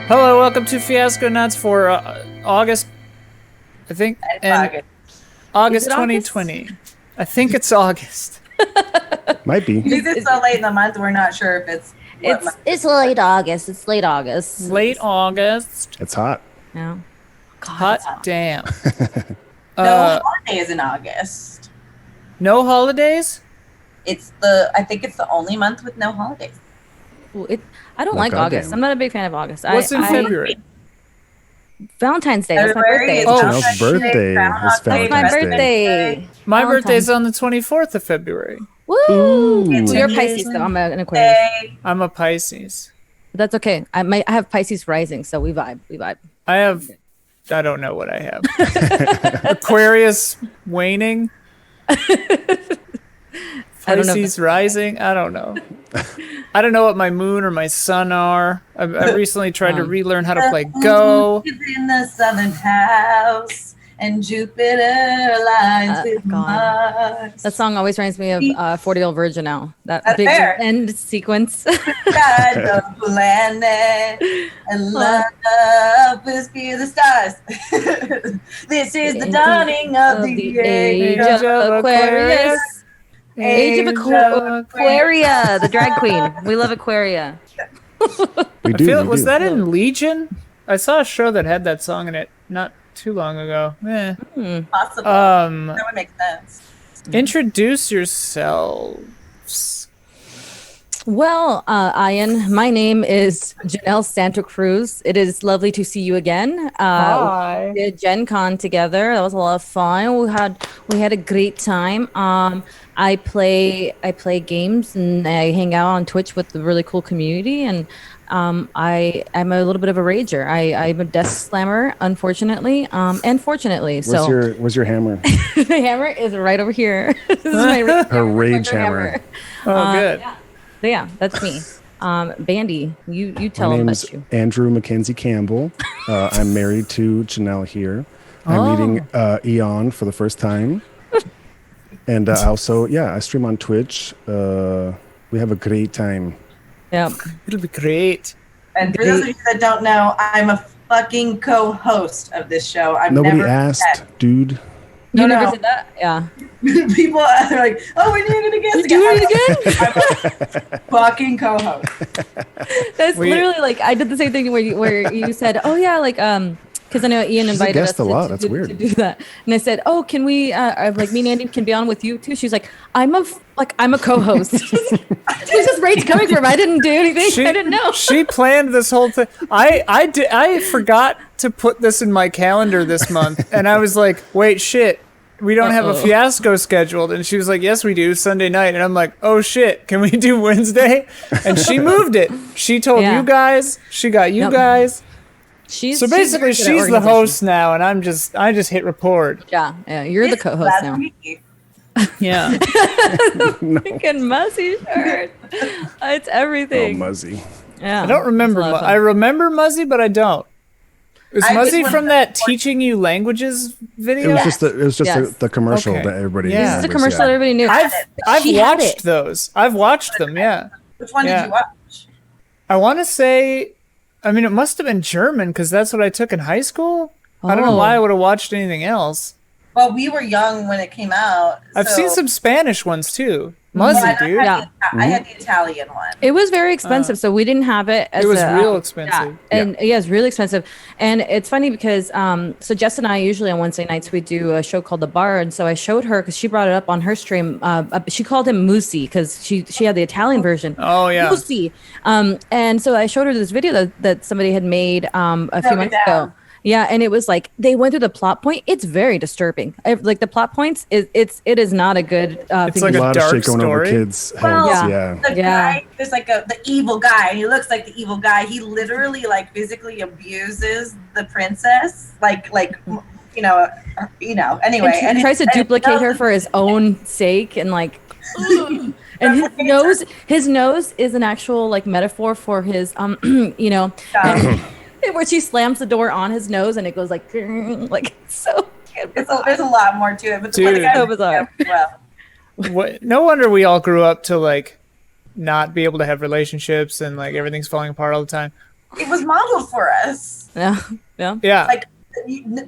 Hello, welcome to Fiasconauts for August, I think, and August 2020. I think it's August. Might be. Because it's so late in the month, we're not sure if it's. It's late August. It's late August. Late August. It's hot. Yeah. God, Hot damn. No holidays in August. No holidays? I think it's the only month with no holidays. I don't like August. I'm not a big fan of August. What's in February? Valentine's Day. That's my birthday. Oh, Janel's birthday. It's That's my birthday. My birthday's on the 24th of February. Woo! You're Pisces, though. I'm an Aquarius. I'm a Pisces. That's okay. I have Pisces rising, so we vibe. I don't know what I have. Aquarius waning. Pisces rising. I don't know. I don't know what my moon or my sun are. I recently tried to relearn how to play Go. In the southern house, and Jupiter aligns with Mars. That song always reminds me of 40-Year-Old Virgin now. That big end sequence. God of planet and love will be the stars. This is the dawning of the age of Aquarius. Age of Aquaria, the drag queen. We love Aquaria. We do. Was that in Legion? I saw a show that had that song in it not too long ago. Possible. That would make sense. Introduce yourselves. Well, Ian, my name is Janel SantaCruz. It is lovely to see you again. Hi. We did Gen Con together. That was a lot of fun. We had a great time. I play games and I hang out on Twitch with the really cool community. And I'm a little bit of a rager. I'm a desk slammer, unfortunately, and fortunately. Where's your hammer? The hammer is right over here. This is my Her rage hammer. Oh, good. Yeah, that's me. Bandy, you tell My them name's about you. Andrew Mackenzie Campbell. I'm married to Janel here. I'm meeting Eon for the first time. And I stream on Twitch. We have a great time. Yeah. It'll be great. And for those of you that don't know, I'm a fucking co-host of this show. Nobody asked, dude. You never did that? Yeah. People are like, oh, we need it again. Do it again? I'm a fucking co-host. That's literally like, I did the same thing where you said, oh yeah, like, because I know Ian invited us to do that. And I said, oh, can we, like me and Andy can be on with you too? She's like, I'm a co-host. She's just rage coming from, I didn't do anything. I didn't know. She planned this whole thing. I forgot to put this in my calendar this month. And I was like, wait, shit. We don't have a Fiasco scheduled. And she was like, yes, we do, Sunday night. And I'm like, oh, shit, can we do Wednesday? And she moved it. She told you guys. She got you guys. She's the host now, and I just hit record. Yeah, you're the co-host now. Yeah. Freaking Muzzy shirt. It's everything. Oh, Muzzy. Yeah. I don't remember. I remember Muzzy, but I don't. Is Muzzy from that teaching you languages video? It was just the commercial that everybody. Yeah. This is a commercial that everybody knew. I've watched those. I've watched them. Yeah. Which one did you watch? I want to say. I mean, it must have been German because that's what I took in high school. I don't know why I would have watched anything else. Well, we were young when it came out. I've seen some Spanish ones too. Muzzy, dude. I had the Italian one. It was very expensive, so we didn't have it. It was real expensive. It's really expensive. And it's funny because so Jess and I usually on Wednesday nights we do a show called The Bar, and so I showed her because she brought it up on her stream. She called him Musi because she had the Italian version. Oh yeah, Musi. And so I showed her this video that somebody had made a few months ago. Yeah, and it was like they went through the plot point. It's very disturbing. Like the plot points, it is not a good. It's like a lot of dark shit going over kids' heads. The guy, there's like the evil guy, and he looks like the evil guy. He literally like physically abuses the princess, like Anyway, and tries to duplicate her for his own sake, and like. And his nose is an actual like metaphor for his where she slams the door on his nose and it goes like so. There's a lot more to it, but dude, so bizarre. What? No wonder we all grew up to like not be able to have relationships and like everything's falling apart all the time. it was modeled for us. Yeah. Like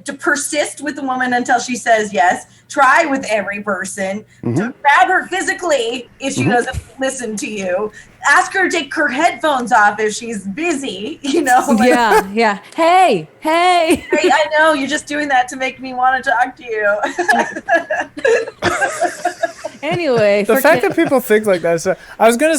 to persist with a woman until she says yes. Try with every person. To grab her physically if she doesn't listen to you. Ask her to take her headphones off if she's busy. You know. Like, yeah. Hey. Hey, I know you're just doing that to make me want to talk to you. Anyway, the fact that people think like that. So I was going to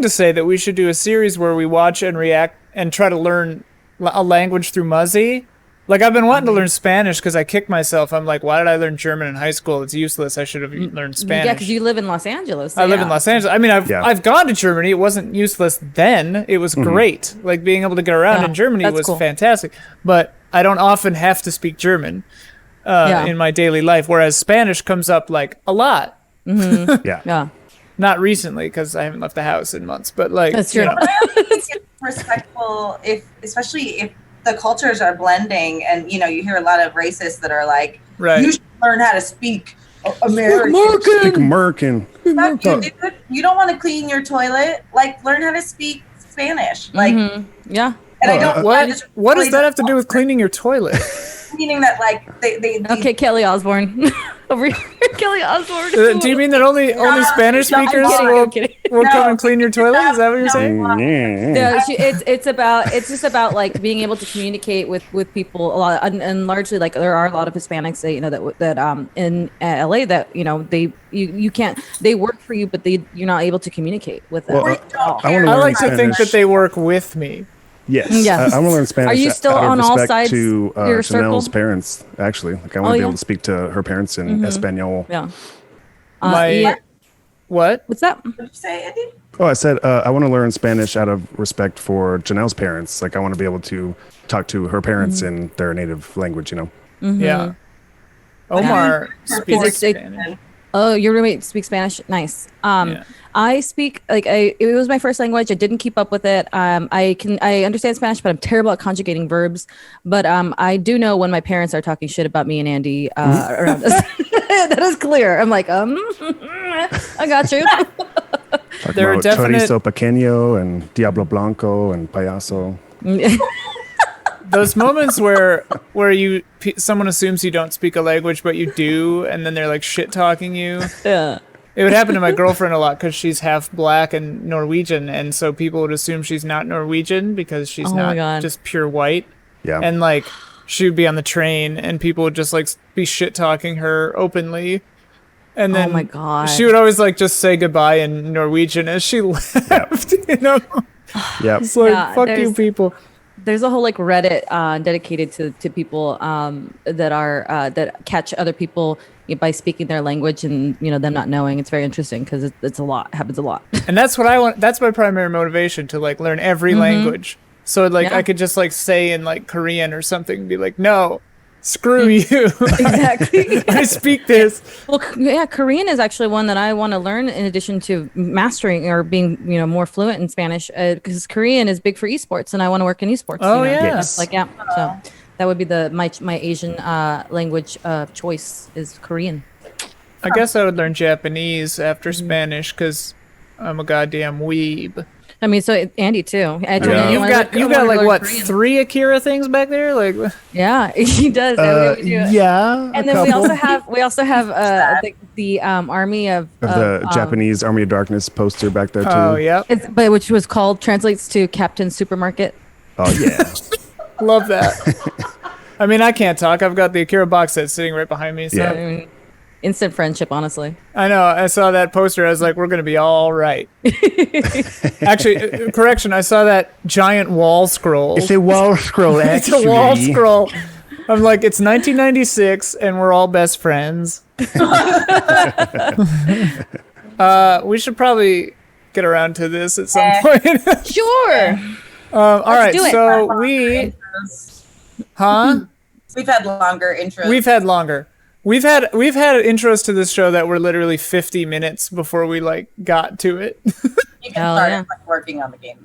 say that we should do a series where we watch and react and try to learn a language through Muzzy. Like, I've been wanting to learn Spanish because I kicked myself. I'm like, why did I learn German in high school? It's useless. I should have learned Spanish. Yeah, because you live in Los Angeles. So I live in Los Angeles. I mean, I've gone to Germany. It wasn't useless then. It was great. Like, being able to get around in Germany was fantastic. But I don't often have to speak German in my daily life, whereas Spanish comes up, like, a lot. Yeah. Not recently, because I haven't left the house in months. But, like, that's true. You know. It's respectful, especially if the cultures are blending, and you hear a lot of racists that are like, you should learn how to speak American. Speak American. You don't want to clean your toilet, like learn how to speak Spanish. Like, and I don't. What does that have to do with cleaning your toilet? Meaning that like they okay, Kelly Osbourne. Over here, Kelly Osbourne. Do you mean that only Spanish speakers will come and clean your toilet? Is that what you're saying? No, it's just about like being able to communicate with people a lot, and largely like there are a lot of Hispanics that in LA that you can't, they work for you, but you're not able to communicate with them. I like to think that they work with me. Yes. I want to learn Spanish. Are you still on all sides? To your Janel's circle? parents, actually. Like, I want to be able to speak to her parents in Espanol. Yeah. What? What's that? What did you say, Andy? Oh, I said I want to learn Spanish out of respect for Janel's parents. Like, I want to be able to talk to her parents in their native language. Yeah. Omar speaks Spanish. Oh, your roommate speaks Spanish? Nice. I speak, it was my first language. I didn't keep up with it. I understand Spanish, but I'm terrible at conjugating verbs. But I do know when my parents are talking shit about me and Andy around us. That is clear. I'm like, I got you. There are definite chorizo pequeño and diablo blanco and payaso. Those moments where someone assumes you don't speak a language, but you do, and then they're like shit talking you. Yeah. It would happen to my girlfriend a lot because she's half black and Norwegian, and so people would assume she's not Norwegian because she's not just pure white. Yeah. And like she would be on the train, and people would just like be shit talking her openly. And then oh my God. She would always like just say goodbye in Norwegian as she left. Yeah. It's like fuck you people. There's a whole like Reddit dedicated to people that catch other people by speaking their language and them not knowing. It's very interesting because it's a lot. It happens a lot. And that's what I want. That's my primary motivation, to like learn every language. So like I could just like say in like Korean or something, be like, no, screw you. Exactly. I speak this. Well, yeah, Korean is actually one that I want to learn in addition to mastering or being, more fluent in Spanish, because Korean is big for esports, and I want to work in esports. Oh, yes. So that would be my Asian language choice is Korean. I guess I would learn Japanese after Spanish because I'm a goddamn weeb. I mean, so Andy too. You've got like what, Korean. 3 Akira things back there, like. Yeah, he does. Yeah, and then we also have the army of the Japanese Army of Darkness poster back there too. Oh yeah, but which was translates to Captain Supermarket. Oh yeah, love that. I mean, I can't talk. I've got the Akira box set sitting right behind me. So. Yeah. I mean, instant friendship, honestly. I know. I saw that poster. I was like, we're going to be all right. Actually, correction. I saw that giant wall scroll. It's a wall scroll, actually. It's a wall scroll. I'm like, it's 1996 and we're all best friends. We should probably get around to this at some point. Sure. All right. So We've had longer intros. We've had longer. We've had intros to this show that were literally 50 minutes before we like got to it. You can start working on the game,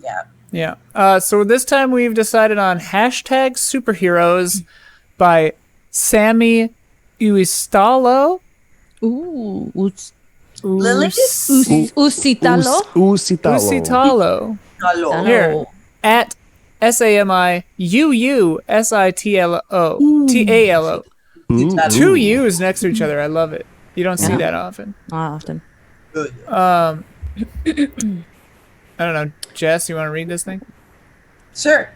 Yeah. So this time we've decided on #superheroes by Sami Uusitalo. Ooh. Lily? Uusitalo. Uusitalo. Here at SamiUUSITALO. Ooh, Two ooh. U's next to each other. I love it. You don't see that often. Not often. I don't know. Jess, you want to read this thing? Sure.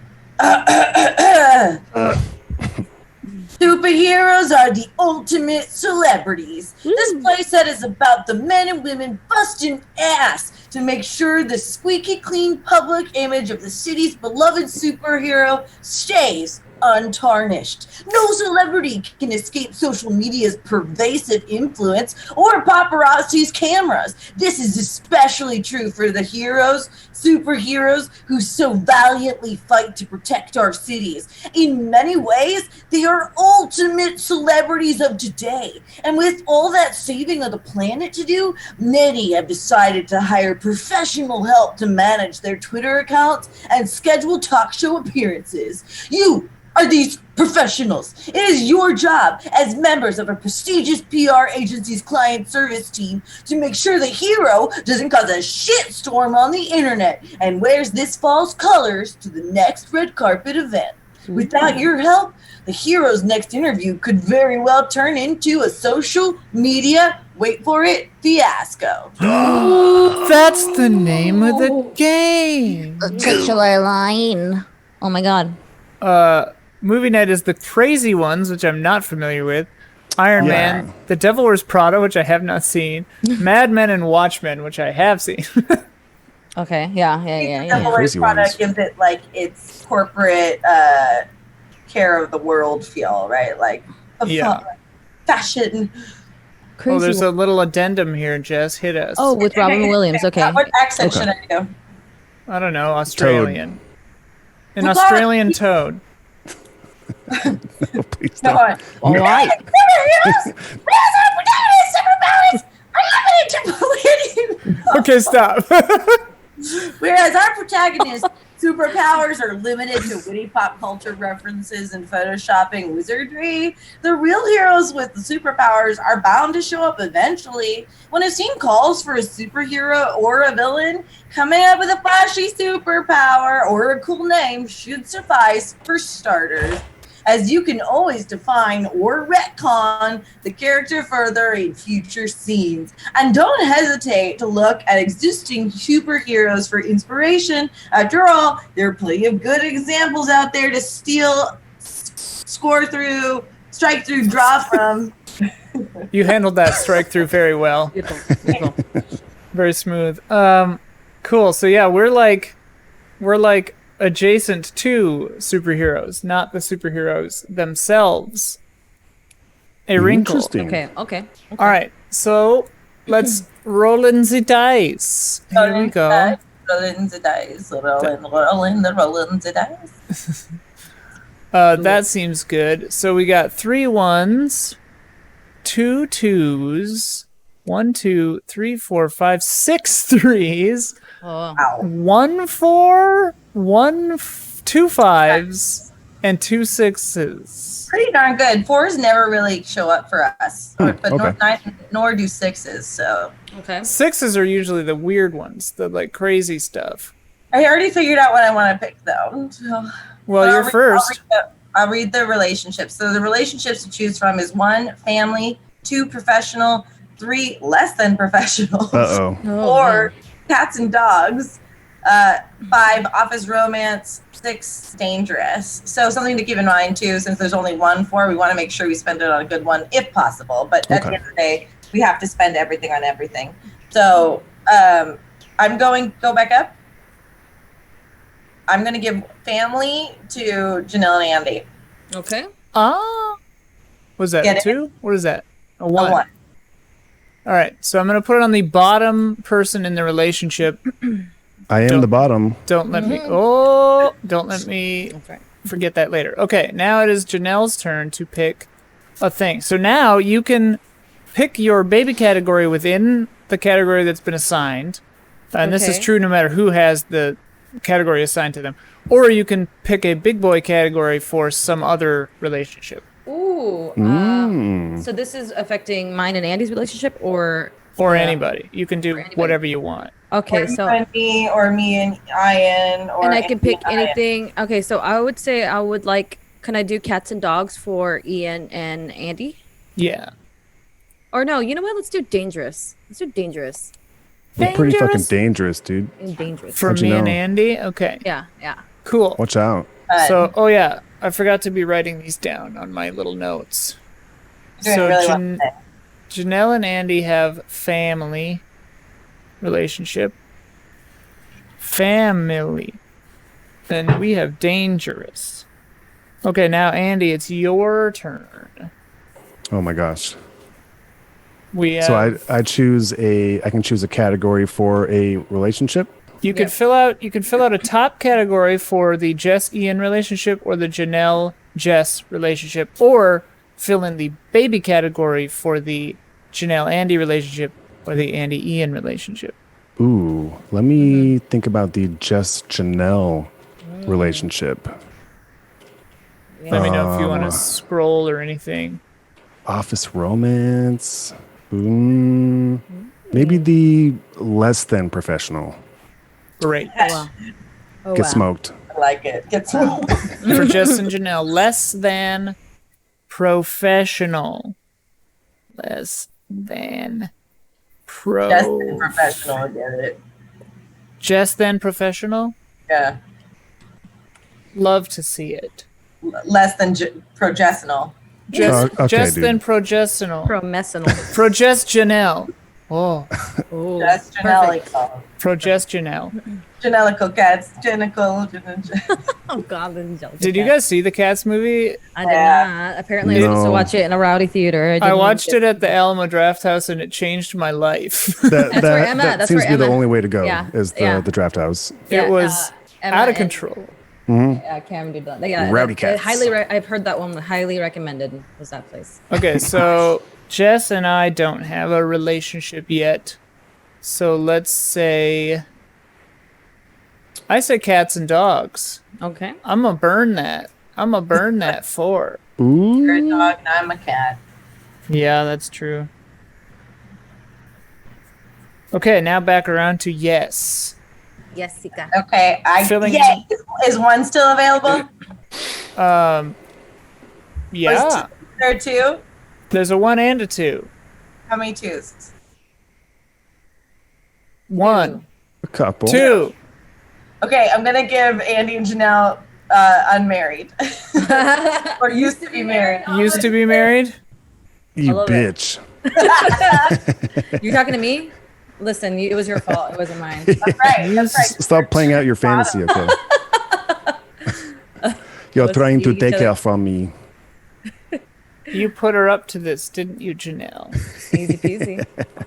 Superheroes are the ultimate celebrities. This playset is about the men and women busting ass to make sure the squeaky clean public image of the city's beloved superhero stays untarnished. No celebrity can escape social media's pervasive influence or paparazzi's cameras. This is especially true for the superheroes who so valiantly fight to protect our cities. In many ways, they are ultimate celebrities of today. And with all that saving of the planet to do, many have decided to hire professional help to manage their Twitter accounts and schedule talk show appearances. You are these professionals. It is your job as members of a prestigious PR agency's client service team to make sure the hero doesn't cause a shitstorm on the internet and wears this fall's colors to the next red carpet event. Without your help, the hero's next interview could very well turn into a social media, wait for it, fiasco. That's the name of the game. Titular line. Oh my god. Movie night is The Crazy Ones, which I'm not familiar with. Iron Yeah. Man, The Devil Wears Prada, which I have not seen. Mad Men and Watchmen, which I have seen. Okay. Yeah. Double Wears Crazy Prada ones. gives it like its corporate care of the world feel, right? Like Yeah. fashion. Crazy. Oh, there's a little addendum here, Jess. Hit us. Oh, with Robin Williams. Okay. What accent Okay. should I do? I don't know. Australian. An Well, Australian toad. Please No, don't. All right. Okay, stop. Whereas our protagonists' superpowers are limited to witty pop culture references and photoshopping wizardry, the real heroes with the superpowers are bound to show up eventually. When a scene calls for a superhero or a villain, coming up with a flashy superpower or a cool name should suffice for starters, as you can always define or retcon the character further in future scenes. And don't hesitate to look at existing superheroes for inspiration. After all, there are plenty of good examples out there to steal, score through, strike through, draw from. You handled that strike through very well. Very smooth. Cool. So yeah, we're like adjacent to superheroes, not the superheroes themselves. A wrinkle. Interesting. Okay. All right. So let's roll in the dice. Here we go. Rolling the dice, rolling the dice. That seems good. So we got 3 1s, 2 2s, 1 2 3 4 5 6 3s, Oh. 1 4, 2 5s, and 2 6s. Pretty darn good. 4s never really show up for us, but okay. nor do 6s. So Okay. 6s are usually the weird ones, the like crazy stuff. I already figured out what I want to pick, though. So, Well, you're first. I'll read the relationships. So the relationships to choose from is 1, family, 2, professional, 3, less than professional, Uh-oh. 4, cats and dogs, 5, office romance, 6, dangerous. So something to keep in mind too, since there's only 1 4, we want to make sure we spend it on a good one if possible. But at the end of the day, we have to spend everything on everything. So I'm going go back up. I'm going to give family to Janelle and Andy. Okay. Was that Get a it? 2? What is that? A A 1. 1. All right. So I'm going to put it on the bottom person in the relationship. I am the bottom. Don't let me. Oh, don't let me forget that later. Okay, now it is Janelle's turn to pick a thing. So now you can pick your baby category within the category that's been assigned. And this is Okay. true no matter who has the category assigned to them. Or you can pick a big boy category for some other relationship. Ooh. So this is affecting mine and Andy's relationship, or Or Yeah. anybody. You can do anybody. whatever you want. Okay, Or so you and me, or me and Ian, or and I can pick Ian. anything. Okay, so I would say I would like. Can I do cats and dogs for Ian and Andy? Yeah. Or no, you know what? Let's do dangerous. Let's do dangerous. You're pretty fucking Dangerous? dangerous, dude. And dangerous. For How'd you me and know? Andy? Okay. Yeah, yeah. Cool. Watch out. So, oh yeah, I forgot to be writing these down on my little notes. You're doing really well today. Janelle and Andy have family relationship. Family. Then we have dangerous. Okay, now Andy, it's your turn. Oh my gosh. We have, So I can choose a category for a relationship. you could fill out a top category for the Jess Ian relationship or the Janelle Jess relationship, or fill in the baby category for the Janelle Andy relationship or the Andy Ian relationship. Ooh, let me think about the Just Janelle relationship. Let me know if you want to scroll or anything. Office romance. Maybe the less than professional. Great. Wow. Oh, Get wow. smoked. I like it. Get some. For Jess and Janelle, less than professional. Less than pro. Just and professional. Get it? Just than professional? Yeah. Love to see it. Less than progestinal. Just, okay, just dude. than progestinal. Pro-messinal. Progest Janelle. Oh, Ooh, Just perfect. Janelico. progest Janelle. Janelico cats. Genical. Oh God, this is jealous. Did you guys see the Cats movie? I did Yeah. not. Apparently, I was supposed to No. watch it in a rowdy theater. I watched it at the Alamo Draft House and it changed my life. That's where Emma- that that's seems where to be the Emma- only way to go. Yeah, Is the, yeah. the draft house. It was Emma out of and- control. Yeah, Cam did that. Yeah, Rowdy cats. I've heard that one. Highly recommended was that place. Okay, so Jess and I don't have a relationship yet. So let's say I say cats and dogs. Okay. I'm gonna burn that. I'm gonna burn that for. You're a Ooh. dog and I'm a cat. Yeah, that's true. Okay, now back around to yes. Yes, Sika. Okay. Filling Is one still available? Yeah, There are two? there's a 1 and a 2. How many twos? 1, A couple. 2. Okay, I'm gonna give Andy and Janelle unmarried. Or used to be married. Used to be married. You love it. bitch. You talking to me? Listen, it was your fault. It wasn't mine. That's right. That's right. Stop playing out your fantasy, okay? You're Let's trying to see each take other. care from me. You put her up to this, didn't you, Janelle? Easy peasy.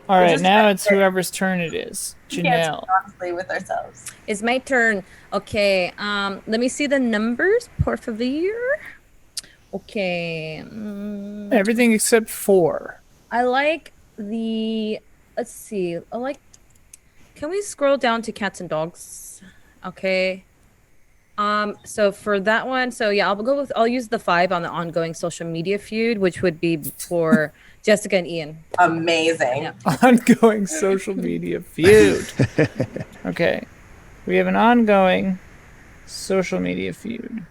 All right, just now like it's that. whoever's turn it is. We can't Janelle. speak honestly with ourselves. It's my turn. Okay. Let me see the numbers, por favor. Okay. Everything except 4. I like the. Let's see. I like. Can we scroll down to cats and dogs? Okay. So for that one, so yeah, I'll use the 5 on the ongoing social media feud, which would be for Jessica and Ian. Amazing. Yeah. Ongoing social media feud. Okay. We have an ongoing social media feud.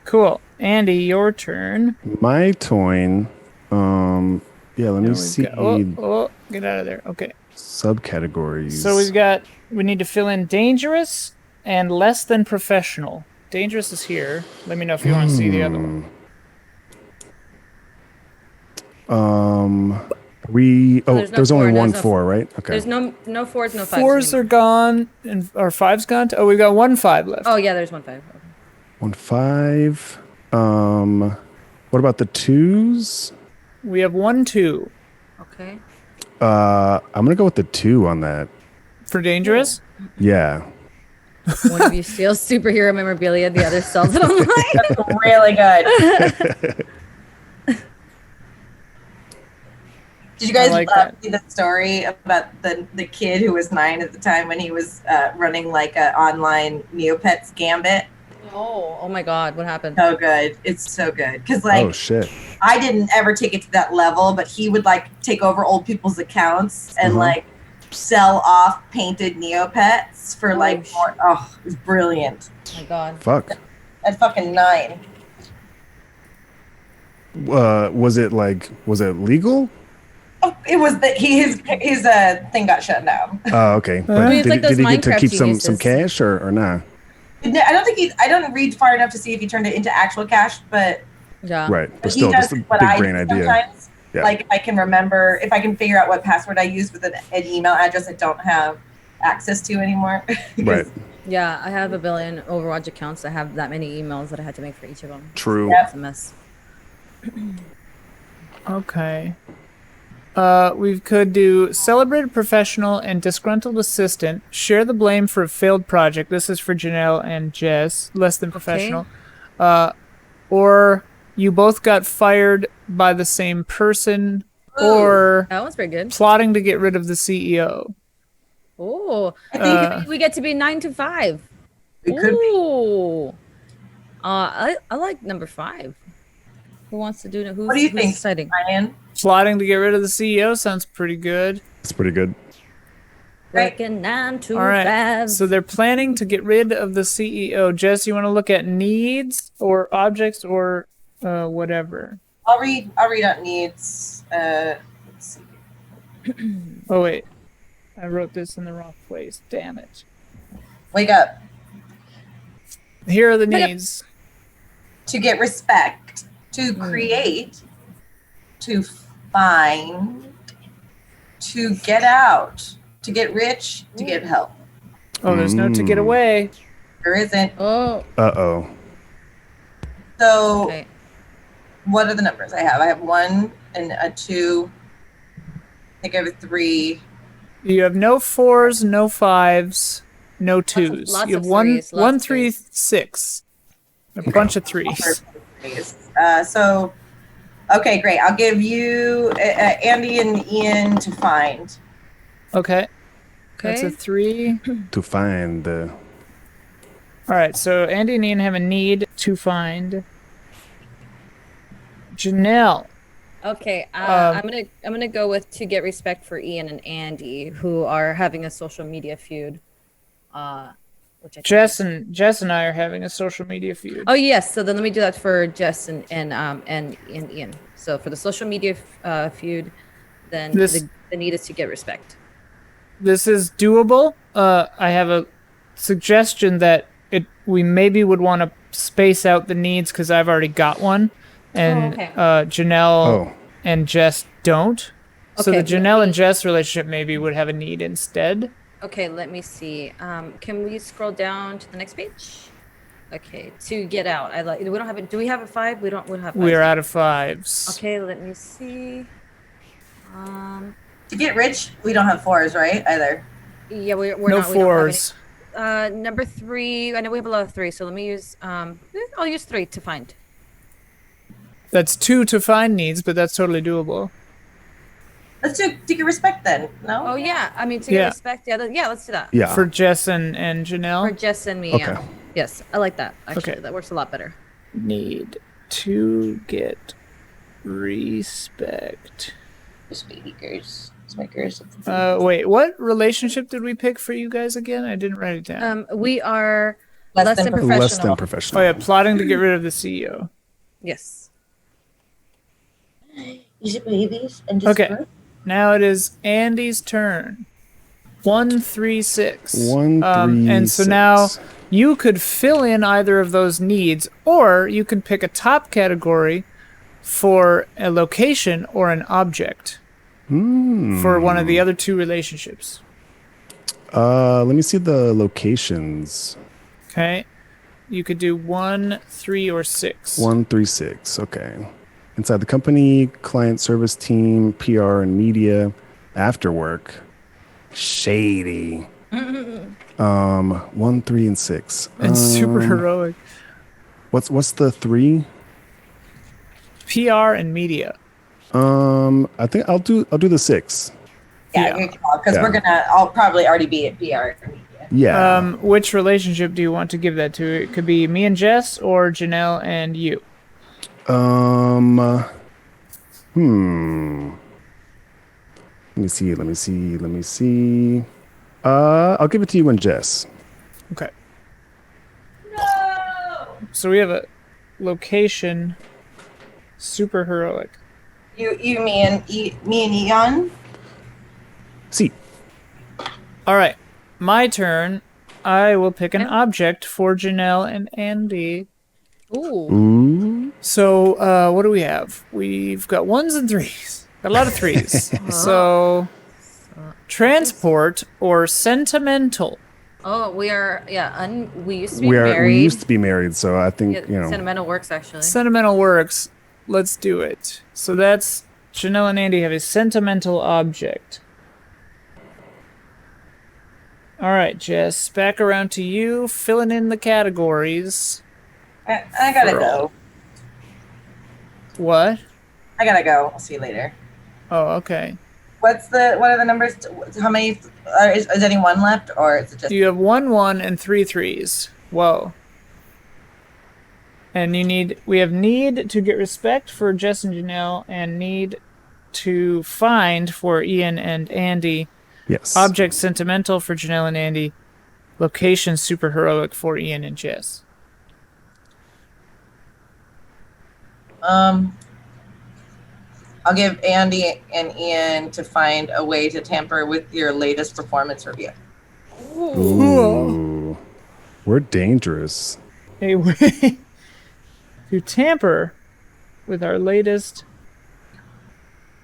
Cool. Andy, your turn. My toin. Yeah, let me see Get out of there. Okay. subcategories. So we need to fill in dangerous and less than professional. Dangerous is here. Let me know if you want to see the other one. There's only one no 4, right? Okay. There's no 4s, no 5s. 4s are gone and or 5's gone. Oh, we've got 1 5 left. Oh yeah, there's 1 5. Okay. 1 5. What about the 2s? We have 1 2 Okay. I'm gonna go with the 2 on that. for dangerous. Yeah. One of you steals superhero memorabilia, the other sells it online. That's really good. Did you guys like that. see the story about the kid who was 9 at the time when he was running like an online Neopets gambit? Oh my God, what happened? So good. It's so good. Because, Oh shit. I didn't ever take it to that level, but he would, take over old people's accounts and, sell off painted Neopets for, more. Oh, it was brilliant. Oh my God. Fuck. At fucking 9. Was it legal? Oh, it was that his thing got shut down. Oh, okay. But I mean, it's like did those he get to Minecraft keep some geniuses. cash or nah? I don't read far enough to see if he turned it into actual cash, but Yeah. Right. But he still, does just a what big I brain do idea. sometimes. Yeah. If I can figure out what password I use with an email address I don't have access to anymore. Right. Yeah, I have a billion Overwatch accounts. I have that many emails that I had to make for each of them. True. Yep. It's a mess. Okay. We could do celebrated professional and disgruntled assistant. Share the blame for a failed project. This is for Janelle and Jess. Less than professional. Or you both got fired by the same person. Or That one's pretty good. plotting to get rid of the CEO. Oh, I think we get to be 9 to 5. it could be. Ooh. I like number 5. Who wants to do it? What do you who's think, deciding? Ryan? Plotting to get rid of the CEO sounds pretty good. It's pretty good. Right. Working 9 to All right. 5. So they're planning to get rid of the CEO. Jess, you want to look at needs or objects or whatever? I'll read out needs. Let's see. Oh, wait. I wrote this in the wrong place. Damn it. Wake up. Here are the Wake up. needs. To get respect, to create, to find, to get out, to get rich, to get help. Oh, there's no to get away. There isn't. Oh, Uh-oh. So, okay. what are the numbers I have? I have 1 and a 2. I think I have a 3. You have no 4s, no 5s, no 2s. lots You have of one, threes, lots 1, of 3, 6. A bunch of 3s. So, okay, great. I'll give you Andy and Ian to find. Okay. That's a Okay. 3. To find the... All right, so Andy and Ian have a need to find. Janelle. Okay, I'm gonna go with to get respect for Ian and Andy, who are having a social media feud. Which I think Jess is- and I are having a social media feud. Oh yes, so then let me do that for Jess and Ian. So for the social media feud, then the need is to get respect. This is doable. I have a suggestion that we maybe would want to space out the needs because I've already got one, and okay. Janelle and Jess don't. So Okay, the Janelle and Jess relationship maybe would have a need instead. Okay, let me see. Can we scroll down to the next page? Okay, to get out. We don't have it. Do we have a 5? We don't have. We are fives. out of 5s. Okay, let me see. To get rich, we don't have 4s, right? Either. Yeah, we're No not. We don't have 4s. any. Number 3. I know we have a lot of 3, so let me use. I'll use 3 to find. That's 2 to find needs, but that's totally doable. Let's do to get respect then. No. Oh yeah, I mean to Yeah. get respect. Yeah, let's do that. Yeah. For Jess and For Janelle, Jess and me. Okay. Yeah. Yes, I like that. Actually, Okay. that works a lot better. need to get respect. Speakers. Smokers. Wait, what relationship did we pick for you guys again? I didn't write it down. We are Less than professional. Less than Oh professional. yeah, plotting to get rid of the CEO. Yes. Easy babies and just Okay. Now it is Andy's turn. 1, 3, 6. 1, 3, and so 6. now you could fill in either of those needs, or you could pick a top category for a location or an object for one of the other 2 relationships. Let me see the locations. Okay. You could do 1, 3, or 6. 1, 3, 6. Okay. Inside the company, client service team, PR and media, after work. Shady. 1, 3, and 6. And super heroic. What's the 3? PR and media. I think I'll do the 6. Yeah, Yeah. because Yeah. I'll probably already be at PR. Yeah. Which relationship do you want to give that to? It could be me and Jess or Janelle and you. Let me see. I'll give it to you and Jess. Okay. No. So we have a location super heroic. You, me and Eon. See. All right. My turn. I will pick an object for Janelle and Andy. Ooh. So, what do we have? We've got 1s and 3s. Got a lot of 3s. So, transport or sentimental? Oh, we are, we used to be We married. used to be married, so I think, Sentimental works, actually. Sentimental works. Let's do it. So that's Janelle and Andy have a sentimental object. All right, Jess, back around to you, filling in the categories. I gotta go. What? I gotta go. I'll see you later. Oh, okay. What are the numbers? How many? Is any one left, or is it just? You have 1 1 and 3 3s. Whoa. And we have need to get respect for Jess and Janelle, and need to find for Ian and Andy. yes. Object sentimental for Janelle and Andy. Location super heroic for Ian and Jess. I'll give Andy and Ian to find a way to tamper with your latest performance review. Ooh. We're dangerous. A way to tamper with our latest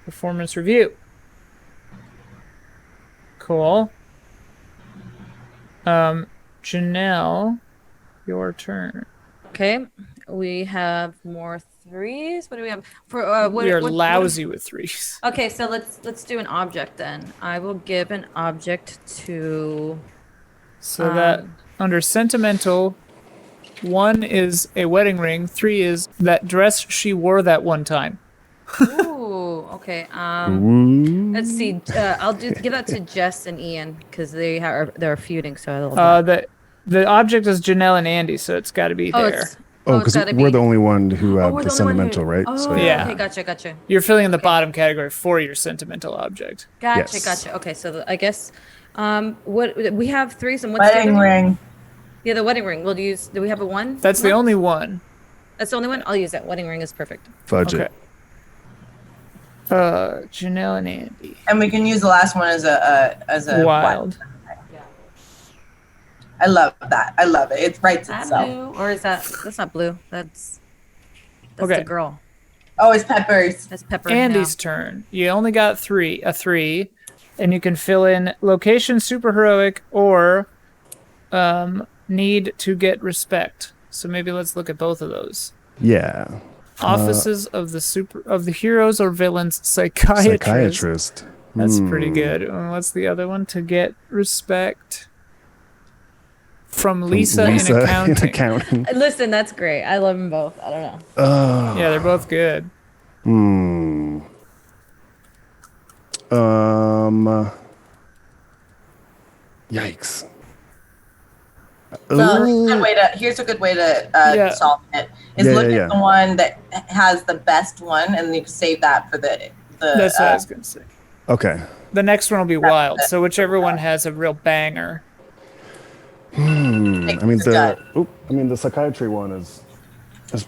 performance review. Cool. Janelle, your turn. Okay. We have more 3s. What do we have? For We are lousy with 3s. Okay, so let's do an object then. I will give an object to. So that under sentimental, 1 is a wedding ring, 3 is that dress she wore that one time. Ooh, okay. Ooh. Let's see. I'll give that to Jess and Ian because they're feuding. So I love that. The object is Janelle and Andy, so it's got to be there. It's Because gotta we're be. the only one who have we're the the only one sentimental, right? Oh, So, Yeah. okay, gotcha. You're filling in the bottom category for your sentimental object. Yes. Gotcha. Okay, so I guess, what we have 3s and what's the other Wedding one? ring. Yeah, the wedding ring. We'll use. Do we have a 1? That's the only one. That's the only one. I'll use that. Wedding ring is perfect. Fudge Okay. it. Janelle and Andy. And we can use the last one as a Wild. I love that. I love it. It writes That itself. blue, or is that's not blue? That's Okay. the girl. Oh, it's peppers. That's Pepper. Andy's turn. You only got a 3, and you can fill in location super heroic or need to get respect. So maybe let's look at both of those. Yeah. Offices of the heroes or villains psychiatrist. That's pretty good. And what's the other one? To get respect from Lisa in accounting. Listen, that's great. I love them both. I don't know. Yeah, they're both good. Yikes. Here's a good way to solve it. Is look at the one that has the best one, and you can save that for the. That's what I was gonna say. Okay. The next one will be wild. So whichever one has a real banger. I mean the psychiatry one is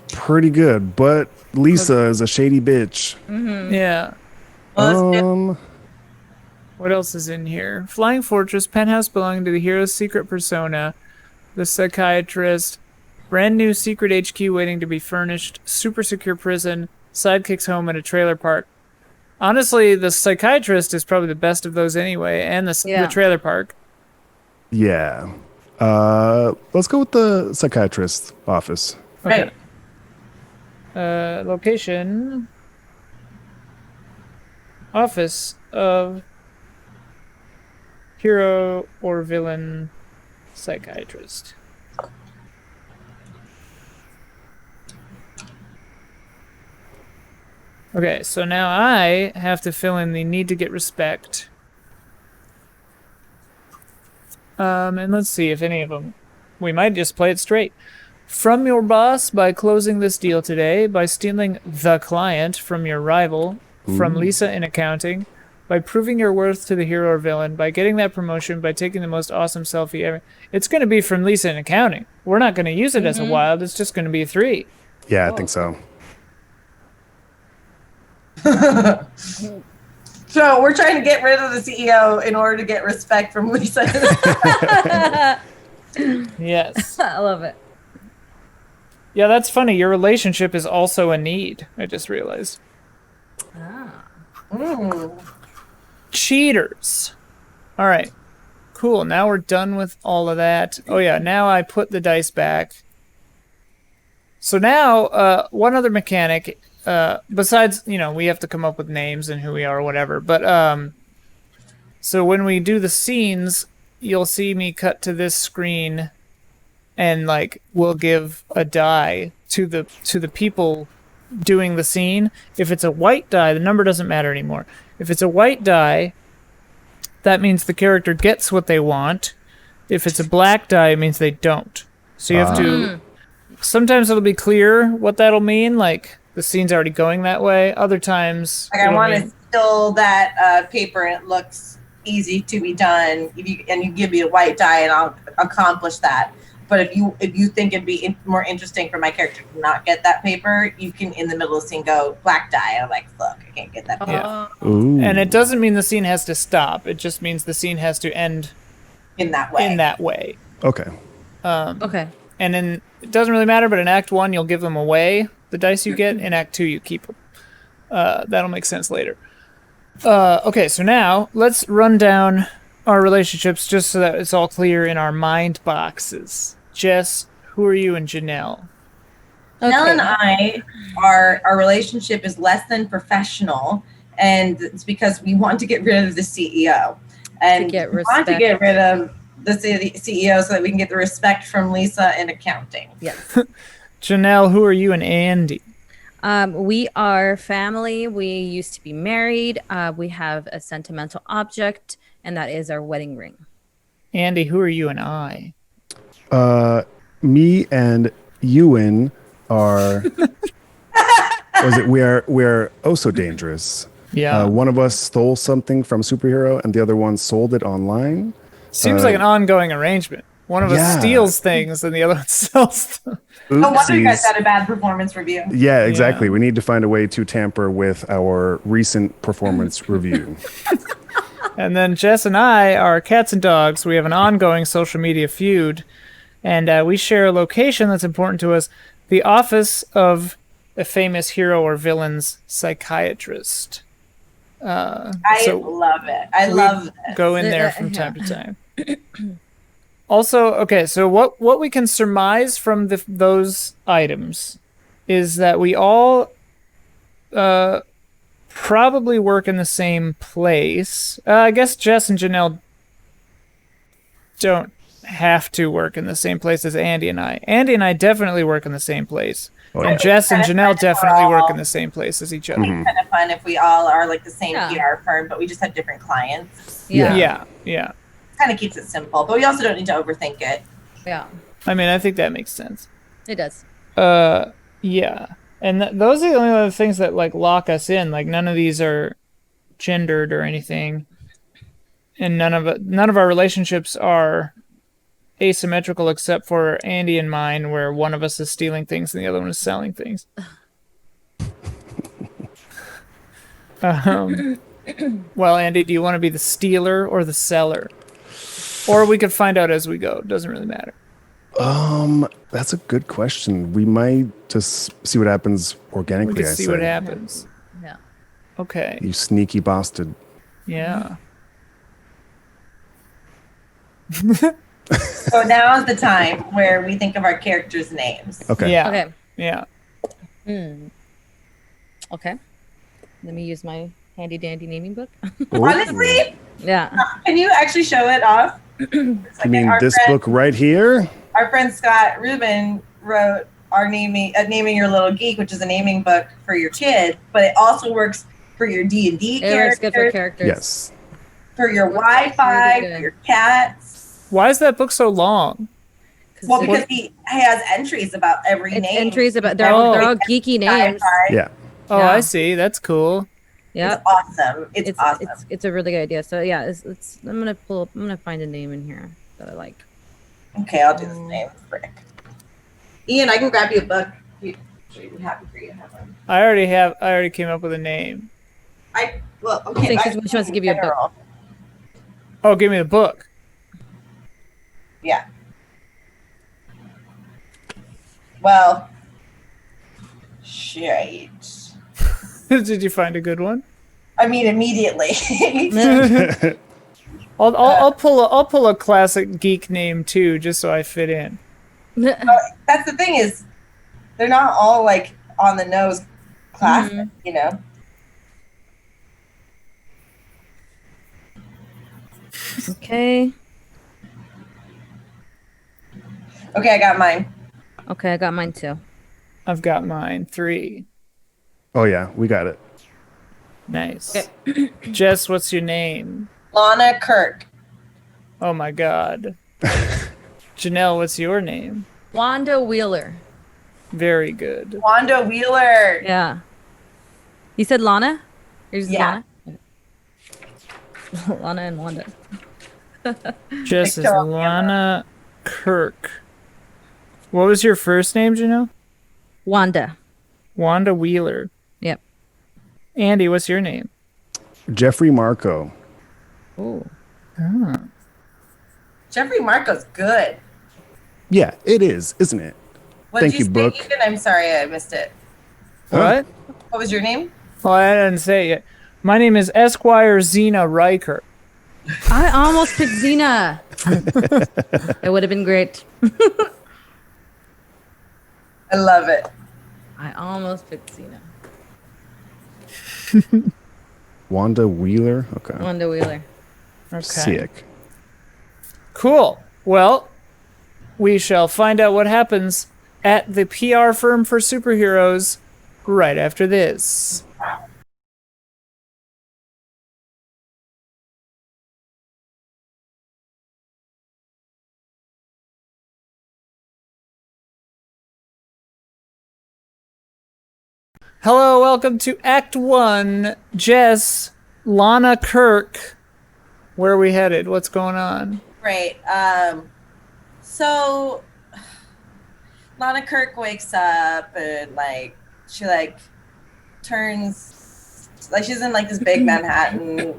pretty good, but Lisa is a shady bitch. Yeah. What else is in here? Flying Fortress, penthouse belonging to the hero's secret persona, the psychiatrist, brand new secret HQ waiting to be furnished, super secure prison, sidekicks home, and a trailer park. Honestly, the psychiatrist is probably the best of those anyway, and the trailer park. Yeah. Let's go with the psychiatrist office. Okay. Location. Office of hero or villain psychiatrist. Okay, so now I have to fill in the need to get respect. And let's see if any of them. We might just play it straight. From your boss by closing this deal today, by stealing the client from your rival, from Lisa in accounting, by proving your worth to the hero or villain, by getting that promotion, by taking the most awesome selfie ever. It's going to be from Lisa in accounting. We're not going to use it as a wild. It's just going to be a 3. Yeah, I think so. So we're trying to get rid of the CEO in order to get respect from Lisa. Yes. I love it. Yeah, that's funny. Your relationship is also a need. I just realized. Cheaters. All right. Cool. Now we're done with all of that. Oh, yeah. Now I put the dice back. So now, one other mechanic, besides, we have to come up with names and who we are or whatever. But, so when we do the scenes, you'll see me cut to this screen and we'll give a die to the people doing the scene. If it's a white die, the number doesn't matter anymore. If it's a white die, that means the character gets what they want. If it's a black die, it means they don't. So you have to... Sometimes it'll be clear what that'll mean, like the scene's already going that way. Other times... I want to steal that paper and it looks easy to be done. You give me a white die and I'll accomplish that. But if you think it'd be more interesting for my character to not get that paper, you can, in the middle of the scene, go black die. I'm like, look, I can't get that paper. Yeah. And it doesn't mean the scene has to stop. It just means the scene has to end in that way. Okay. Okay. And then it doesn't really matter, but in Act 1, you'll give them away, the dice you get. In Act 2, you keep them. That'll make sense later. Okay, so now let's run down our relationships just so that it's all clear in our mind boxes. Jess, who are you and Janelle? Janelle and I, our relationship is less than professional, and it's because we want to get rid of the CEO. And we want to get rid of the CEO so that we can get the respect from Lisa in accounting. Yes. Janelle, who are you and Andy? We are family. We used to be married. We have a sentimental object, and that is our wedding ring. Andy, who are you and I? Me and Ewan are... we're oh so dangerous. Yeah. One of us stole something from Superhero, and the other one sold it online. Seems like an ongoing arrangement. One of us steals things, and the other one sells them. No wonder you guys had a bad performance review. Yeah, exactly. Yeah. We need to find a way to tamper with our recent performance review. And then Jess and I are cats and dogs. We have an ongoing social media feud, and we share a location that's important to us: the office of a famous hero or villain's psychiatrist. I love it. I love it. Go in there from time to time. Also, okay, so what we can surmise from those items is that we all probably work in the same place. I guess Jess and Janelle don't have to work in the same place as Andy and I. Andy and I definitely work in the same place. And Jess and Janelle definitely work in the same place as each other. It's kind of fun if we all are like the same PR firm, but we just have different clients. Yeah. Kind of keeps it simple, but we also don't need to overthink it. Yeah. I mean, I think that makes sense. It does. Yeah. And those are the only other things that lock us in. None of these are gendered or anything. And none of our relationships are asymmetrical except for Andy and mine, where one of us is stealing things and the other one is selling things. Well, Andy, do you want to be the stealer or the seller? Or we could find out as we go. It doesn't really matter. That's a good question. We might just see what happens organically. We can see what happens. Yeah. Okay. You sneaky bastard. Yeah. So now is the time where we think of our characters' names. Okay. Yeah. Okay. Yeah. Okay. Let me use my handy dandy naming book. Honestly? Yeah. Can you actually show it off? You mean this book right here? Our friend Scott Rubin wrote our Naming Your Little Geek, which is a naming book for your kid, but it also works for your D&D characters. It works good for characters. Yes. For your Wi-Fi, for your cats. Why is that book so long? Well, because he has entries about every It's name. entries about they're all geeky names. Yeah. Oh, Yeah. I see. That's cool. Yeah, It's awesome. It's awesome. It's a really good idea. So yeah, it's I'm gonna find a name in here that I like. Okay, I'll do this name. Frick. Ian, I can grab you a book. She'd be happy for you to have one. I already came up with a name. Okay. I think she wants to give you a book. Oh, give me the book. Yeah. Well, shit. Did you find a good one? I mean, immediately. I'll pull a classic geek name too, just so I fit in. That's the thing is, they're not all like on the nose classic, you know. Okay. Okay, I got mine. Okay, I got mine too. I've got mine. 3. Oh yeah, we got it. Nice. Jess, what's your name? Lana Kirk. Oh my God. Janelle, what's your name? Wanda Wheeler. Very good. Wanda Wheeler. Yeah. You said Lana? Yours is Yeah. Lana? Lana and Wanda. Jess is Lana Kirk. What was your first name, Janelle? Wanda. Wanda Wheeler. Yep. Andy, what's your name? Jeffrey Marco. Oh. Jeffrey Marco's good. Yeah, it is, isn't it? What Thank did you you, say, Brooke. Ethan? I'm sorry, I missed it. What? What was your name? Oh, I didn't say it yet. My name is Esquire Xena Riker. I almost picked Xena. It would have been great. I love it. I almost picked Xena. Wanda Wheeler. Okay. Wanda Wheeler. Okay. Sick. Cool. Well, we shall find out what happens at the PR firm for superheroes right after this. Hello, welcome to Act 1. Jess, Lana Kirk. Where are we headed? What's going on? Great. So Lana Kirk wakes up and like she like turns like she's in like this big Manhattan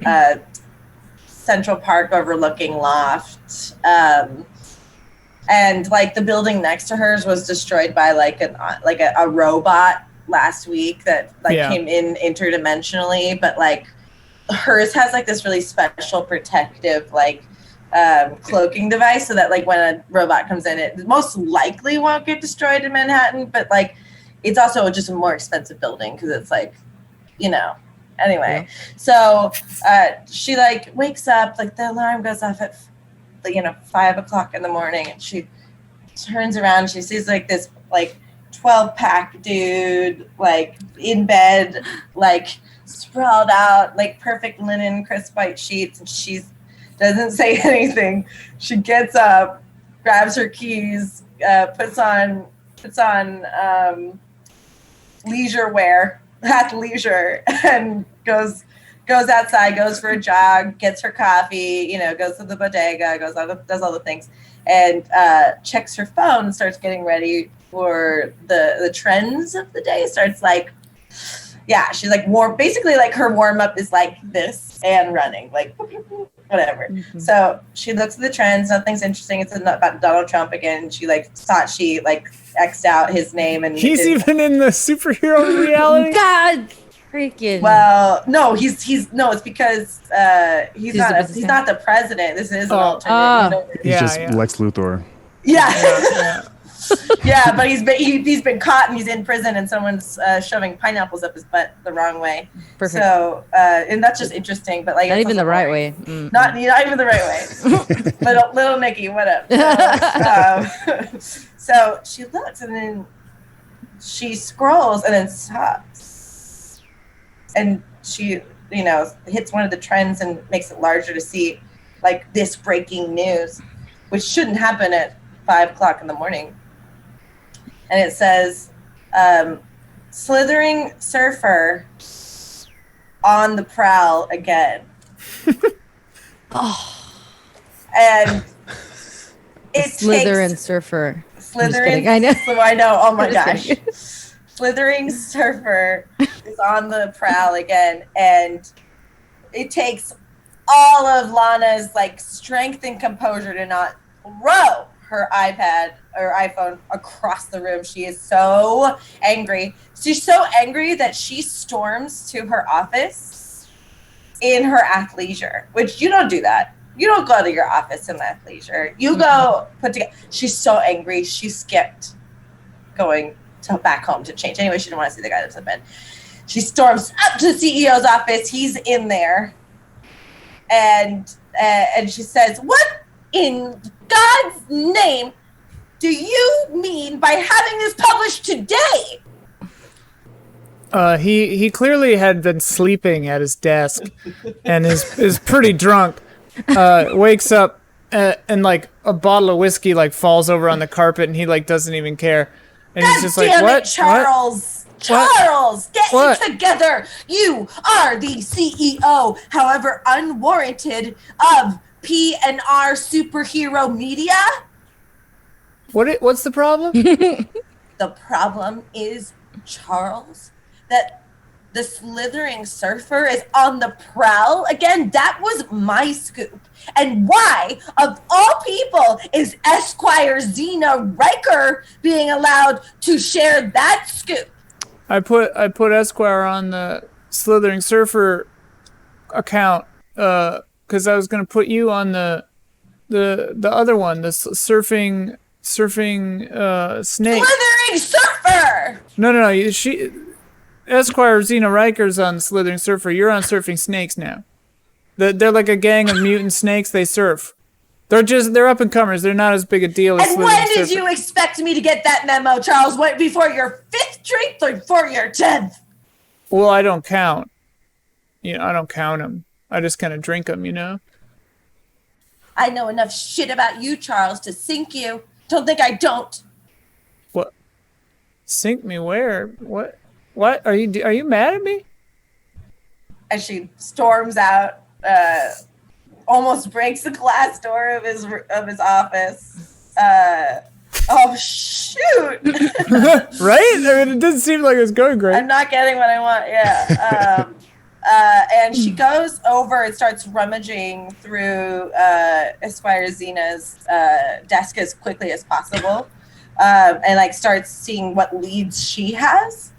Central Park overlooking loft. And like the building next to hers was destroyed by like a robot last week that came in interdimensionally, but like hers has like this really special protective like cloaking device so that like when a robot comes in, it most likely won't get destroyed in Manhattan, but like it's also just a more expensive building because it's like, you know, anyway. So she like wakes up, like the alarm goes off at 5 o'clock in the morning, and she turns around, she sees like this like 12-pack dude like in bed, like sprawled out, like perfect linen, crisp white sheets, and she doesn't say anything. She gets up, grabs her keys, puts on leisure wear, athleisure, and goes outside, goes for a jog, gets her coffee, goes to the bodega, does all the things, and checks her phone and starts getting ready for the trends of the day. Starts like, yeah, she's like basically like her warm up is like this and running, like whatever. Mm-hmm. So she looks at the trends, nothing's interesting. It's about Donald Trump again. She like thought she like X'd out his name, and he's even in the superhero reality. God freaking. Well, no, it's because he's not the president. This is an alternate. He's just Lex Luthor. Yeah. Yeah, but he's been caught and he's in prison, and someone's shoving pineapples up his butt the wrong way. Perfect. So, and that's just interesting. But like, not even the right way. Mm-hmm. Not even the right way. little Nikki, what up? So she looks, and then she scrolls, and then stops, and she hits one of the trends and makes it larger to see like this breaking news. which shouldn't happen at 5 o'clock in the morning. And it says, slithering surfer on the prowl again. And it Slithering surfer. Slithering. I know. So I know. Oh my gosh. Slithering surfer is on the prowl again, and it takes all of Lana's like strength and composure to not throw her iPad or iPhone across the room. She is so angry. She's so angry that she storms to her office in her athleisure, which you don't do that. You don't go to your office in athleisure. You go put together. She's so angry. She skipped going to back home to change. Anyway, she didn't want to see the guy that was in bed. She storms up to the CEO's office. He's in there. And she says, "What in God's name do you mean by having this published today?" He clearly had been sleeping at his desk and is pretty drunk. Wakes up and like a bottle of whiskey like falls over on the carpet and he like doesn't even care. And he's just like, "What? Charles? What? Charles, get What? it together. You are the CEO, however unwarranted, of P&R Superhero Media." What's the problem? The problem is, Charles, that the slithering surfer is on the prowl again. That was my scoop. And why, of all people, is Esquire Xena Riker being allowed to share that scoop? I put Esquire on the Slithering Surfer account because I was gonna put you on the other one, the surfing snake. Slithering surfer. No. Esquire Xena Riker's on Slithering Surfer. You're on Surfing Snakes now. They're like a gang of mutant snakes. They surf. They're up and comers. They're not as big a deal as And Slithering when did Surfer. you expect me to get that memo, Charles? What, before your 5th drink or before your 10th? Well, I don't count. I don't count them. I just kind of drink them, I know enough shit about you, Charles, to sink you. Don't think I don't. What? Sink me where? What? What? Are you mad at me? As she storms out, almost breaks the glass door of his office. Oh shoot! Right? I mean, it didn't seem like it was going great. I'm not getting what I want. Yeah. And she goes over and starts rummaging through Esquire Xena's desk as quickly as possible, and like starts seeing what leads she has.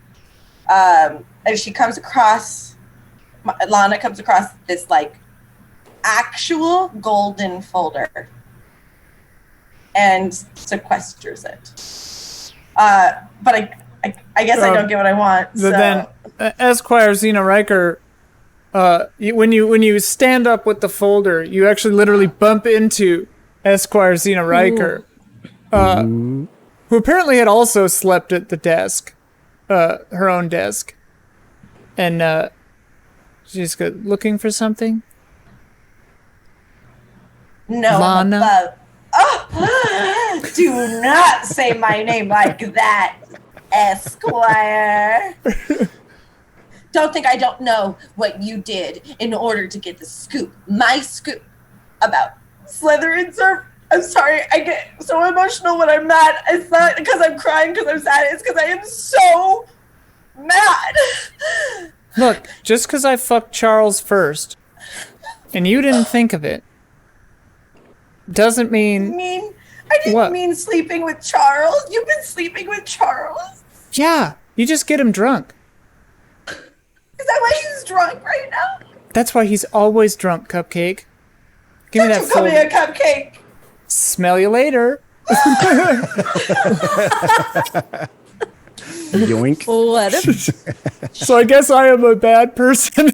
And she comes across, Lana comes across this like actual golden folder and sequesters it. But I guess I don't get what I want. So. Then Esquire Xena Riker, when you stand up with the folder, you actually literally bump into Esquire Xena Riker, who apparently had also slept at the desk. Her own desk, and she's looking for something. No, Lana. Do not say my name like that, Esquire. Don't think I don't know what you did in order to get the scoop, my scoop, about Slytherin Surf. I'm sorry, I get so emotional when I'm mad. It's not because I'm crying because I'm sad. It's because I am so mad. Look, just because I fucked Charles first, and you didn't think of it, doesn't mean... I didn't What? mean sleeping with Charles. You've been sleeping with Charles. Yeah, you just get him drunk. Is that why he's drunk right now? That's why he's always drunk, Cupcake. Give me that Don't call me folder. a cupcake. Smell you later. Yoink. What if? So I guess I am a bad person.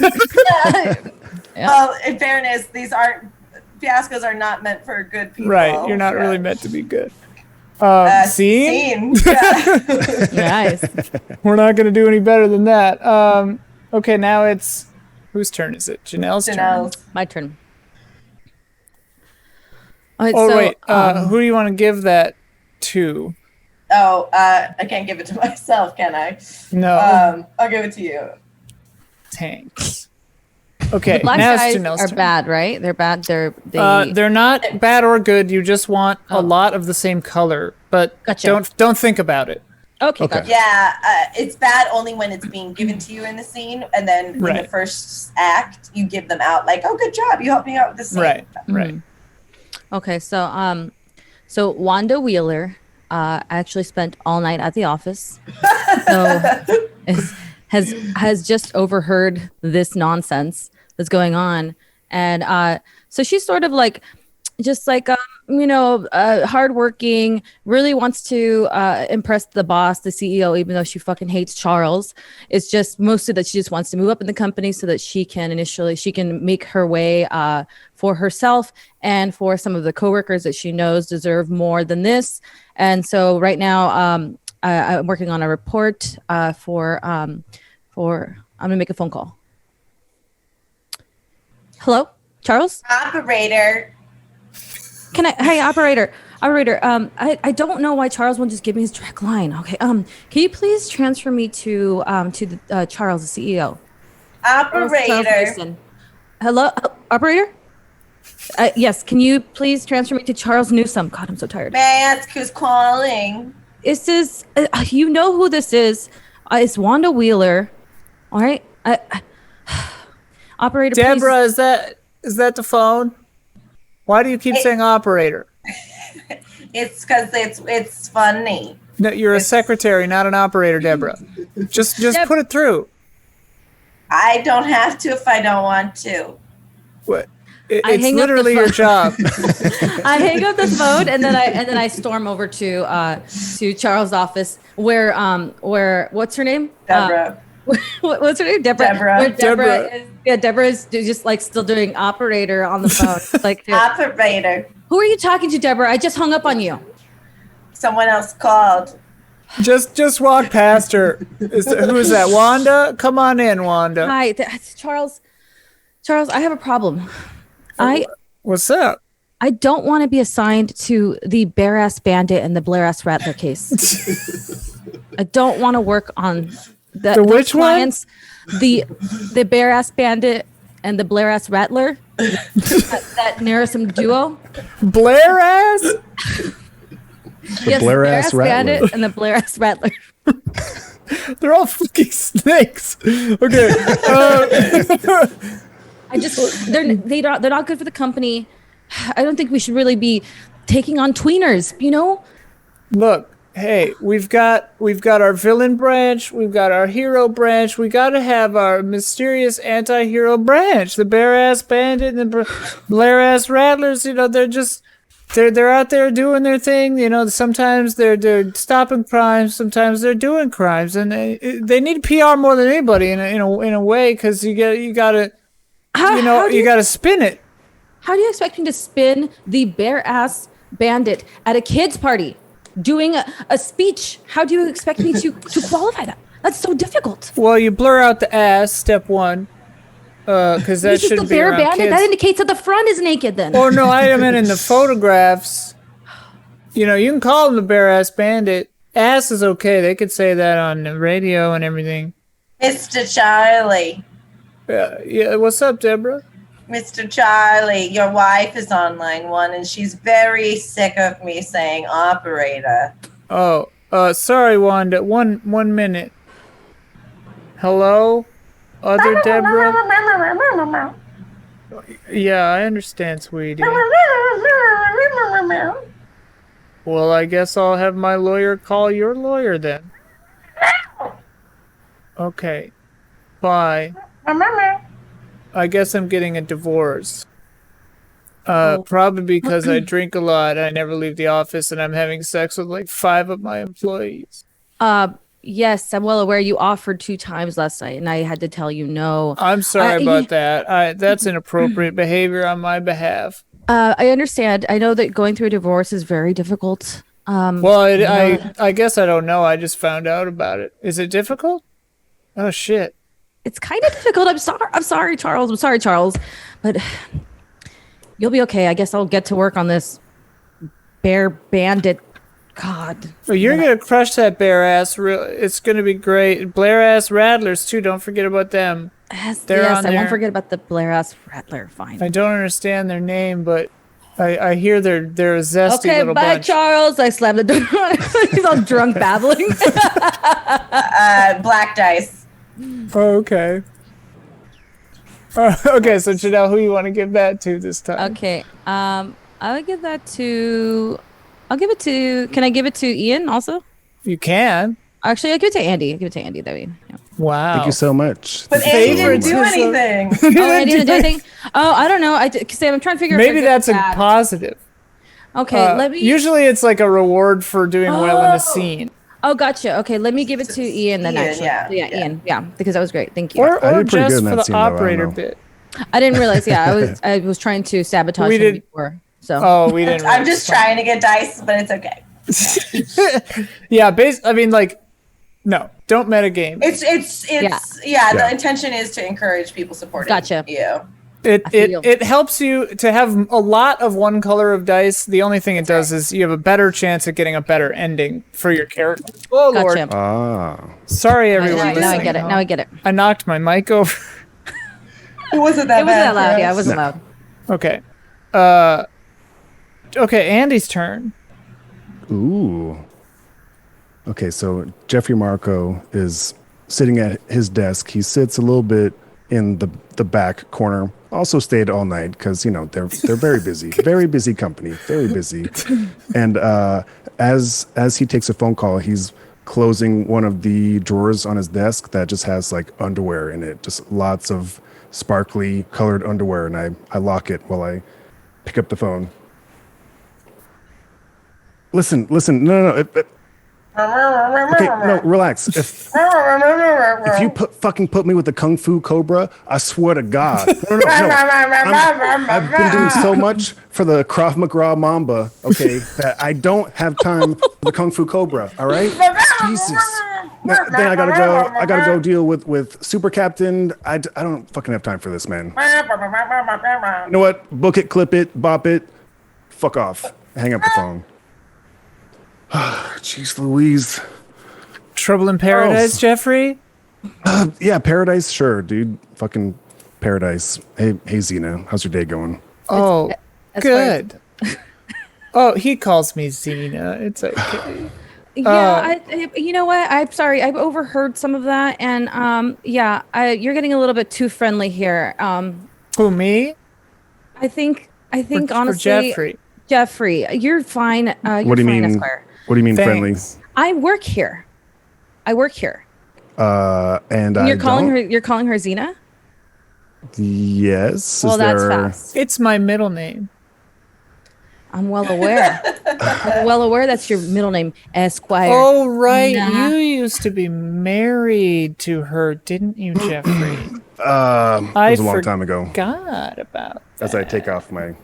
Well, in fairness, these aren't fiascos are not meant for good people. Right, you're not Yeah. really meant to be good. Scene. Scene? Yeah. Nice. We're not going to do any better than that. Okay, now it's... Whose turn is it? Janelle's turn. Janelle's. My turn. Wait. Who do you want to give that to? Oh, I can't give it to myself, can I? No. I'll give it to you. Thanks. Okay, The black now guys Janel's are turn. bad, right? They're bad. They're not bad or good. You just want a lot of the same color, but Gotcha. don't think about it. Okay, gotcha. Yeah, it's bad only when it's being given to you in the scene, and then in the first act, you give them out like, "Oh, good job, you helped me out with the scene." Right. Okay, so Wanda Wheeler actually spent all night at the office, so has just overheard this nonsense that's going on, and so she's sort of like, just like hardworking, really wants to impress the boss, the CEO, even though she fucking hates Charles. It's just mostly that she just wants to move up in the company so that she can make her way for herself and for some of the coworkers that she knows deserve more than this. And so right now, I'm working on a report for I'm gonna make a phone call. Hello, Charles? Operator. Hey, operator. I don't know why Charles won't just give me his direct line. Okay. Can you please transfer me to the Charles, the CEO? Operator. Charles Mason. Hello, operator. Yes. Can you please transfer me to Charles Newsome? God, I'm so tired. May I ask who's calling? This is, you know who this is? It's Wanda Wheeler. All right. Operator. Deborah, please. is that the phone? Why do you keep saying operator? It's because it's funny. No, you're a secretary, not an operator, Deborah. Just put it through. I don't have to if I don't want to. What? It's literally your job. I hang up the phone and then I storm over to Charles' office where what's her name? Deborah. What's her name? Deborah. Deborah is just like still doing operator on the phone. Like, operator. Who are you talking to, Deborah? I just hung up on you. Someone else called. Just walk past her. Who is that? Wanda? Come on in, Wanda. Hi, Charles. Charles, I have a problem. What's up? I don't want to be assigned to the Bear Ass Bandit and the Blair Ass Rattler case. I don't want to work on the which clients, one? The Bear Ass Bandit and the Blair Ass Rattler. that narrowsome duo. Blair Ass? Yes, Blair Ass Bandit and the Blair Ass Rattler. They're all fucking snakes. Okay. They're not good for the company. I don't think we should really be taking on tweeners, you know? Look, hey, we've got our villain branch, we've got our hero branch, we got to have our mysterious anti-hero branch. The Bear Ass Bandit and the Blair Ass Rattlers, you know, they're out there doing their thing. You know, sometimes they're stopping crimes, sometimes they're doing crimes, and they need PR more than anybody in a way, because you got to spin it. How do you expect me to spin the Bear Ass Bandit at a kid's party doing a speech? How do you expect me to qualify that? That's so difficult. Well, you blur out the ass, step one. Because that shouldn't be around bandit? kids. That indicates that the front is naked then. Oh, no, I meant in the photographs. You know, you can call them the Bear Ass Bandit. Ass is okay. They could say that on the radio and everything. Mr. Charlie. Yeah, what's up, Deborah? Mr. Charlie, your wife is on line one, and she's very sick of me saying operator. Oh, sorry, Wanda. One minute. Hello? Other Deborah? Yeah, I understand, sweetie. Well, I guess I'll have my lawyer call your lawyer then. Okay. Bye. I guess I'm getting a divorce. Probably because I drink a lot, I never leave the office, and I'm having sex with like 5 of my employees. Yes, I'm well aware you offered 2 times last night, and I had to tell you no. I'm sorry about that. That's inappropriate behavior on my behalf. I understand. I know that going through a divorce is very difficult. I guess I don't know. I just found out about it. Is it difficult? Oh, shit. It's kind of difficult. I'm sorry, Charles. I'm sorry, Charles. But you'll be okay. I guess I'll get to work on this bear bandit. God. Well, you're gonna crush that bear ass. It's gonna be great. Blair ass rattlers too. Don't forget about them. Yes, They're yes, on I there. won't forget about the Blair ass rattler. Fine. I don't understand their name, but I hear they're a zesty Okay, little bye, bunch. Charles. I slammed the door. He's all drunk babbling. Black dice. Oh, okay. Okay, so Janelle, who you want to give that to this time? Okay. I would give that to. I'll give it to. Can I give it to Ian also? You can. Actually, I'll give it to Andy. I'll give it to Andy. That way. Yeah. Wow. Thank you so much. But Thank you Andy so didn't much. do anything. Oh, I didn't do anything. Oh, I don't know. Cause I'm trying to figure. Maybe if that's a bad. positive. Okay, let me. Usually it's like a reward for doing well in a scene. Oh, gotcha. Okay, let me give it to Ian then. Ian, Actually, yeah. Ian. Yeah, because that was great. Thank you. Or I did pretty good just in for that the scene, though, I don't operator know. bit. I didn't realize. Yeah, I was trying to sabotage We him did- before. So. Oh, we didn't. I'm really just plan. trying to get dice, but it's okay. Yeah, I mean, like, no, don't metagame. It's Yeah. The intention is to encourage people supporting Gotcha. you. It helps you to have a lot of one color of dice. The only thing it does is you have a better chance at getting a better ending for your character. Oh Lord, Gotcha. Ah. sorry everyone. Now I listening. get it. Now I get it. I knocked my mic over. It wasn't that It wasn't bad. that loud. for Yeah, it us. wasn't loud. Okay. Okay, Andy's turn. Ooh. Okay, so Jeffrey Marco is sitting at his desk. He sits a little bit in the back corner. Also stayed all night because, you know, they're very busy. Very busy company. Very busy. And as he takes a phone call, he's closing one of the drawers on his desk that just has like underwear in it. Just lots of sparkly colored underwear. And I lock it while I pick up the phone. Listen. No. Okay, no, relax. If you fucking put me with the Kung Fu Cobra, I swear to God. No. I've been doing so much for the Krav Maga Mamba, okay, that I don't have time for the Kung Fu Cobra, all right? Jesus. Then I gotta go deal with Super Captain. I don't fucking have time for this, man. You know what? Book it, clip it, bop it. Fuck off. Hang up the phone. Jeez Louise. Trouble in Paradise, Charles. Jeffrey? Yeah, Paradise, sure, dude. Fucking Paradise. Hey, Xena, how's your day going? Oh, as far as- good. Oh, he calls me Xena. It's okay. Yeah, you know what? I'm sorry. I've overheard some of that, and you're getting a little bit too friendly here. Who, me? I think Or honestly, Jeffrey, you're fine. You're What do you fine, mean? Esquire. What do you mean friendly? Thanks. I work here. And You're calling don't? her. You're calling her Xena. Yes. Well, Is that's there... fast. It's my middle name. I'm well aware. I'm well aware that's your middle name, Esquire. Oh, right. Nah. You used to be married to her, didn't you, Jeffrey? It was a long time ago. Forgot about that. As I take off my...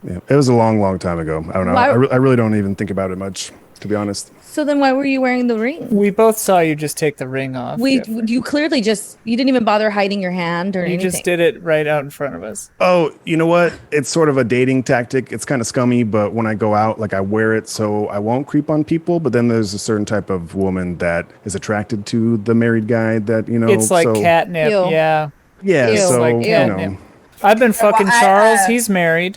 Yeah, it was a long time ago. I don't know. Why- I really don't even think about it much, to be honest. So then, why were you wearing the ring? We both saw you just take the ring off. Jeffrey. You clearly you didn't even bother hiding your hand or You anything. just did it right out in front of us. Oh, you know what? It's sort of a dating tactic. It's kind of scummy, but when I go out, like I wear it so I won't creep on people. But then there's a certain type of woman that is attracted to the married guy that, you know. It's like so, catnip, Ew. yeah. Yeah, Ew. so, Like you catnip. know. I've been fucking I, Charles. He's married.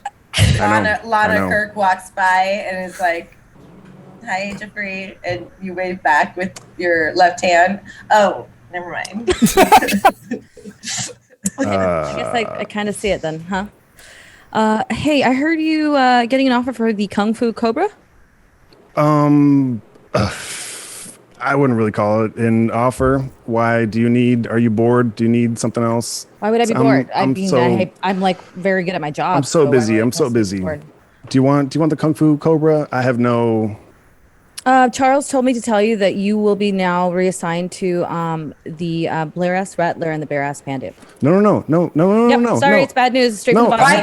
I know. Lana Kirk walks by and is like, "Hi, Jeffrey," and you wave back with your left hand. Oh, never mind. I guess I kind of see it then, huh? Hey, I heard you getting an offer for the Kung Fu Cobra. I wouldn't really call it an offer. Why do you need? Are you bored? Do you need something else? Why would I be bored? I'm like very good at my job. I'm so why busy. would I I'm so possibly be busy. bored? Do you want the Kung Fu Cobra? I have no. Charles told me to tell you that you will be now reassigned to the Blair ass Rattler and the Bear ass Bandit. No. Yep, sorry, no. it's bad news. Straight No, from the bottom.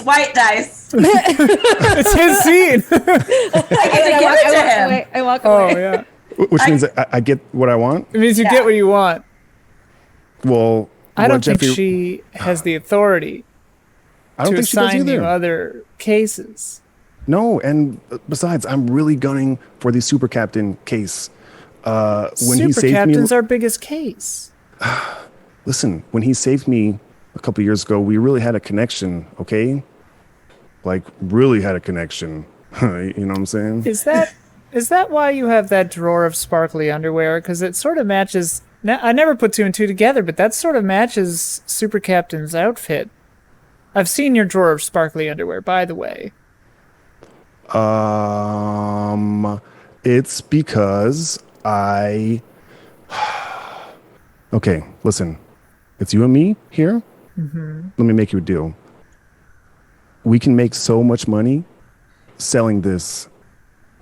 White dice. It's his scene. I get to give it to him. I walk Oh, away. yeah. Which means I get what I want. It means you Yeah. get what you want. Well, I what don't think Jeffrey- she has the authority I don't to think she does assign you either. other cases. No, and besides, I'm really gunning for the super captain case. When he Super saved Captain's me, our biggest case. listen, when he saved me a couple years ago, we really had a connection. Okay, like really had a connection. You know what I'm saying? Is that why you have that drawer of sparkly underwear? Because it sort of matches. I never put two and two together, but that sort of matches Super Captain's outfit. I've seen your drawer of sparkly underwear, by the way. It's because I. Okay, listen. It's you and me here. Mm-hmm. Let me make you a deal. We can make so much money selling this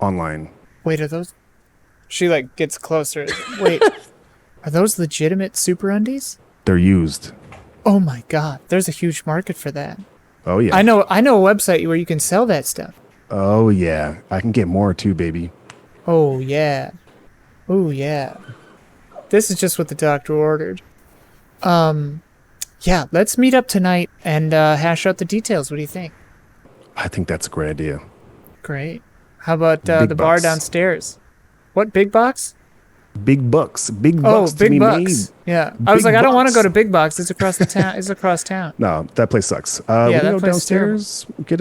online. Wait, are those? She like gets closer. Wait, are those legitimate super undies? They're used. Oh my god, there's a huge market for that. Oh yeah. I know a website where you can sell that stuff. Oh yeah. I can get more too, baby. Oh yeah. Oh yeah. This is just what the doctor ordered. Yeah, let's meet up tonight and hash out the details. What do you think? I think that's a great idea. Great. How about Big the bar bucks. downstairs? What, big box? Big bucks. Big Oh, bucks to big be bucks. made. Yeah. I was Big like, I don't want to bucks. go to Big Box. It's across the town. It's across town. No, that place sucks. We that can go place is terrible. downstairs, get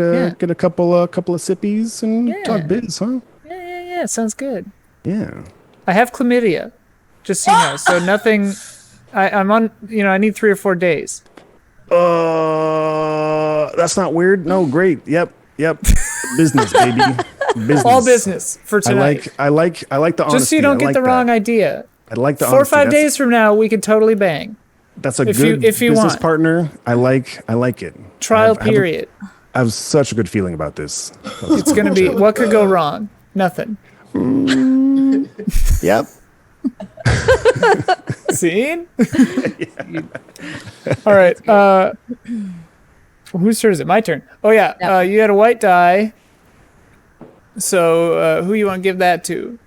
a couple of sippies and Yeah. talk biz, huh? Yeah. Sounds good. Yeah. I have chlamydia, just so you know. So nothing. I'm on. I need 3 or 4 days. That's not weird. No, great. Yep. Business, baby. Business. All business for tonight. I like the honesty. Just so you don't I get like the that. wrong idea. I like the 4 or honesty. 5 days from now, we can totally bang. That's a if good you business want. partner. I like it. Trial I have period. I have such a good feeling about this. It's gonna be. What could go wrong? Nothing. Yep. Seen? All right. Whose turn is it? My turn. Oh yeah. Yep. You had a white die. So who you want to give that to?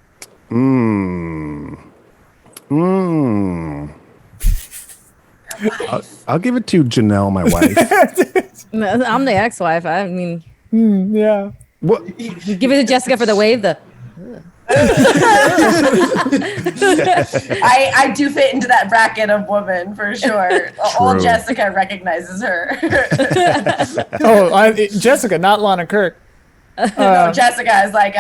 I'll give it to Janelle, my wife. I'm the ex-wife. I mean, Yeah. What? give it to Jessica for the wave. I do fit into that bracket of woman for sure. Old True. Jessica recognizes her. Jessica, not Lana Kirk. No, Jessica is like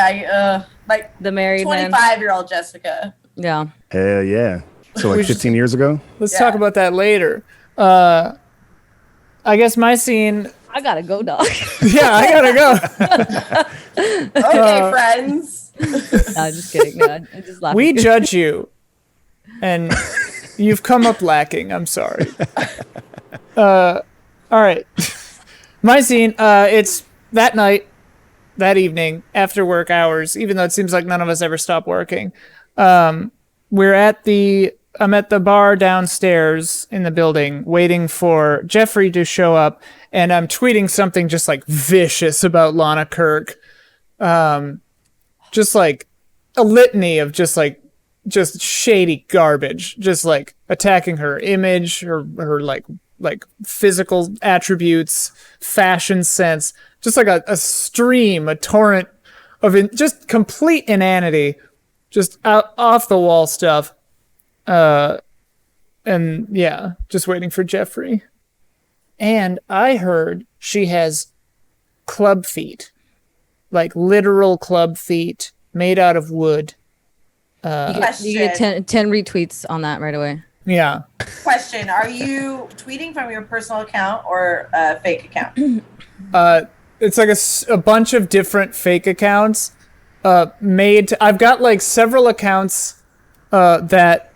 The married man. 25-year-old Jessica. Yeah. Hell yeah. So like 15 years ago? Let's Yeah. talk about that later. I guess my scene. I gotta go, dog. Yeah, I gotta go. Okay, friends. No, just kidding. No, I just laughing. We judge you, and you've come up lacking. I'm sorry. All right. My scene. It's that night, that evening, after work hours. Even though it seems like none of us ever stop working. I'm at the bar downstairs in the building, waiting for Jeffrey to show up, and I'm tweeting something just like vicious about Lana Kirk. Just like a litany of just shady garbage, just like attacking her image, her like physical attributes, fashion sense, just like a stream, a torrent of just complete inanity, just off the wall stuff. And yeah, just waiting for Jeffrey. And I heard she has club feet. Like literal club feet made out of wood. You get 10 retweets on that right away. Yeah. Question: are you tweeting from your personal account or a fake account? It's like a bunch of different fake accounts I've got like several accounts that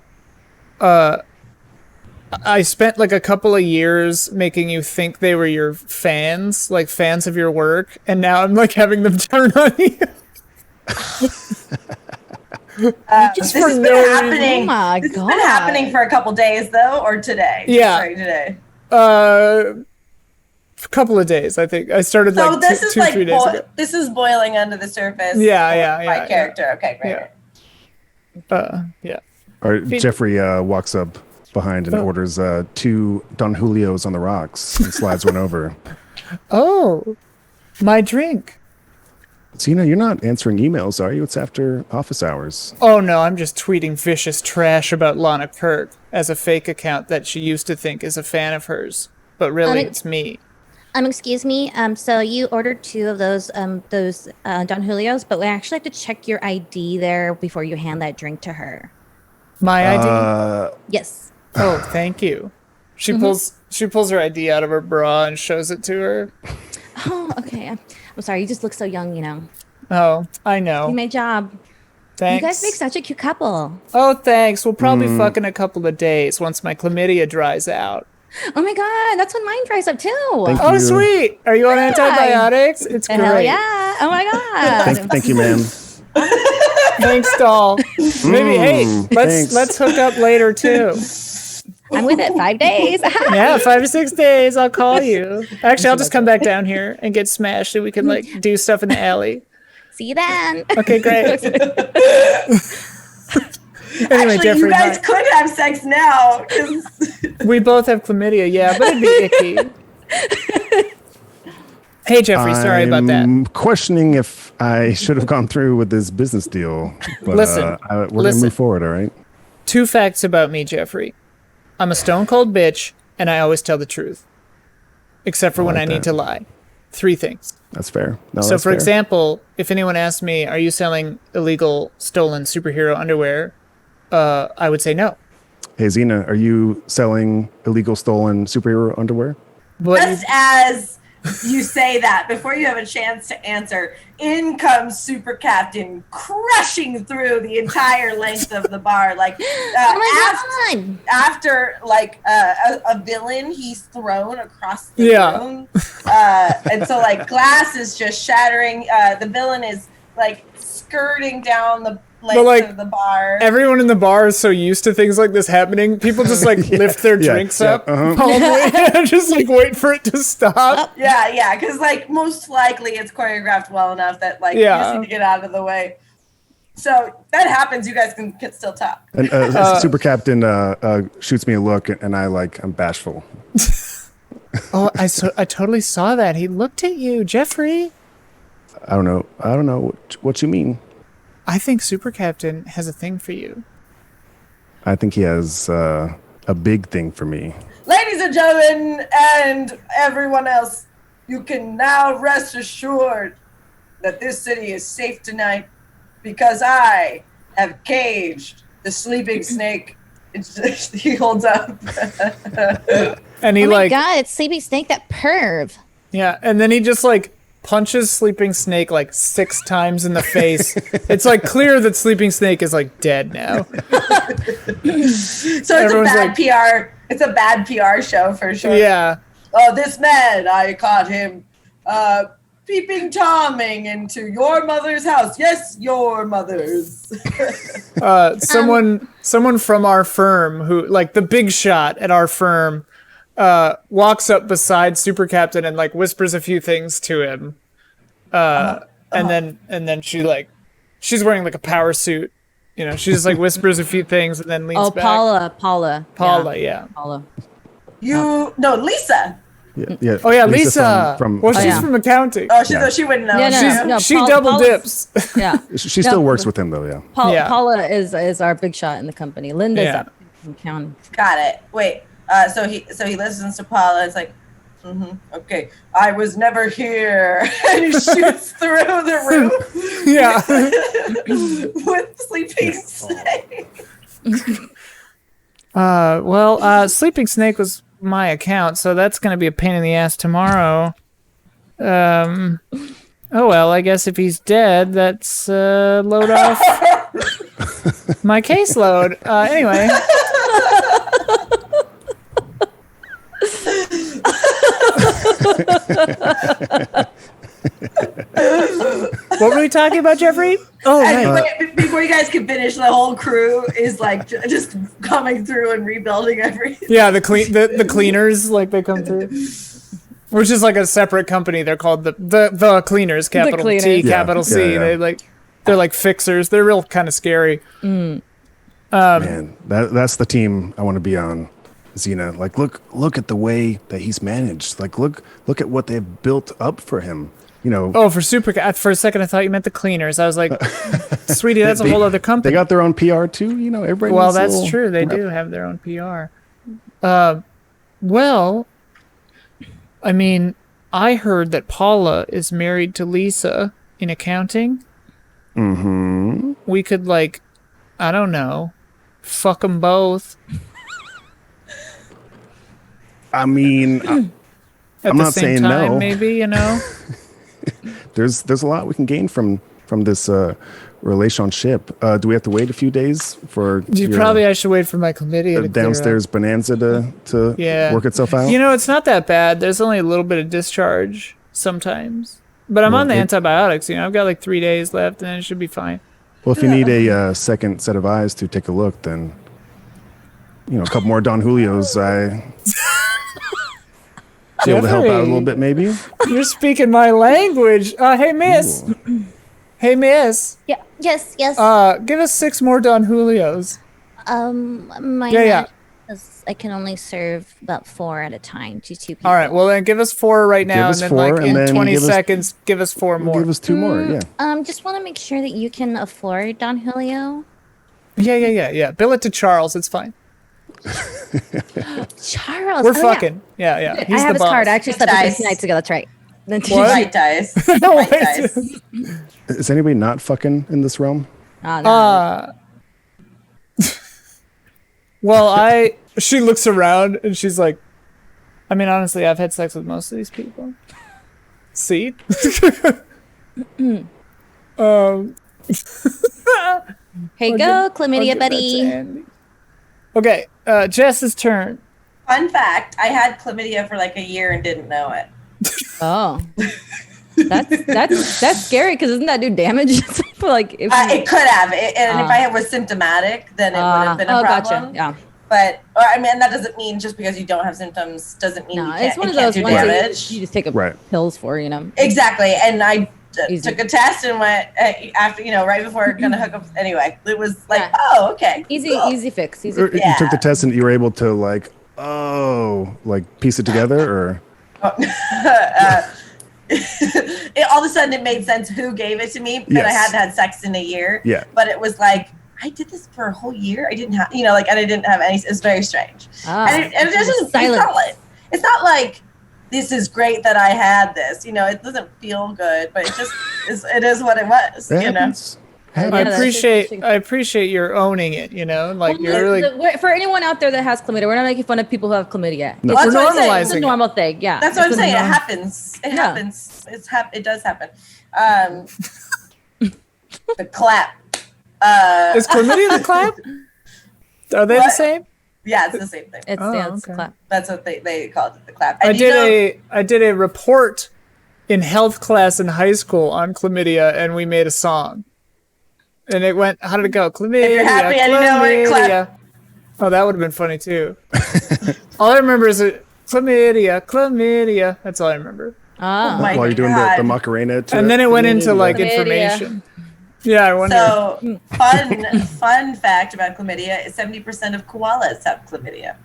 I spent like a couple of years making you think they were your fans, like fans of your work, and now I'm like having them turn on you. This has been happening. Oh my This has God. been happening for a couple days though, or today? Yeah. Sorry, today. A couple of days, I think. I started So like this two, is like 3 days ago. this is boiling under the surface. Yeah, for yeah, my yeah, character. Okay, great. Yeah. Yeah. Or Jeffrey walks up behind and orders 2 Don Julios on the rocks and slides one over. Oh, my drink. Zena, you're not answering emails, are you? It's after office hours. Oh no, I'm just tweeting vicious trash about Lana Kirk as a fake account that she used to think is a fan of hers, but really it's me. Excuse me. So you ordered 2 of those Don Julio's, but we actually have to check your ID there before you hand that drink to her. My ID? Yes. Oh, thank you. She pulls her ID out of her bra and shows it to her. Oh, okay. I'm sorry. You just look so young, you know. Oh, I know. You made job. Thanks. You guys make such a cute couple. Oh, thanks. We'll probably fuck in a couple of days once my chlamydia dries out. Oh my god, that's when mine dries up too. Thank Oh, you. sweet. Are you on antibiotics? It's great. Hell yeah. Oh my god. Thank you, ma'am. Thanks, doll. Maybe, hey, thanks. let's hook up later, too. I'm with it 5 days. Yeah, 5 to 6 days. I'll call you. Actually, I'll just come back down here and get smashed and we can, like, do stuff in the alley. See you then. Okay, great. Anyway, Actually, Jeffrey, you guys hi. could have sex now. 'Cause We both have chlamydia, yeah, but it'd be icky. Hey, Jeffrey, sorry about that. I'm questioning if I should have gone through with this business deal. But, Listen, we're going to move forward, all right? 2 facts about me, Jeffrey. I'm a stone cold bitch, and I always tell the truth. Except for when I need to lie. 3 things. That's fair. No, So, that's for fair. example, if anyone asked me, are you selling illegal, stolen superhero underwear? I would say no. Hey, Zena, are you selling illegal, stolen superhero underwear? But just as you say that, before you have a chance to answer, in comes Super Captain crushing through the entire length of the bar. Like, Oh my god. after like a villain, he's thrown across the room, and so like glass is just shattering. The villain is like skirting down the length of the bar. Everyone in the bar is so used to things like this happening. People just like lift their drinks up calmly and just like wait for it to stop. Yeah, because like most likely it's choreographed well enough that like you just need to get out of the way. So that happens. You guys can still talk. And Super Captain shoots me a look, and I'm bashful. Oh, I totally saw that. He looked at you, Jeffrey. I don't know what you mean. I think Super Captain has a thing for you. I think he has a big thing for me. Ladies and gentlemen, and everyone else, you can now rest assured that this city is safe tonight because I have caged the sleeping snake. He holds up. And he Oh my like, god, it's Sleepy Snake, that perv. yeah, and then he just like punches Sleeping Snake like 6 times in the face. It's like clear that Sleeping Snake is like dead now. So it's Everyone's a bad like- PR. It's a bad PR show for sure. Yeah. Oh, this man, I caught him peeping Tomming into your mother's house. Yes, your mother's. Someone from our firm who like the big shot at our firm walks up beside Super Captain and like whispers a few things to him. And then she's wearing like a power suit. You know, she just like whispers a few things and then leans Oh, back. Paula. Yeah. Paula. Lisa. Yeah. Oh yeah, Lisa. From Well, she's yeah. from accounting. Oh, Yeah. she wouldn't know. No, She Paul- double Paula's- dips. Yeah. she still works with him though. Yeah. Yeah. Paula is our big shot in the company. Linda's Yeah. up from county. Got it. Wait. So he listens to Paula. It's like, okay. I was never here. And he shoots through the roof Yeah. with Sleeping Snake. Sleeping Snake was my account, so that's going to be a pain in the ass tomorrow. Oh well, I guess if he's dead, that's load off my caseload. Anyway. What were we talking about, Jeffrey? Oh, And right. wait, before you guys can finish, the whole crew is like just coming through and rebuilding everything. Yeah, the cleaners, like they come through. Which is like a separate company. They're called the cleaners, capital T, Cleaners. capital C. Yeah. They're like fixers. They're real kind of scary. Man, that's the team I want to be on. Xena. Like, look at the way that he's managed. Like, look at what they've built up for him. You know. Oh, for a second, I thought you meant the cleaners. I was like, sweetie, that's a whole other company. They got their own PR too. You know, everybody. Well, that's true. They do have their own PR. Well, I mean, I heard that Paula is married to Lisa in accounting. Mm-hmm. We could, like, I don't know, fuck them both. I mean, I'm not saying no. Maybe, you know. There's a lot we can gain from this relationship. Do we have to wait a few days for? I should wait for my chlamydia to downstairs bonanza to work itself out. You know, it's not that bad. There's only a little bit of discharge sometimes, but I'm on the antibiotics. You know, I've got like 3 days left, and then it should be fine. Well, if you need a second set of eyes to take a look, then a couple more Don Julios. Be able to help out a little bit, maybe. You're speaking my language. Hey, miss. Ooh. Hey, miss. Yeah. Yes. Give us 6 more Don Julios. I can only serve about 4 at a time to 2 people. All right. Well, then give us 4 right now, and then 4, like in 20 seconds, give us 4 more. Give us 2 more. Yeah. Just want to make sure that you can afford Don Julio. Yeah. Bill it to Charles. It's fine. Charles. We're fucking. Yeah. He's I have his card. I actually slept with him 2 nights ago. That's right. White dice. White dice. Is anybody not fucking in this realm? No. Well, she looks around and she's like, I mean, honestly, I've had sex with most of these people. See? Here you go, chlamydia, buddy. Okay, Jess's turn. Fun fact, I had chlamydia for like a year and didn't know it. Oh. That's scary because doesn't that do damage? Like if it could have, and if I was symptomatic, then it would have been a problem. Gotcha. Yeah. But I mean, that doesn't mean just because you don't have symptoms doesn't mean you can't. It's one of those ones that you just take pills for, Exactly, and I took a test and went after, right before gonna hook up. Anyway, it was like, oh, okay, easy fix. You took the test and you were able to piece it together, or all of a sudden it made sense who gave it to me, and I hadn't had sex in a year. Yeah, but it was like, I did this for a whole year. I didn't have, and I didn't have any. It's very strange. And it just silent. It's not like this is great that I had this. It doesn't feel good, but it just is. It is what it was. I appreciate your owning it. Like you're really. For anyone out there that has chlamydia, we're not making fun of people who have chlamydia. No, we're normalizing. It's a normal thing. Yeah, that's what I'm saying. It happens. It happens. It does happen. The clap. Is chlamydia the clap? Are they the same? Yeah, it's the same thing. It's clap. That's what they called it, the clap. I did a report in health class in high school on chlamydia, and we made a song. And it went, how did it go? Chlamydia, if you're happy, chlamydia. Clap. Oh, that would have been funny too. All I remember is chlamydia. That's all I remember. While you're doing the Macarena to and then it went into like information. Yeah, I wonder. So, fun fact about chlamydia is 70% of koalas have chlamydia.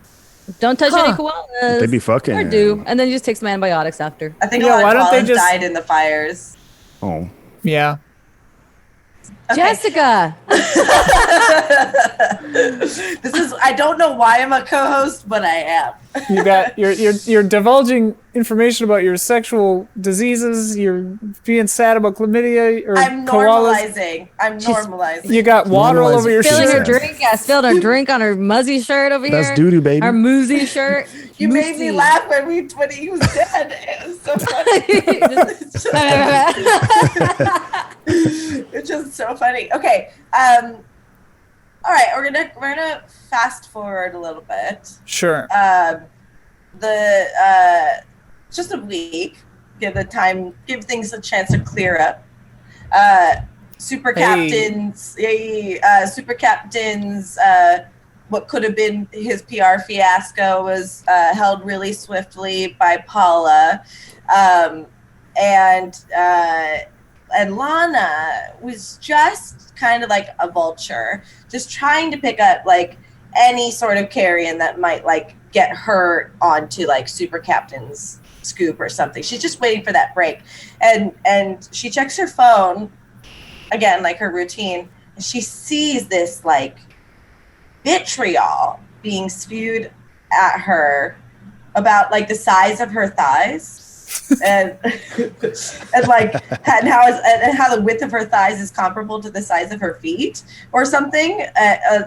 Don't touch any koalas. They'd be fucking. Or do. And then you just take some antibiotics after. I think a lot of koalas died in the fires. Oh. Yeah. Okay. Jessica. I don't know why I'm a co-host, but I am. You're divulging information about your sexual diseases. You're being sad about chlamydia or I'm normalizing. You got water all over your shirt. Spilling her drink. Yeah, spilled her drink on her muzzy shirt over here. That's doo-doo, baby. Our moozy shirt. You made me laugh when he was dead. It was so funny. It's just so funny. Okay. All right, we're gonna fast forward a little bit. Sure. Just a week. Give things a chance to clear up. Super captains. What could have been his PR fiasco was held really swiftly by Paula, and Lana was just kind of like a vulture, just trying to pick up like any sort of carrion that might like get her onto like Super Captain's scoop or something. She's just waiting for that break. And she checks her phone again, like her routine, and she sees this like vitriol being spewed at her about like the size of her thighs. and how the width of her thighs is comparable to the size of her feet or something, and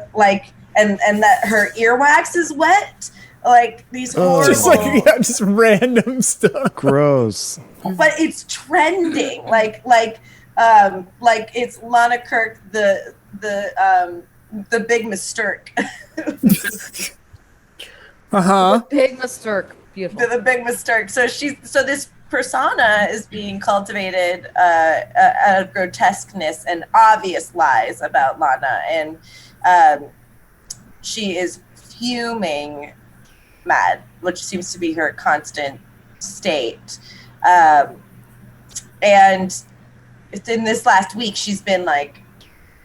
that her earwax is wet, like these horrible, just random stuff. Gross. but it's trending like it's Lana Kirk the big Mysturk. Big Mysturk. Beautiful. The big Mysturk. So this persona is being cultivated out of grotesqueness and obvious lies about Lana, and she is fuming mad, which seems to be her constant state. And in this last week, she's been like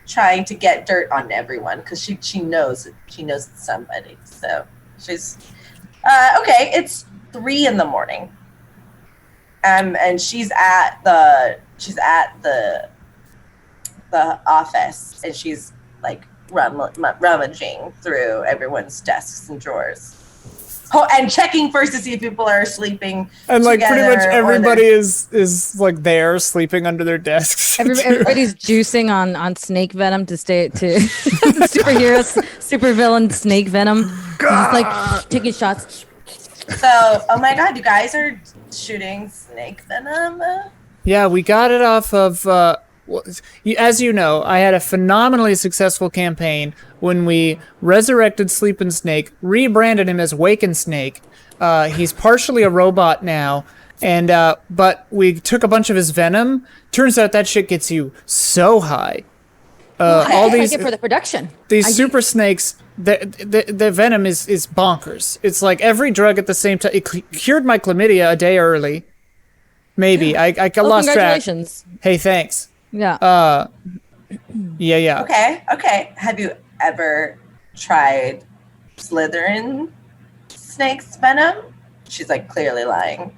trying to get dirt on everyone because she knows it's somebody. So she's okay. It's 3 a.m. And she's at the office, and she's like rummaging through everyone's desks and drawers. Oh, and checking first to see if people are sleeping. And like pretty much everybody is like there sleeping under their desks. Everybody's juicing on snake venom to stay to supervillain snake venom. Just like taking shots. So, oh my God, you guys are shooting snake venom? Yeah, we got it off of, as you know, I had a phenomenally successful campaign when we resurrected Sleeping Snake, rebranded him as Waken Snake. He's partially a robot now, and but we took a bunch of his venom. Turns out that shit gets you so high. All these for the production. These super snakes, the venom is bonkers. It's like every drug at the same time. It cured my chlamydia a day early. Maybe I lost track. Congratulations. Hey, thanks. Yeah. Yeah. Okay. Have you ever tried Slytherin snake's venom? She's like clearly lying.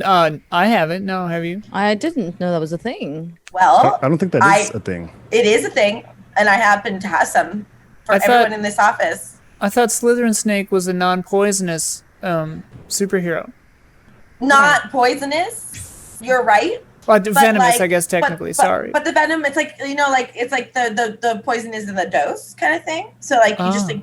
I haven't. No, have you? I didn't know that was a thing. Well, I don't think that is a thing. It is a thing, and I happen to have some for everyone in this office. I thought Slytherin Snake was a non-poisonous superhero. Not poisonous. You're right. Well, venomous, I guess technically. Sorry. But the venom, it's like it's like the poison is in the dose kind of thing. So like you just like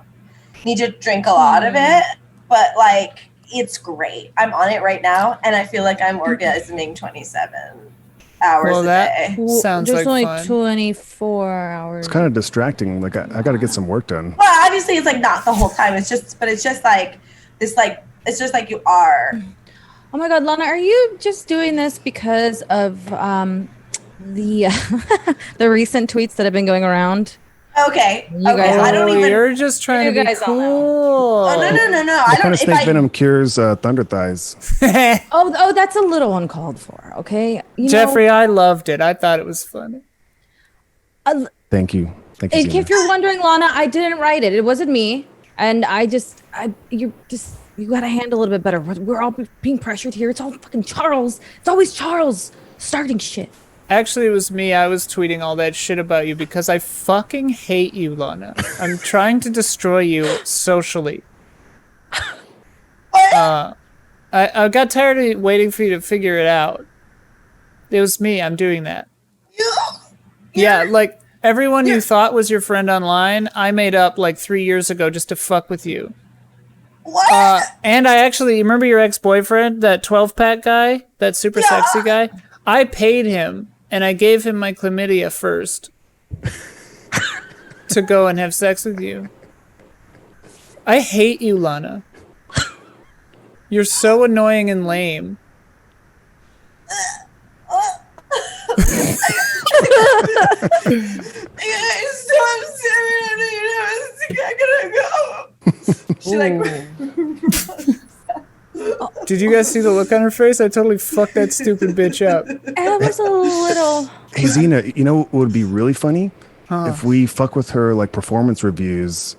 need to drink a lot of it, but like it's great. I'm on it right now, and I feel like I'm orgasming 27 hours a day. Sounds There's like only fun. 24 hours. It's kind of distracting. Like I got to get some work done. Well, obviously it's like not the whole time. It's just like this, like it's just like you are. Oh my God, Lana, are you just doing this because of the recent tweets that have been going around? Okay. You guys I don't even. You're just trying to be cool. Oh no! I What don't. kind of snake venom cures thunder thighs? Oh, that's a little uncalled for. Okay, Jeffrey, I loved it. I thought it was funny. Thank you. If you're wondering, Lana, I didn't write it. It wasn't me, and you gotta handle it a bit better. We're all being pressured here. It's all fucking Charles. It's always Charles starting shit. Actually, it was me. I was tweeting all that shit about you because I fucking hate you, Lana. I'm trying to destroy you socially. I got tired of waiting for you to figure it out. It was me. I'm doing that. Yeah, like everyone you thought was your friend online, I made up like 3 years ago just to fuck with you. What? And I actually remember your ex-boyfriend, that 12-pack guy, that super sexy guy. I paid him, and I gave him my chlamydia first to go and have sex with you. I hate you, Lana. You're so annoying and lame. She's like, Did you guys see the look on her face? I totally fucked that stupid bitch up. It was a little. Hey Xena, you know what would be really funny? If we fuck with her like performance reviews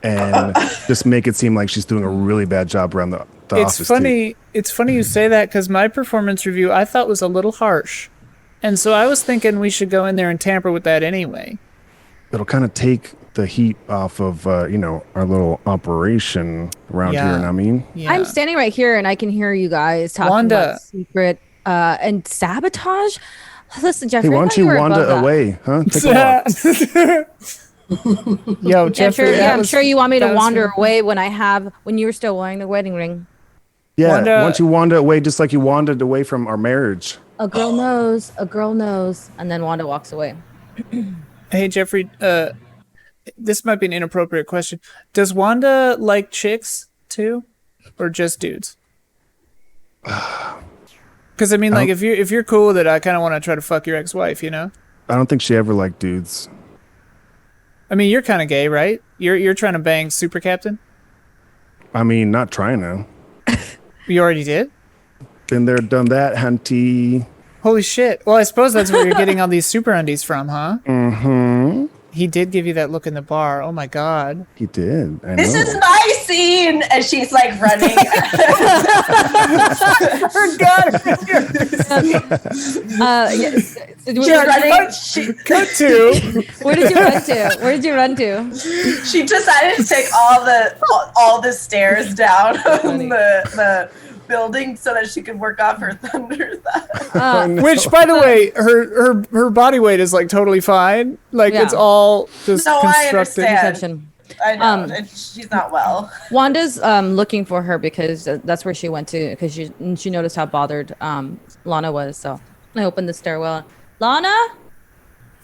and just make it seem like she's doing a really bad job around the It's office. funny. It's funny you say that because my performance review I thought was a little harsh, and so I was thinking we should go in there and tamper with that anyway. It'll kind of take the heat off of our little operation around here. And I mean, I'm standing right here and I can hear you guys talking Wanda. about secret and sabotage. Listen, Jeffrey, hey, why I don't thought you were wander above that. away, huh? Take a walk. Yo, Jeffrey, I'm sure you want me to that was wander really- away when you were still wearing the wedding ring. Yeah, Wanda- why don't you wander away just like you wandered away from our marriage? A girl knows, and then Wanda walks away. Hey, Jeffrey. This might be an inappropriate question. Does Wanda like chicks too, or just dudes? Because I mean, like, if you're cool with it, I kind of want to try to fuck your ex-wife. You know? I don't think she ever liked dudes. I mean, you're kind of gay, right? You're trying to bang Super Captain. I mean, not trying to. You already did. Been there, done that, hunty. Holy shit! Well, I suppose that's where you're getting all these super undies from, huh? Mm-hmm. He did give you that look in the bar. Oh my god. He did. I This know. is my scene, and she's like running. She's running. Cut to. Where did you run to? Where did you run to? She decided to take all the stairs down the building so that she could work off her thunder thigh. Which, by the way, her body weight is like totally fine. Like Yeah. it's all just No, I constructed. understand. Conception. I know, and she's not well. Wanda's looking for her because that's where she went to because she noticed how bothered Lana was. So I opened the stairwell. Lana?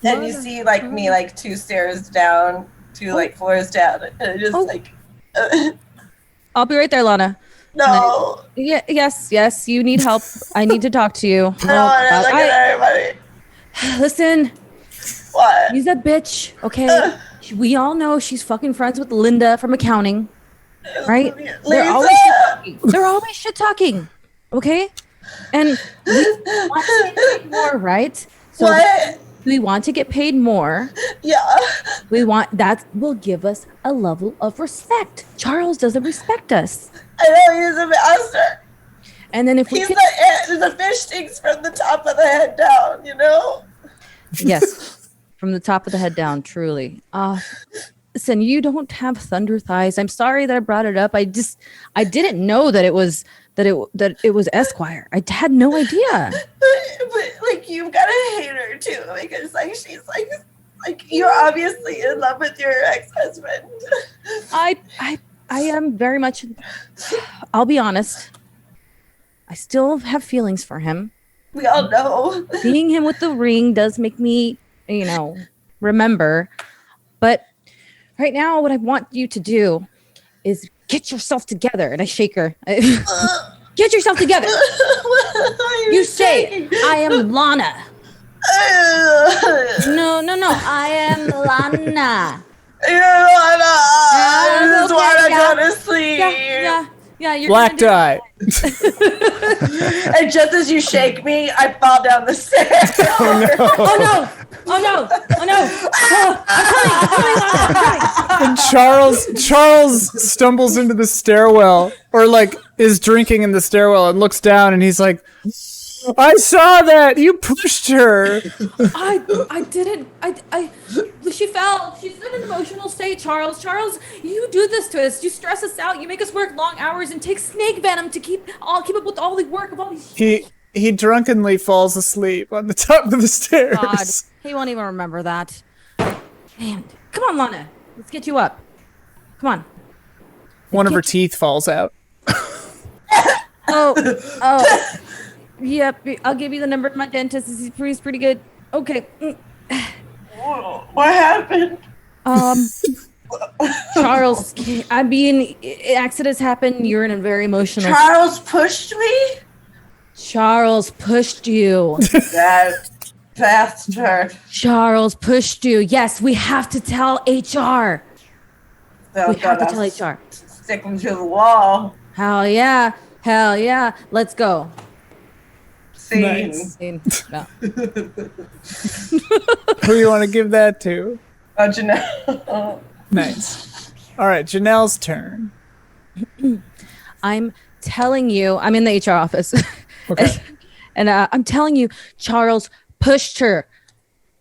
And you see like me like 2 stairs down, 2 like floors down, and I just like I'll be right there, Lana. no. Yeah, yes, you need help. I need to talk to you. I don't want to look at everybody. Listen, What? he's a bitch, okay? We all know she's fucking friends with Linda from accounting, right? They're always shit talking, okay? And we want to get paid more, right? So What? we want to get paid more. Yeah. We want that will give us a level of respect. Charles doesn't respect us. I know he's a master. And then if we He's can, the fish stinks from the top of the head down, you know? yes, from the top of the head down, truly. Listen, you don't have thunder thighs. I'm sorry that I brought it up. I didn't know that it was Esquire. I had no idea. But like you've got to hate her too, because like she's like you're obviously in love with your ex-husband. I am very much. I'll be honest. I still have feelings for him. We all know. Seeing him with the ring does make me, remember. But right now, what I want you to do is get yourself together. And I shake her. Get yourself together. You say, I am Lana. No. I am Lana. This is why I go to sleep. Yeah. You're Black gonna dye. And just as you shake me, I fall down the stairs. Oh no! And Charles stumbles into the stairwell, or like is drinking in the stairwell, and looks down, and he's like, "I saw that you pushed her." I didn't. She fell. She's in an emotional state, Charles. Charles, you do this to us. You stress us out. You make us work long hours and take snake venom to keep up with all the work of all these. He drunkenly falls asleep on the top of the stairs. God, he won't even remember that. Man, come on, Lana. Let's get you up. Come on. One of her teeth falls out. Oh. Yep. I'll give you the number of my dentist. He's pretty good. Okay. What happened? Charles, I mean, accidents happen. You're in a very emotional. Charles pushed me? Charles pushed you. That bastard. Charles pushed you. Yes, we have to tell HR. We have to tell HR. Stick him to the wall. Hell yeah. Let's go. Scene. Nice. No. Who you want to give that to? Oh, Janel. Nice. All right, Janelle's turn. I'm telling you, I'm in the HR office. Okay. and I'm telling you, Charles pushed her.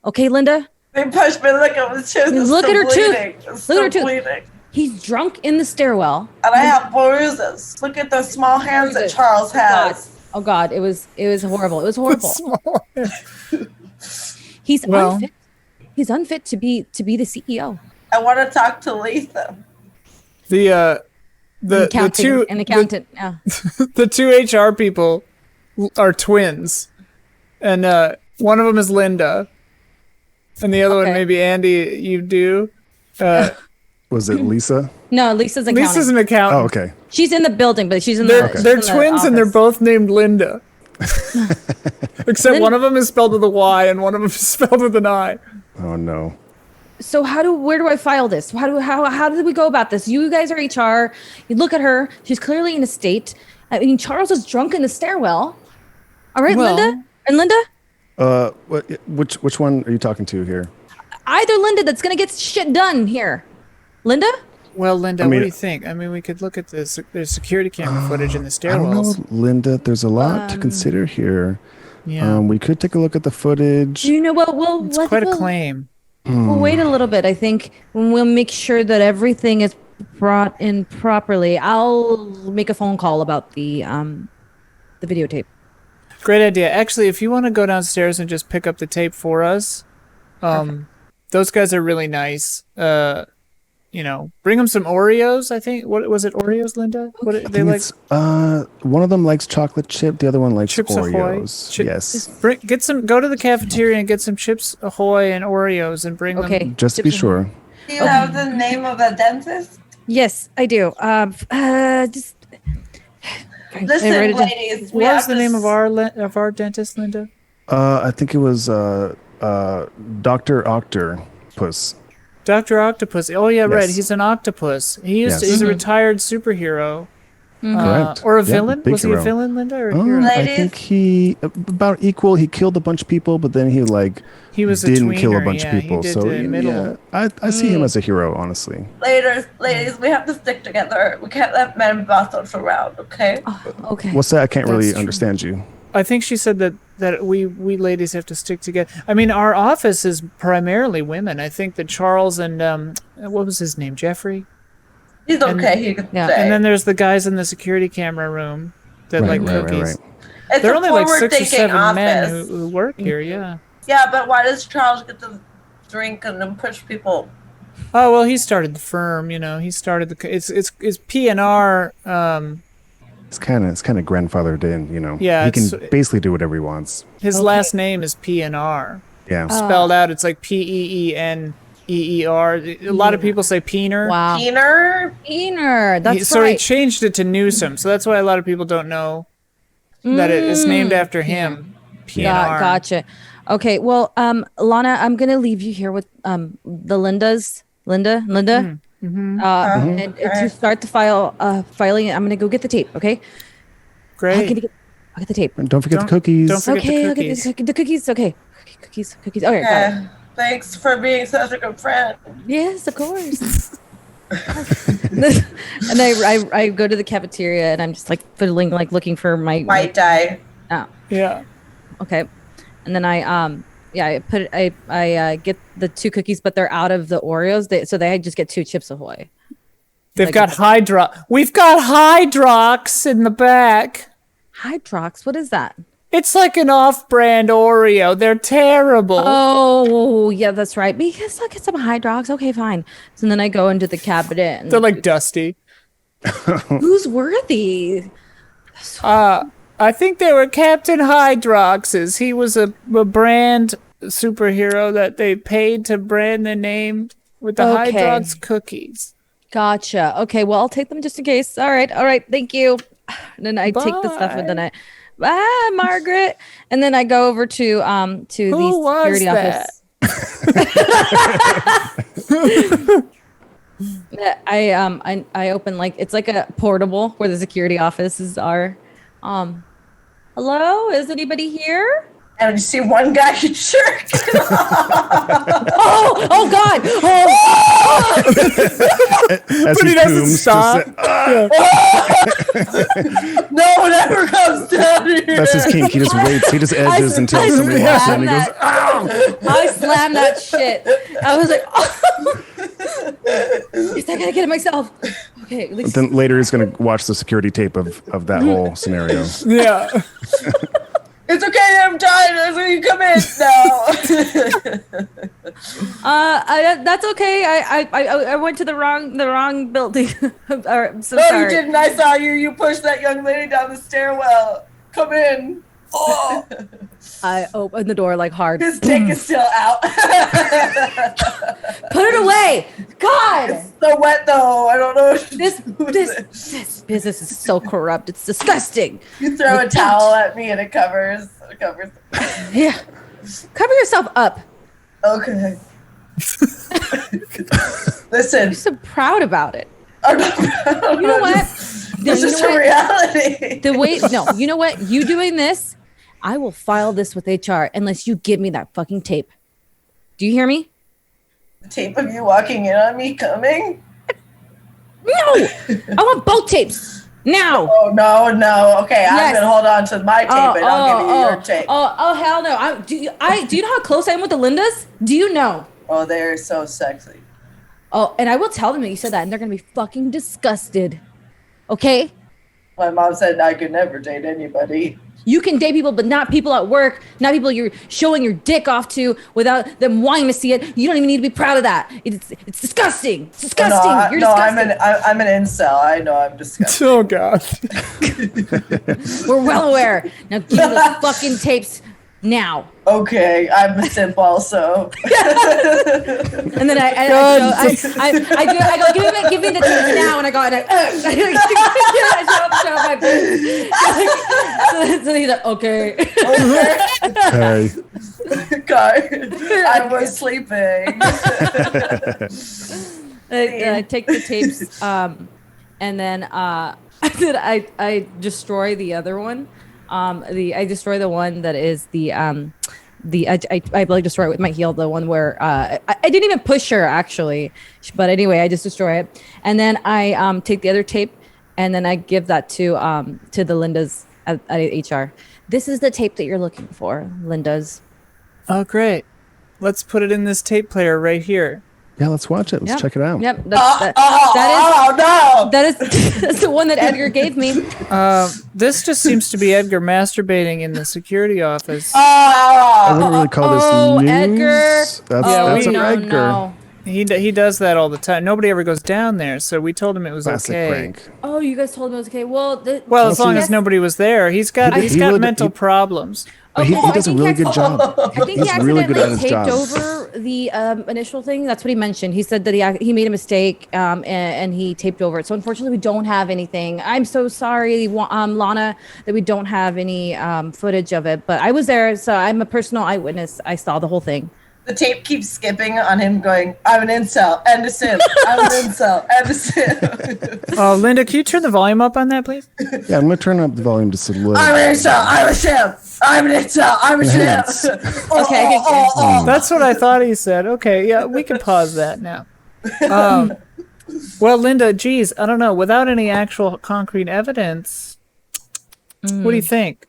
Okay, Linda? They pushed me. Look at his tooth. Look at her tooth. It's Look still at her tooth. bleeding. He's drunk in the stairwell. And I have bruises. Look at the small hands that Charles has. Oh God, it was horrible. It was horrible. He's unfit. He's unfit to be the CEO. I want to talk to Letha. The two the two HR people are twins, and one of them is Linda, and the other one maybe Andy. You do. Was it Lisa? No, Lisa's accounting. Lisa's an accountant. Oh, okay. She's in the building, but she's in They're the twins, and they're both named Linda. Except one of them is spelled with a Y, and one of them is spelled with an I. Oh no. So where do I file this? How did we go about this? You guys are HR. You look at her. She's clearly in a state. I mean, Charles is drunk in the stairwell. All right, Linda? And Linda? Which one are you talking to here? Either Linda that's going to get shit done here. Linda? Well, Linda, what do you think? I mean, we could look at there's security camera footage in the I don't stairwells. know, Linda. There's a lot to consider here. Yeah. We could take a look at the footage. You know what? It's quite a claim. We'll wait a little bit. I think we'll make sure that everything is brought in properly. I'll make a phone call about the videotape. Great idea. Actually, if you want to go downstairs and just pick up the tape for us, those guys are really nice. Bring them some Oreos. I think. What was it? Oreos, Linda? What they like? One of them likes chocolate chip. The other one likes Chips Oreos. Ahoy. Yes. Go to the cafeteria and get some Chips Ahoy and Oreos and bring them. Just to be sure. Do you have the name of a dentist? Yes, I do. Just listen, ladies. What was the name of our dentist, Linda? I think it was Dr. Octopus. Dr. Octopus. Oh yeah, right. Yes. He's an octopus. He's a retired superhero. Correct. Or a villain? Big Was he a hero. villain, Linda? Or a hero? I think he about equal. He killed a bunch of people, but then he was a didn't kill a tweener, bunch of he people. did So the middle. I see him as a hero, honestly. Ladies, we have to stick together. We can't let men boss us around, okay? okay. What's that? I can't really true. understand you. I think she said that we ladies have to stick together. I mean, our office is primarily women. I think that Charles and what was his name? Jeffrey? He's okay. He can stay. And then there's the guys in the security camera room that like cookies. It's There are a only like 6 or forward-thinking 7 men office. who work here, yeah. Yeah, but why does Charles get to drink and then push people? Oh, well, he started the firm, he started it's P&R. It's kind of grandfathered in, Yeah, he can basically do whatever he wants. His last name is P&R. Yeah. Spelled out, it's like Peeneer. A lot of people say Peener. Wow. Peener? That's So right. he changed it to Newsom. So that's why a lot of people don't know that it is named after him. P&R. Gotcha. Okay, well, Lana, I'm going to leave you here with the Lindas. Linda? And to start the filing, I'm going to go get the tape, okay? Great. I'll get the tape. And don't forget the cookies. Don't forget Okay, the I'll cookies. get the cookies. Okay. Cookies. Okay, got it. Yeah. Thanks for being such a good friend. Yes, of course. And I go to the cafeteria and I'm just like fiddling, like looking for my White dye. Oh, Yeah. okay. And then I get the 2 cookies, but they're out of the Oreos. So they just get 2 Chips Ahoy. They've got We've got Hydrox in the back. Hydrox, what is that? It's like an off-brand Oreo. They're terrible. Oh, yeah, that's right. Because I'll get some Hydrox. Okay, fine. So then I go into the cabinet. And They're like dusty. who's worthy? I think they were Captain Hydrox's. He was a brand superhero that they paid to brand the name with the Okay. Hydrox cookies. Gotcha. Okay, well, I'll take them just in case. All right. Thank you. And then I take the stuff and then I bye, Margaret. And then I go over to the security office. I open it's like a portable where the security offices are. Hello, is anybody here? And you see one guy get jerked. Oh God! Oh. As But he doesn't cooms, just stop. No one ever comes down here. that's his kink. He just waits. He just edges until somebody walks in and he goes, I slammed that shit. I was like, oh. Yes, I gotta get it myself. Okay, at least. then later he's going to watch the security tape of that whole scenario. Yeah. It's okay, I'm tired. So you come in now. That's okay. I went to the wrong building. I'm so No, sorry. you didn't. I saw you. You pushed that young lady down the stairwell. Come in. Oh, I opened the door like hard. his dick is still out. Put it away. God, So wet though. I don't know. this business is so corrupt. It's disgusting. You throw a towel at me and it covers. It covers. Yeah, cover yourself up. Okay. Listen. I'm so proud about it. I'm not proud. You know what? This is a reality. You know what? You doing this, I will file this with HR unless you give me that fucking tape. Do you hear me? The tape of you walking in on me coming? No! I want both tapes. Now. Oh, no. Okay, Yes. I'm going to hold on to my tape and I'll give you your tape. Oh, hell no. Do you know how close I am with the Lindas? Do you know? Oh, they're so sexy. Oh, and I will tell them that you said that and they're going to be fucking disgusted. Okay? My mom said I could never date anybody. You can date people, but not people at work, not people you're showing your dick off to without them wanting to see it. You don't even need to be proud of that. It's disgusting. It's disgusting. You're disgusting. I'm an incel. I know I'm disgusting. Oh God. We're well aware. Now give me those fucking tapes now. Okay, I'm a simp also. And then I go, give me the tapes now, and I go, and I show up my bitch. So he's like, okay. Hey. God, I was sleeping. I take the tapes, and then I destroy the other one. I destroy the one that is I like destroy it with my heel, the one where I didn't even push her actually, but anyway, I just destroy it, and then I take the other tape, and then I give that to the Lindas at HR. This is the tape that you're looking for, Lindas. Oh great. Let's put it in this tape player right here. Yeah, let's watch it. Let's check it out. Yep. No! That's the one that Edgar gave me. This just seems to be Edgar masturbating in the security office. I wouldn't really call this news. Edgar. That's we- Edgar. No. He does that all the time. Nobody ever goes down there, so we told him it was Classic okay. prank. Oh, you guys told him it was okay. Well, As long as nobody was there. He's got really- mental problems. But he does a really good job. I think he He's really good at accidentally his taped job. over the initial thing. That's what he mentioned. He said that he made a mistake and he taped over it. So unfortunately, we don't have anything. I'm so sorry, Lana, that we don't have any footage of it. But I was there, so I'm a personal eyewitness. I saw the whole thing. The tape keeps skipping on him going, I'm an incel and a simp. I'm an incel and a simp. Oh, Linda, can you turn the volume up on that, please? Yeah, I'm going to turn up the volume just a little. I'm an incel. I'm a simp. I'm an incel. I'm a Enhance. simp. Okay. That's what I thought he said. Okay, yeah, we can pause that now. Well, Linda, geez, I don't know. Without any actual concrete evidence, what do you think?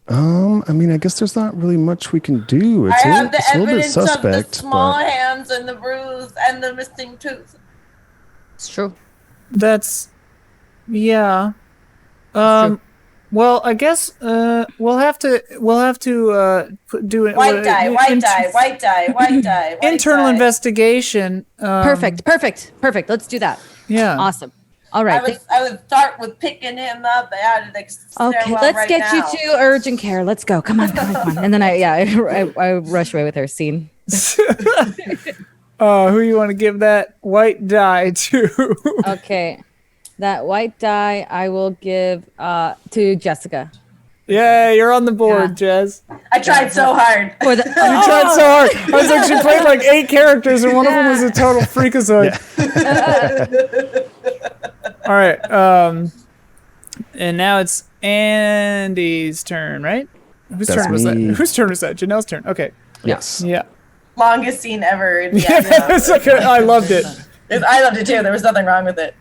I mean, I guess there's not really much we can do. I It's have the a little bit evidence of the suspect, small but hands and the bruise and the missing tooth. It's true. That's, yeah. Well, I guess we'll have to do it. White dye. Internal investigation. Perfect. Let's do that. Yeah. Awesome. All right. I would start with picking him up out of the stairwell Okay, let's right get now. you to urgent care. Let's go. Come on. And then I rush away with her scene. Who you want to give that white dye to? Okay. That white dye I will give to Jessica. Yeah, you're on the board, Jez. I tried so hard. You tried so hard. I was like, she played like 8 characters, and one of them was a total freakazoid. All right. And now it's Andy's turn, right? Whose That's turn was that? me. Whose turn was that? Janelle's turn. Okay. Yes. Yeah. Longest scene ever. In Yeah, it's like I loved it. I loved it too. There was nothing wrong with it.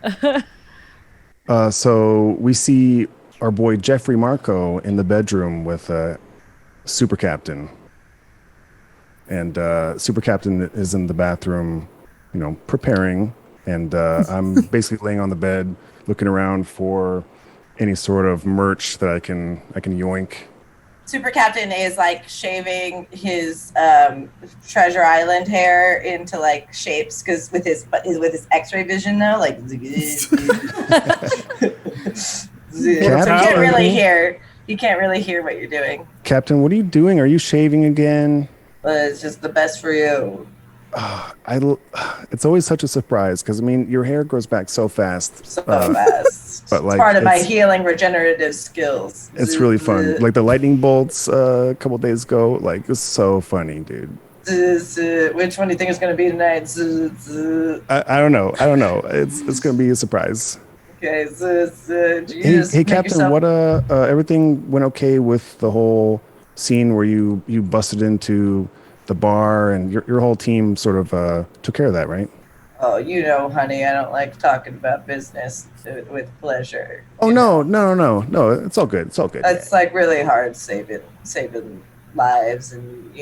So we see our boy Jeffrey Marco in the bedroom with Super Captain. And Super Captain is in the bathroom, preparing. And I'm basically laying on the bed, looking around for any sort of merch that I can yoink. Super Captain is like shaving his Treasure Island hair into like shapes because with his X-ray vision though, like so you can't really hear. You can't really hear what you're doing. Captain, what are you doing? Are you shaving again? It's just the best for you. It's always such a surprise because your hair grows back so fast. So fast. But it's part of my healing regenerative skills. It's really fun. Like the lightning bolts a couple days ago, like it's so funny, dude. Which one do you think is going to be tonight? I don't know. It's going to be a surprise. Okay. Hey, Captain, what everything went okay with the whole scene where you busted into the bar and your whole team sort of took care of that, right? Oh, honey, I don't like talking about business with pleasure. Oh, no, it's all good. It's all good. It's like really hard saving lives and,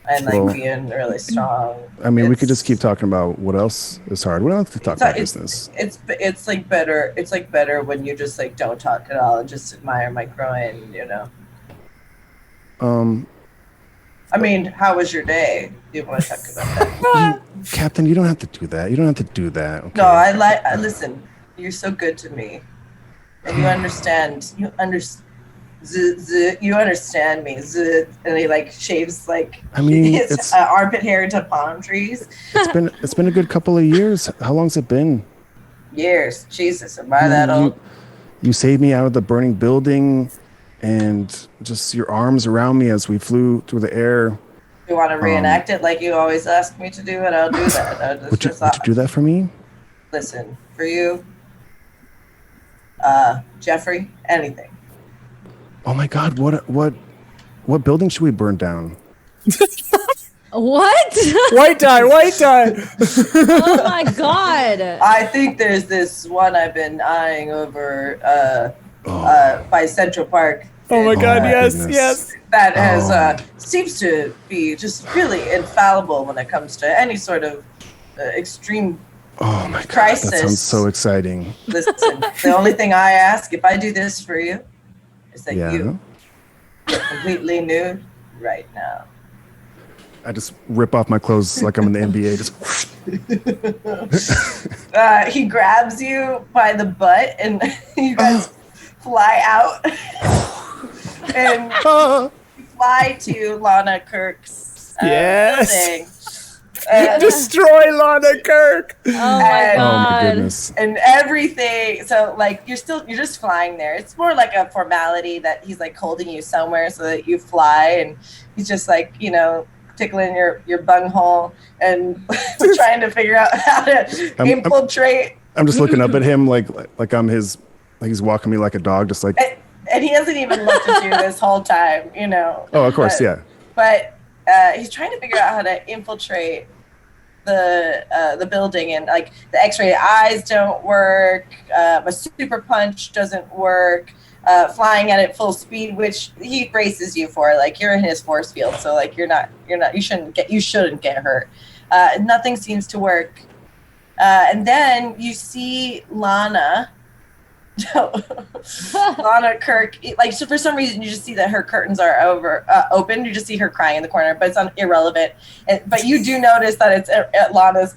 and being really strong. We could just keep talking about what else is hard. We don't have to talk about business. It's like better. It's like better when you just like don't talk at all and just admire my groin, how was your day? Do you want to talk about that? Captain, you don't have to do that. Okay? No, listen. You're so good to me, and you understand. You understand me. And he like shaves his armpit hair into palm trees. It's been a good couple of years. How long's it been? Years. Jesus, am I that old? You saved me out of the burning building. And just your arms around me as we flew through the air. You want to reenact it like you always ask me to do, and I'll do that. Would you do that for me? Listen, for you, Jeffrey, anything. Oh my God! What building should we burn down? What? White dye. Oh my God! I think there's this one I've been eyeing over by Central Park. Oh my God! Goodness. Yes. That has seems to be just really infallible when it comes to any sort of extreme Oh my God! crisis. That sounds so exciting. Listen, the only thing I ask if I do this for you is that you get completely nude right now. I just rip off my clothes like I'm in the NBA. Just he grabs you by the butt and you guys fly out and fly to Lana Kirk's building. Destroy Lana Kirk. Oh my God. Oh my goodness. And everything. So like you're just flying there. It's more like a formality that he's like holding you somewhere so that you fly, and he's just like, tickling your bunghole and trying to figure out how to infiltrate. I'm just looking up at him like I'm his, like he's walking me like a dog, just like. And he hasn't even looked at you this whole time, Oh, of course, yeah. But he's trying to figure out how to infiltrate the building, and like the X-ray eyes don't work, a super punch doesn't work. Flying at it full speed, which he braces you for, like you're in his force field, so like you shouldn't get hurt. Nothing seems to work, and then you see Lana Kirk, like, so for some reason you just see that her curtains are open. You just see her crying in the corner, but it's irrelevant. But you do notice that it's at Lana's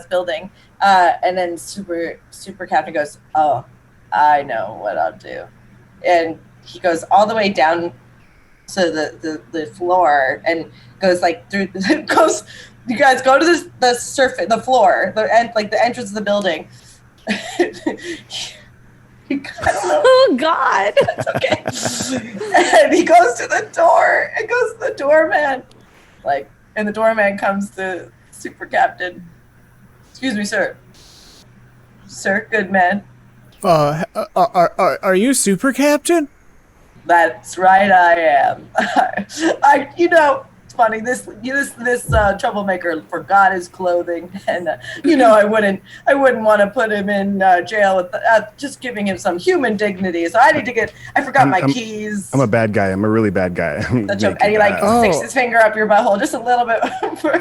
building, and then Super Captain goes, "Oh, I know what I'll do." And he goes all the way down to the floor and goes like through. Goes, you guys go to the surface, the floor, the entrance of the building. I don't know. Oh God! That's okay. And he goes to the door. And goes to the doorman, and the doorman comes to Super Captain. Excuse me, sir. Sir, good man. Are you Super Captain? That's right, I am. It's funny. This troublemaker forgot his clothing, and I wouldn't want to put him in jail with just giving him some human dignity. So I forgot my keys. I'm a bad guy. I'm a really bad guy. And he sticks his finger up your butthole just a little bit.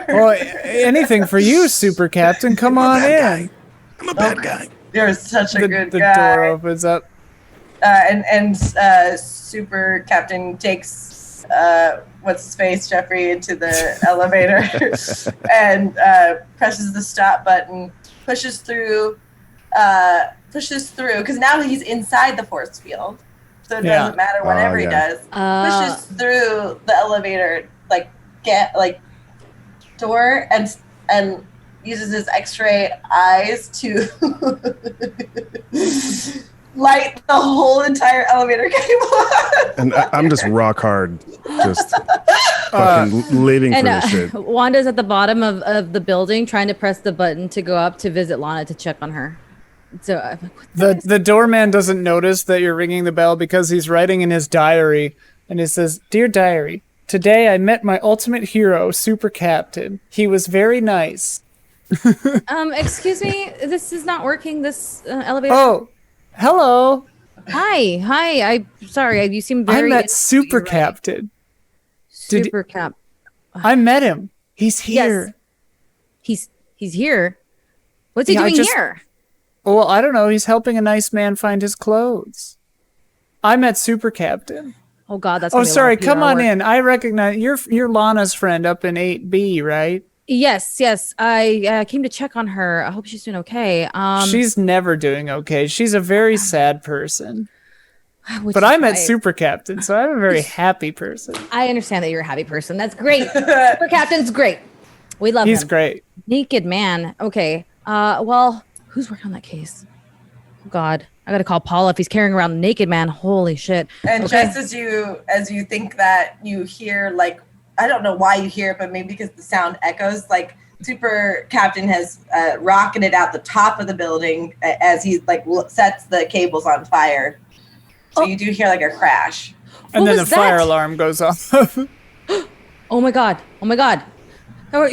Well, anything for you, Super Captain. Come on in. I'm a bad guy. You're such a good The guy. door opens up. And Super Captain takes what's his face, Jeffrey, into the elevator and presses the stop button, pushes through because now he's inside the force field, so it doesn't matter whatever he does. Pushes through the elevator door and uses his X-ray eyes to light the whole entire elevator cable. And I'm just rock hard, just fucking living for this shit. Wanda's at the bottom of the building trying to press the button to go up to visit Lana to check on her. So the doorman doesn't notice that you're ringing the bell because he's writing in his diary, and he says, "Dear diary, today I met my ultimate hero, Super Captain. He was very nice." Excuse me, this is not working. This elevator. Oh, hello. Hi. I'm sorry. You seem very. I met Super Captain. Super Cap. I met him. He's here. Yes. He's here. What's he doing here? Well, I don't know. He's helping a nice man find his clothes. I met Super Captain. Oh God, that's. Oh, sorry. Come on in. I recognize you're Lana's friend up in 8B, right? Yes. I came to check on her. I hope she's doing okay. She's never doing okay. She's a very sad person. But I met Super Captain, so I'm a very happy person. I understand that you're a happy person. That's great. Super Captain's great. We love him. He's great. Naked man. Okay. Well, who's working on that case? Oh God, I gotta call Paul if he's carrying around the naked man. Holy shit. And just as you think that, you hear I don't know why you hear it, but maybe because the sound echoes, Super Captain has rocketed out the top of the building as he sets the cables on fire. So you do hear a crash. And then the fire alarm goes off. Oh my God.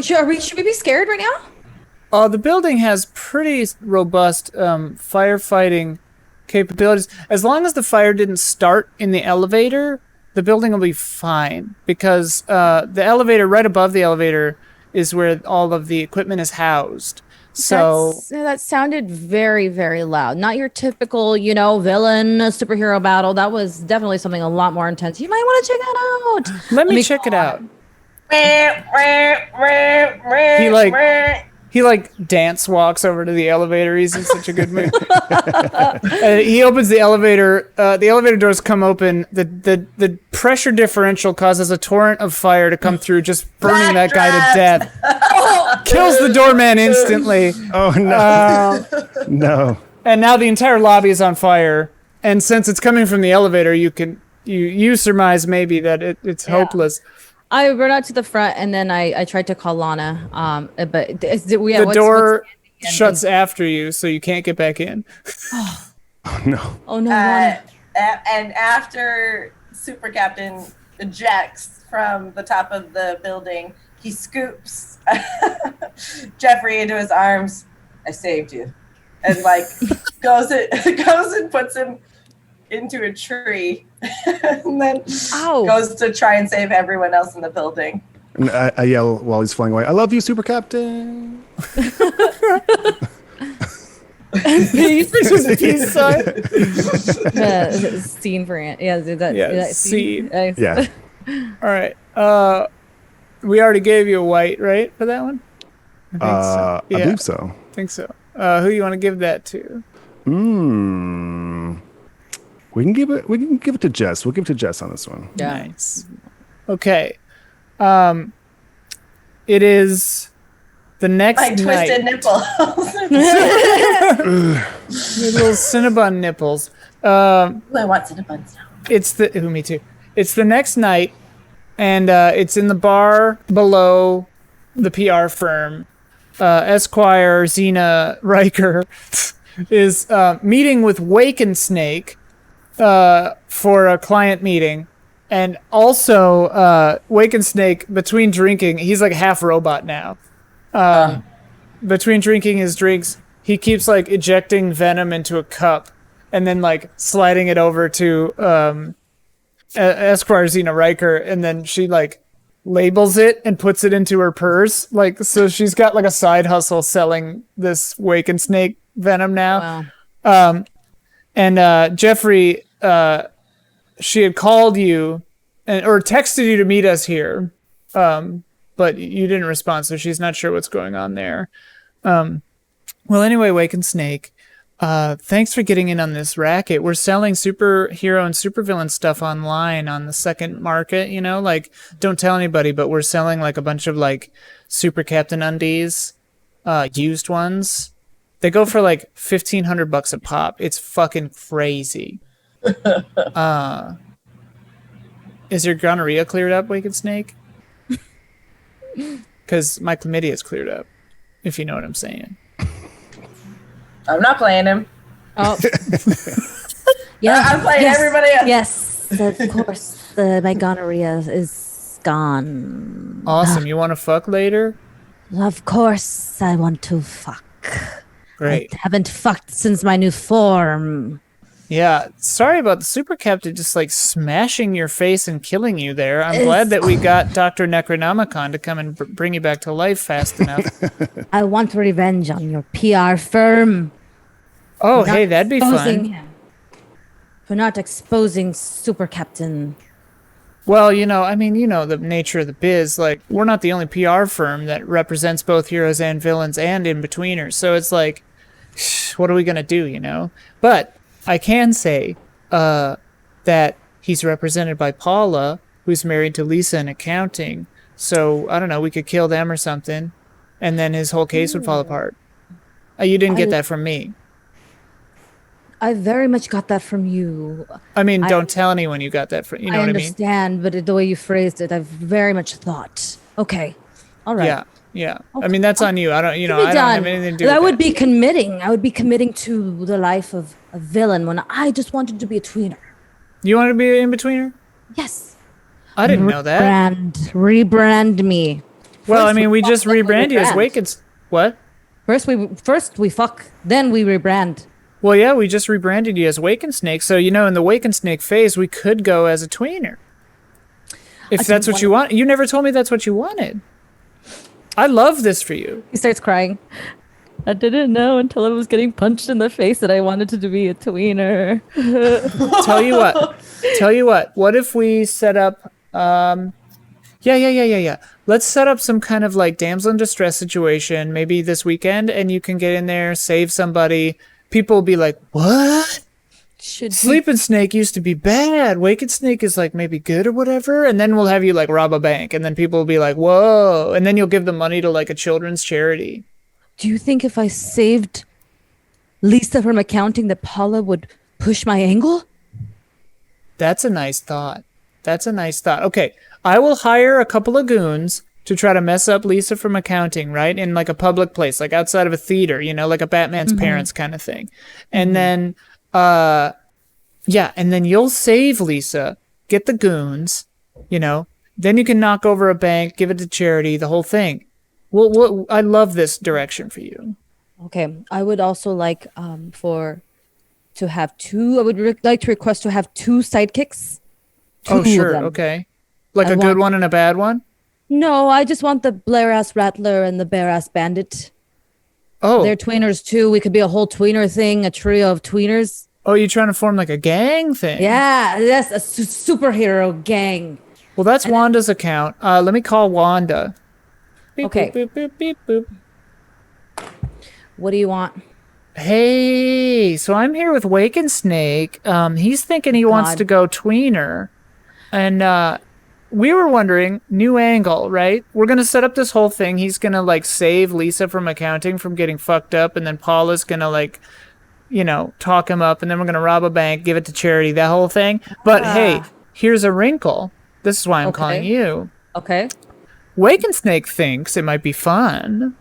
Should we be scared right now? The building has pretty robust firefighting capabilities. As long as the fire didn't start in the elevator, the building will be fine, because the elevator, right above the elevator, is where all of the equipment is housed. So that sounded very, very loud. Not your typical, villain superhero battle. That was definitely something a lot more intense. You might want to check that out. Let me check it out. He dance walks over to the elevator. He's in such a good mood. He opens the elevator. The elevator doors come open. The pressure differential causes a torrent of fire to come through, just burning that guy to death. Kills the doorman instantly. Oh no! No. And now the entire lobby is on fire. And since it's coming from the elevator, you surmise maybe that it's hopeless. I run out to the front, and then I tried to call Lana. But the door shuts after you, so you can't get back in. Oh no! Oh no! Lana. And after Super Captain ejects from the top of the building, he scoops Jeffrey into his arms. I saved you, and goes and puts him into a tree, and then goes to try and save everyone else in the building. And I yell while he's flying away, "I love you, Super Captain!" Peace. Peace sign. Scene for it. Yeah, that. Yeah, scene. Yeah. All right. We already gave you a white, right, for that one? I think so. I believe so. I think so. Who you want to give that to? We can give it to Jess. We'll give it to Jess on this one. Yeah. Nice. Okay. It is the next night. Twisted nipples. Little Cinnabon nipples. I want Cinnabons now. Me too. It's the next night, and it's in the bar below the PR firm. Esquire Xena Riker is meeting with Wake and Snake for a client meeting. And also, Waken Snake, between drinking, he's like half robot now. Between drinking his drinks, he keeps like ejecting venom into a cup and then like sliding it over to Esquire Xena Riker, and then she like labels it and puts it into her purse. Like, so she's got like a side hustle selling this Waken Snake venom now. Wow. And Jeffrey, she had called you or texted you to meet us here, but you didn't respond, so she's not sure what's going on there. Well, anyway, Waken Snake, thanks for getting in on this racket. We're selling superhero and supervillain stuff online on the second market, you know, like, don't tell anybody, but we're selling like a bunch of like Super Captain undies, used ones. They go for like $1,500 a pop. It's fucking crazy. Is your gonorrhea cleared up, Waken Snake? Because my chlamydia is cleared up, if you know what I'm saying. I'm not playing him. Oh. Yeah. I'm playing everybody else. Yes, of course. My gonorrhea is gone. Awesome. You want to fuck later? Of course, I want to fuck. Great. I haven't fucked since my new form. Yeah. Sorry about the Super Captain just like smashing your face and killing you there. I'm glad that we got Dr. Necronomicon to come and bring you back to life fast enough. I want revenge on your PR firm. Oh, hey, that'd be fun. For not exposing Super Captain. Well, you know, I mean, you know the nature of the biz. Like, we're not the only PR firm that represents both heroes and villains and in-betweeners. So it's like, what are we going to do, you know? But I can say that he's represented by Paula, who's married to Lisa in accounting. So, I don't know, we could kill them or something, and then his whole case would fall apart. You didn't get that from me. I very much got that from you. I mean, don't tell anyone you got that from, you know what I mean? I understand, but the way you phrased it, I've very much thought. Okay. All right. Yeah. Okay. I mean, that's on you. I don't, you know, I don't have anything to do with that. Would be committing. I would be committing to the life of a villain when I just wanted to be a tweener. You wanted to be an in-betweener? Yes. I didn't know that. Rebrand me. Well, I mean, we just rebrand you as Waken's. What? First we fuck, then we rebrand. Well, yeah, we just rebranded you as Waken Snake. So, you know, in the Waken Snake phase, we could go as a tweener. If that's what you want. You never told me that's what you wanted. I love this for you. He starts crying. I didn't know until I was getting punched in the face that I wanted to be a tweener. Tell you what. What if we set up... Yeah. Let's set up some kind of like damsel in distress situation, maybe this weekend, and you can get in there, save somebody. People will be like, what? Sleeping Snake used to be bad. Waken Snake is like maybe good or whatever. And then we'll have you like rob a bank. And then people will be like, whoa. And then you'll give the money to like a children's charity. Do you think if I saved Lisa from accounting that Paula would push my angle? That's a nice thought. Okay. I will hire a couple of goons to try to mess up Lisa from accounting, right? In like a public place, like outside of a theater, you know, like a Batman's parents kind of thing. And then, and then you'll save Lisa, get the goons, you know, then you can knock over a bank, give it to charity, the whole thing. Well, I love this direction for you. Okay. I would also like, I would like to request to have two sidekicks. Oh, sure. Okay. Like a good one and a bad one? No, I just want the Blair-ass Rattler and the Bear-ass Bandit. Oh. They're tweeners too. We could be a whole tweener thing, a trio of tweeners. Oh, you're trying to form like a gang thing? Yeah, that's a superhero gang. Well, that's Wanda's account. Let me call Wanda. Beep, Okay. Boop, boop, boop, beep, boop. What do you want? Hey, so I'm here with Waken Snake. He's thinking he wants to go tweener. And, we were wondering, new angle, right? We're going to set up this whole thing. He's going to, like, save Lisa from accounting from getting fucked up, and then Paula's going to, like, you know, talk him up, and then we're going to rob a bank, give it to charity, that whole thing. But, hey, here's a wrinkle. This is why I'm calling you. Okay. Waken Snake thinks it might be fun.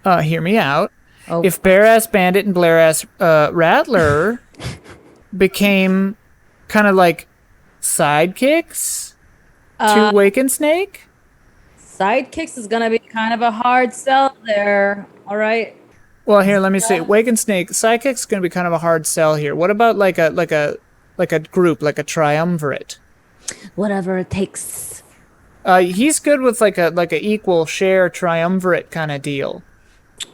Hear me out. Oh. If Bear-ass Bandit and Blair-ass Rattler became kind of like sidekicks to Waken Snake? Sidekicks is gonna be kind of a hard sell there. All right. Well, here, let me see. Waken Snake, sidekick's gonna be kind of a hard sell here. What about like a group, like a triumvirate? Whatever it takes. He's good with like a equal share triumvirate kind of deal.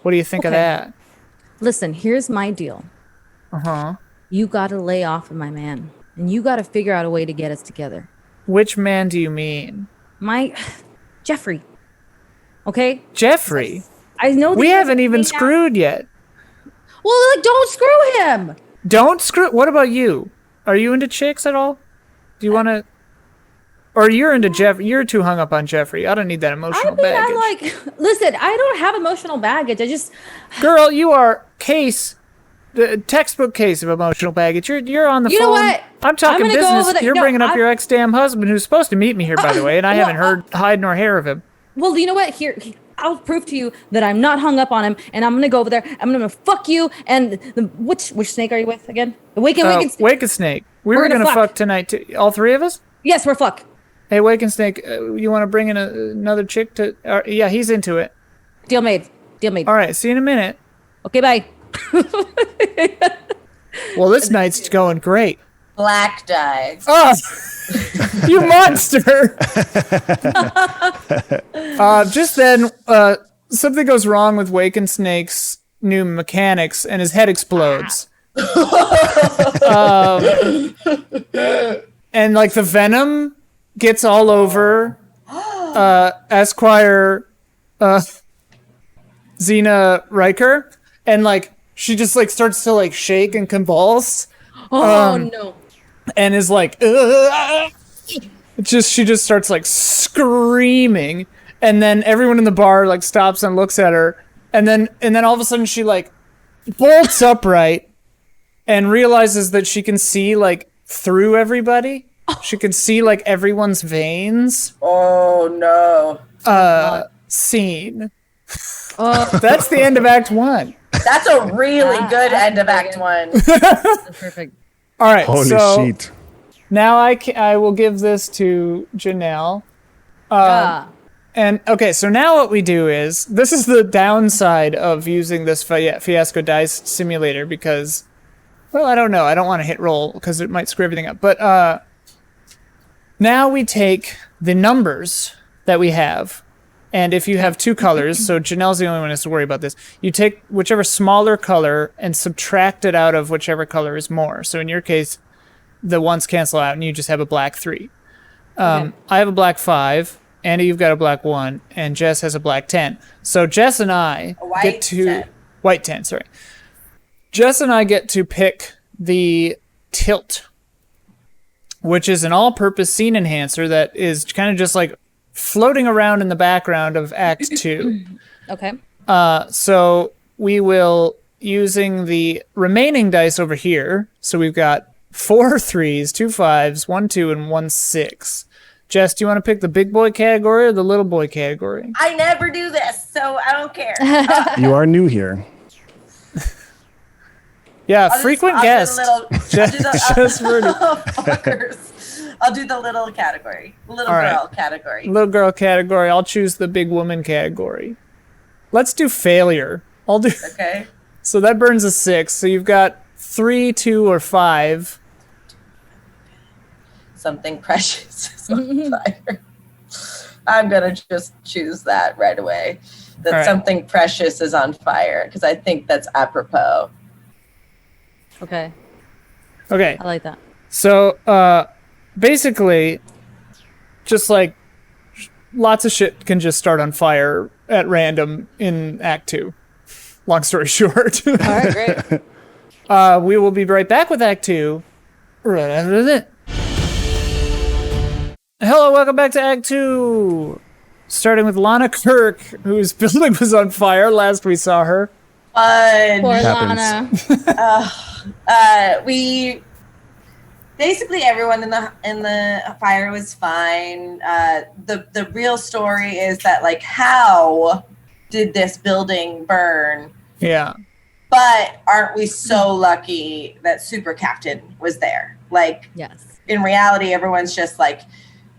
What do you think of that? Listen, here's my deal. You gotta lay off of my man, and you gotta figure out a way to get us together. Which man do you mean? Jeffrey. Okay? Jeffrey? I know We haven't even screwed yet. Well, like, don't screw him. Don't screw. What about you? Are you into chicks at all? Do you want to? Or you're into Jeffrey? You're too hung up on Jeffrey. I don't need that emotional baggage. Listen, I don't have emotional baggage. Girl, you are the textbook case of emotional baggage. You're on the phone. You know what? I'm talking gonna go over business. there. You're No, bringing up your ex-damn husband who's supposed to meet me here, by the way, and I haven't heard hide nor hair of him. Well, you know what? Here, I'll prove to you that I'm not hung up on him, and I'm gonna go over there. I'm gonna fuck you. And which snake are you with again? The Waken Snake. We were gonna fuck tonight too. All three of us? Yes, we're fuck. Hey, Waken Snake, you want to bring in another chick to? Yeah, he's into it. Deal made. All right, see you in a minute. Okay, bye. Well, this night's going great. Black dye. Oh, you monster! Just then, something goes wrong with Waken Snake's new mechanics, and his head explodes. And like the venom gets all over Esquire Xena Riker, and like she just like starts to like shake and convulse. No. And is like, she just starts like screaming, and then everyone in the bar like stops and looks at her, and then all of a sudden she like bolts upright and realizes that she can see like through everybody. She can see like everyone's veins. Oh no. Scene. That's the end of Act 1. That's a really good end of Act 1. That's perfect. All right, Holy so shit. now I will give this to Janelle. And okay, so now what we do is, this is the downside of using this Fiasco dice simulator because, well, I don't know. I don't want to hit roll because it might screw everything up. But now we take the numbers that we have, and if you have two colors, so Janelle's the only one who has to worry about this, you take whichever smaller color and subtract it out of whichever color is more. So in your case, the ones cancel out and you just have a black 3. I have a black 5, Andy, you've got a black 1, and Jess has a black 10. So Jess and I get to... 10. White 10, sorry. Jess and I get to pick the tilt, which is an all-purpose scene enhancer that is kind of just like floating around in the background of Act 2. Okay. So we will, using the remaining dice over here, so we've got 4 3s, 2 5s, 1 2, and 1 6. Jess, do you want to pick the big boy category or the little boy category? I never do this, so I don't care. You are new here. Yeah, frequent guest. Jess Rudy. I'll do the little category. Little girl category. Little girl category. I'll choose the big woman category. Let's do failure. I'll do. Okay. So that burns a 6. So you've got 3, 2, or 5. Something precious is on fire. I'm gonna just choose that right away. That something precious is on fire because I think that's apropos. Okay. Okay. I like that. So basically, just like lots of shit can just start on fire at random in Act 2. Long story short. All right, great. We will be right back with Act 2 right after this. Hello, welcome back to Act 2. Starting with Lana Kirk, whose building was on fire last we saw her. Fun. Poor Happens. Lana. We basically everyone in the fire was fine. The real story is that like how did this building burn? Yeah. But aren't we so lucky that Super Captain was there? Like, Yes. in reality, everyone's just like,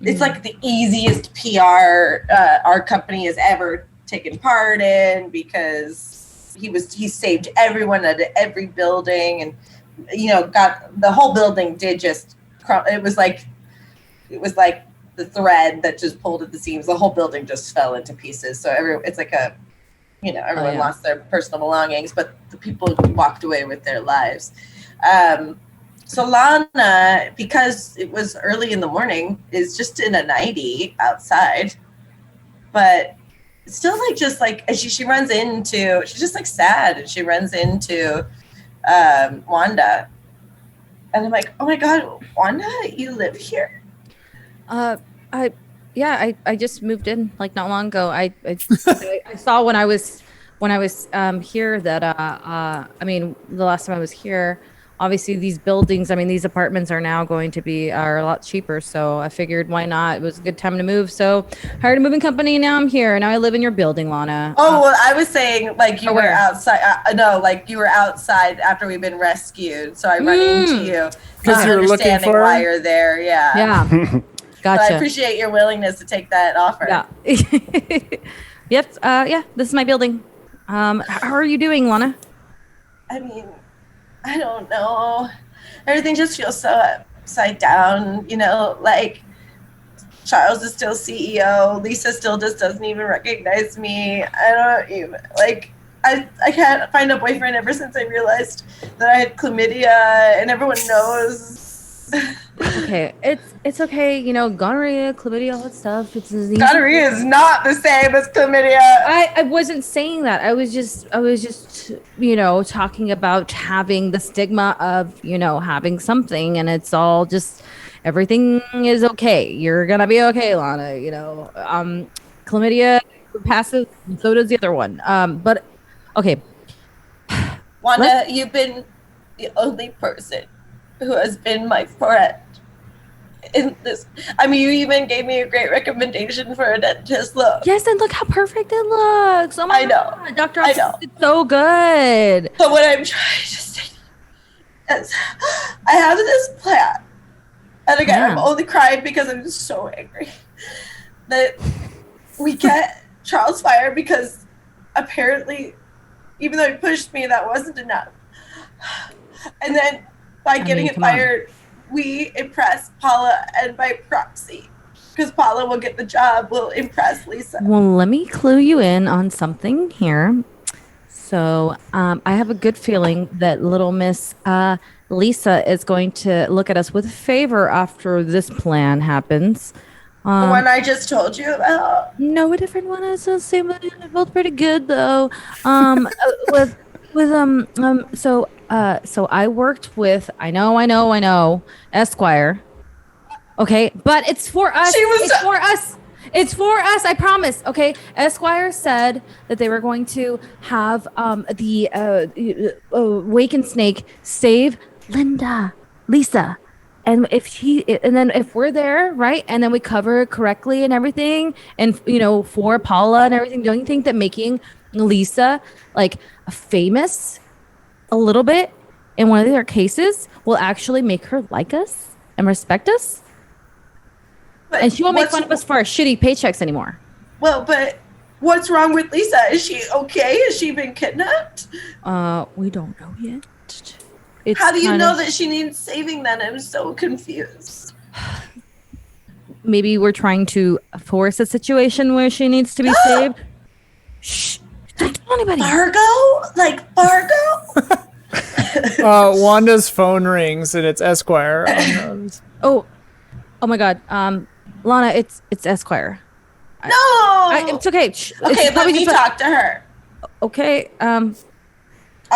it's like the easiest PR our company has ever taken part in, because he saved everyone at every building, and got the whole building did just it was like the thread that just pulled at the seams. The whole building just fell into pieces. So it's like everyone lost their personal belongings, but the people walked away with their lives. So Lana, because it was early in the morning, is just in a nightie outside, but it's still as she runs into, she's just like sad, and she runs into Wanda, and I'm like, oh my God, Wanda, you live here? I just moved in like not long ago. I saw when I was here that the last time I was here, obviously these buildings, these apartments are now going to be a lot cheaper. So I figured, why not? It was a good time to move. So hired a moving company, and now I'm here. Now I live in your building, Lana. Oh, well, I was saying you were outside. You were outside after we've been rescued. So I run into you because you're looking for why you're there. Yeah. Yeah. Gotcha. So I appreciate your willingness to take that offer. Yeah. Yep. This is my building. How are you doing, Lana? I don't know. Everything just feels so upside down, like Charles is still CEO. Lisa still just doesn't even recognize me. I don't even, I can't find a boyfriend ever since I realized that I had chlamydia, and everyone knows. Okay, it's okay. Gonorrhea, chlamydia, all that stuff. Gonorrhea is not the same as chlamydia. I wasn't saying that. I was just talking about having the stigma of having something, and it's all just everything is okay. You're gonna be okay, Lana. Chlamydia passes, and so does the other one. But okay, Wanda, you've been the only person who has been my friend in this. You even gave me a great recommendation for a dentist. Look. Yes, and look how perfect it looks. Oh my God, Dr. I know. It's so good. But what I'm trying to say is, I have this plan, and again, I'm only crying because I'm just so angry that we get Charles fired, because apparently, even though he pushed me, that wasn't enough. And then by getting it fired, we impress Paula, and by proxy, because Paula will get the job, will impress Lisa. Well, let me clue you in on something here. So I have a good feeling that little Miss Lisa is going to look at us with favor after this plan happens. The one I just told you about? No, a different one. It's the same. They're both pretty good, though. So I worked with, I know, Esquire. Okay, but it's for us. It's for us, I promise. Okay, Esquire said that they were going to have the Waken Snake save Lisa. And if we're there, right, and then we cover it correctly and everything, and for Paula and everything, don't you think that making Lisa famous a little bit in one of their cases will actually make her like us and respect us? And she won't make fun of us for our shitty paychecks anymore. Well, but what's wrong with Lisa? Is she okay? Has she been kidnapped? We don't know yet. How do you know that she needs saving then? I'm so confused. Maybe we're trying to force a situation where she needs to be saved. Shh. Don't tell anybody. Fargo? Wanda's phone rings, and it's Esquire. Oh my God. Lana, it's Esquire. No. It's okay. Shh. Okay, let me talk to her. Okay. I'll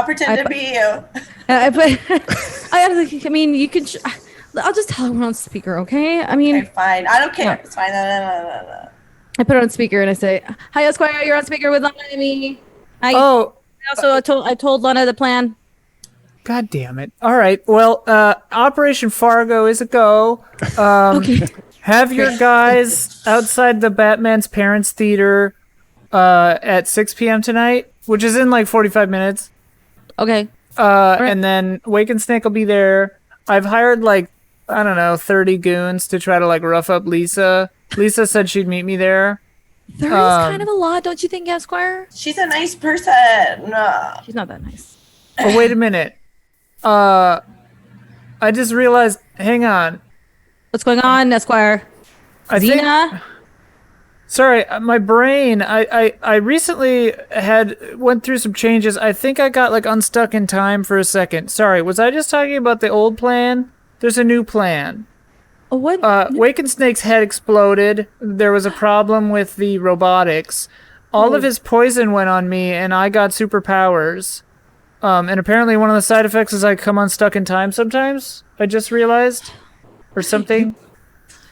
pretend to be you. You can. I'll just tell her on speaker, okay? Okay, fine. I don't care. Yeah. It's fine. No. I put it on speaker and I say, "Hi, Esquire. You're on speaker with Lana and me." Hi. Oh. I told Lana the plan. God damn it. All right. Well, Operation Fargo is a go. Okay. Have your guys outside the Batman's Parents Theater at 6 p.m. tonight, which is in 45 minutes. Okay. And then Wake and Snake will be there. I've hired like, I don't know, 30 goons to try to like rough up Lisa. Lisa said she'd meet me there. 30's kind of a lot, don't you think, Esquire? She's a nice person. She's not that nice. Oh, wait a minute. I just realized, hang on. What's going on, Esquire? Xena? Sorry, my brain. I recently went through some changes. I think I got like unstuck in time for a second. Sorry, was I just talking about the old plan? There's a new plan. What? Wake and Snake's head exploded. There was a problem with the robotics. All of his poison went on me, and I got superpowers. And apparently one of the side effects is I come unstuck in time sometimes. I just realized. Or something.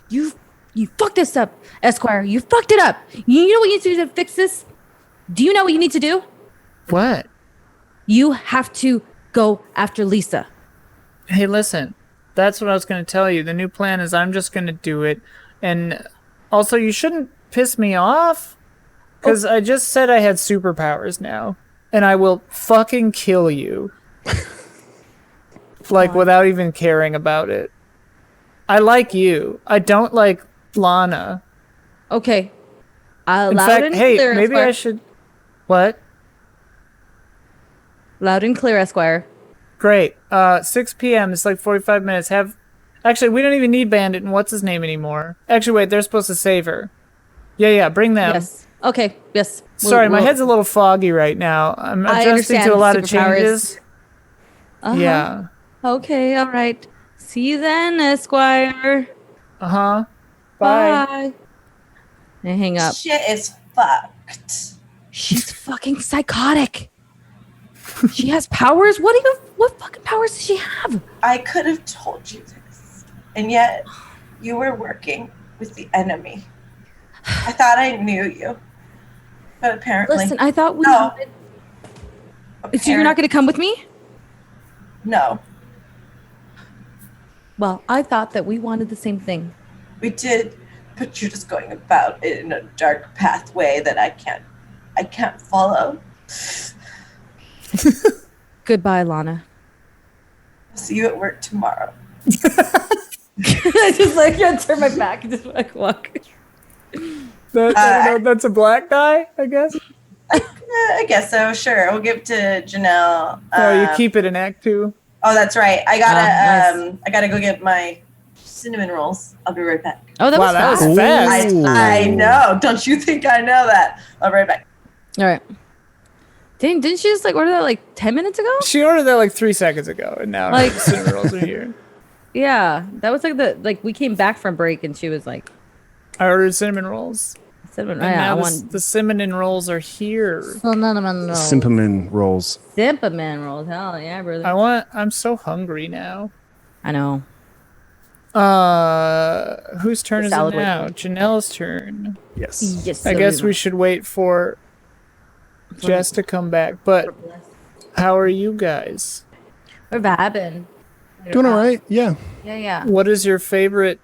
You fucked this up, Esquire. You fucked it up. You know what you need to do to fix this? Do you know what you need to do? What? You have to go after Lisa. Hey, listen. That's what I was going to tell you. The new plan is I'm just going to do it. And also, you shouldn't piss me off. Because I just said I had superpowers now. And I will fucking kill you. Like, without even caring about it. I like you. I don't like Lana. Okay. In fact, hey, maybe I should... What? Loud and clear, Esquire. Great. 6 p.m. It's like 45 minutes. Actually, we don't even need Bandit and what's his name anymore. Actually, wait, they're supposed to save her. Yeah, bring them. Yes. Okay, yes. Sorry, my head's a little foggy right now. I'm adjusting to a lot of changes. Uh-huh. Yeah. Okay, all right. See you then, Esquire. Uh-huh. Bye. And hang up. Shit is fucked. She's fucking psychotic. She has powers? What fucking powers does she have? I could have told you this, and yet you were working with the enemy. I thought I knew you, but apparently... Listen, I thought we... No. So you're not going to come with me? No. Well, I thought that we wanted the same thing. We did, but you're just going about it in a dark pathway that I can't follow. Goodbye, Lana. I'll see you at work tomorrow. I just like turn my back and just like walk. I don't know, that's a black guy, I guess. I guess so. Sure, we'll give it to Janelle. You keep it in Act 2. Oh, that's right. I gotta nice. I gotta go get my cinnamon rolls. I'll be right back. Oh, that was fast. I know. Don't you think I know that? I'll be right back. All right. Didn't she just like order that like 10 minutes ago? She ordered that like 3 seconds ago, and now Like- her cinnamon rolls are here. Yeah, that was like we came back from break and she was like, I ordered cinnamon rolls. cinnamon. And Yeah, I now want the cinnamon rolls are here. cinnamon rolls. Simpleman rolls. Cinnamon rolls. Hell yeah, brother. I'm so hungry now. I know. Whose turn is it Salad now? Janelle's turn. Yes. Yes. I guess we should wait for Jess to come back. But how are you guys? We're vibing. Doing all right. Yeah. Yeah. What is your favorite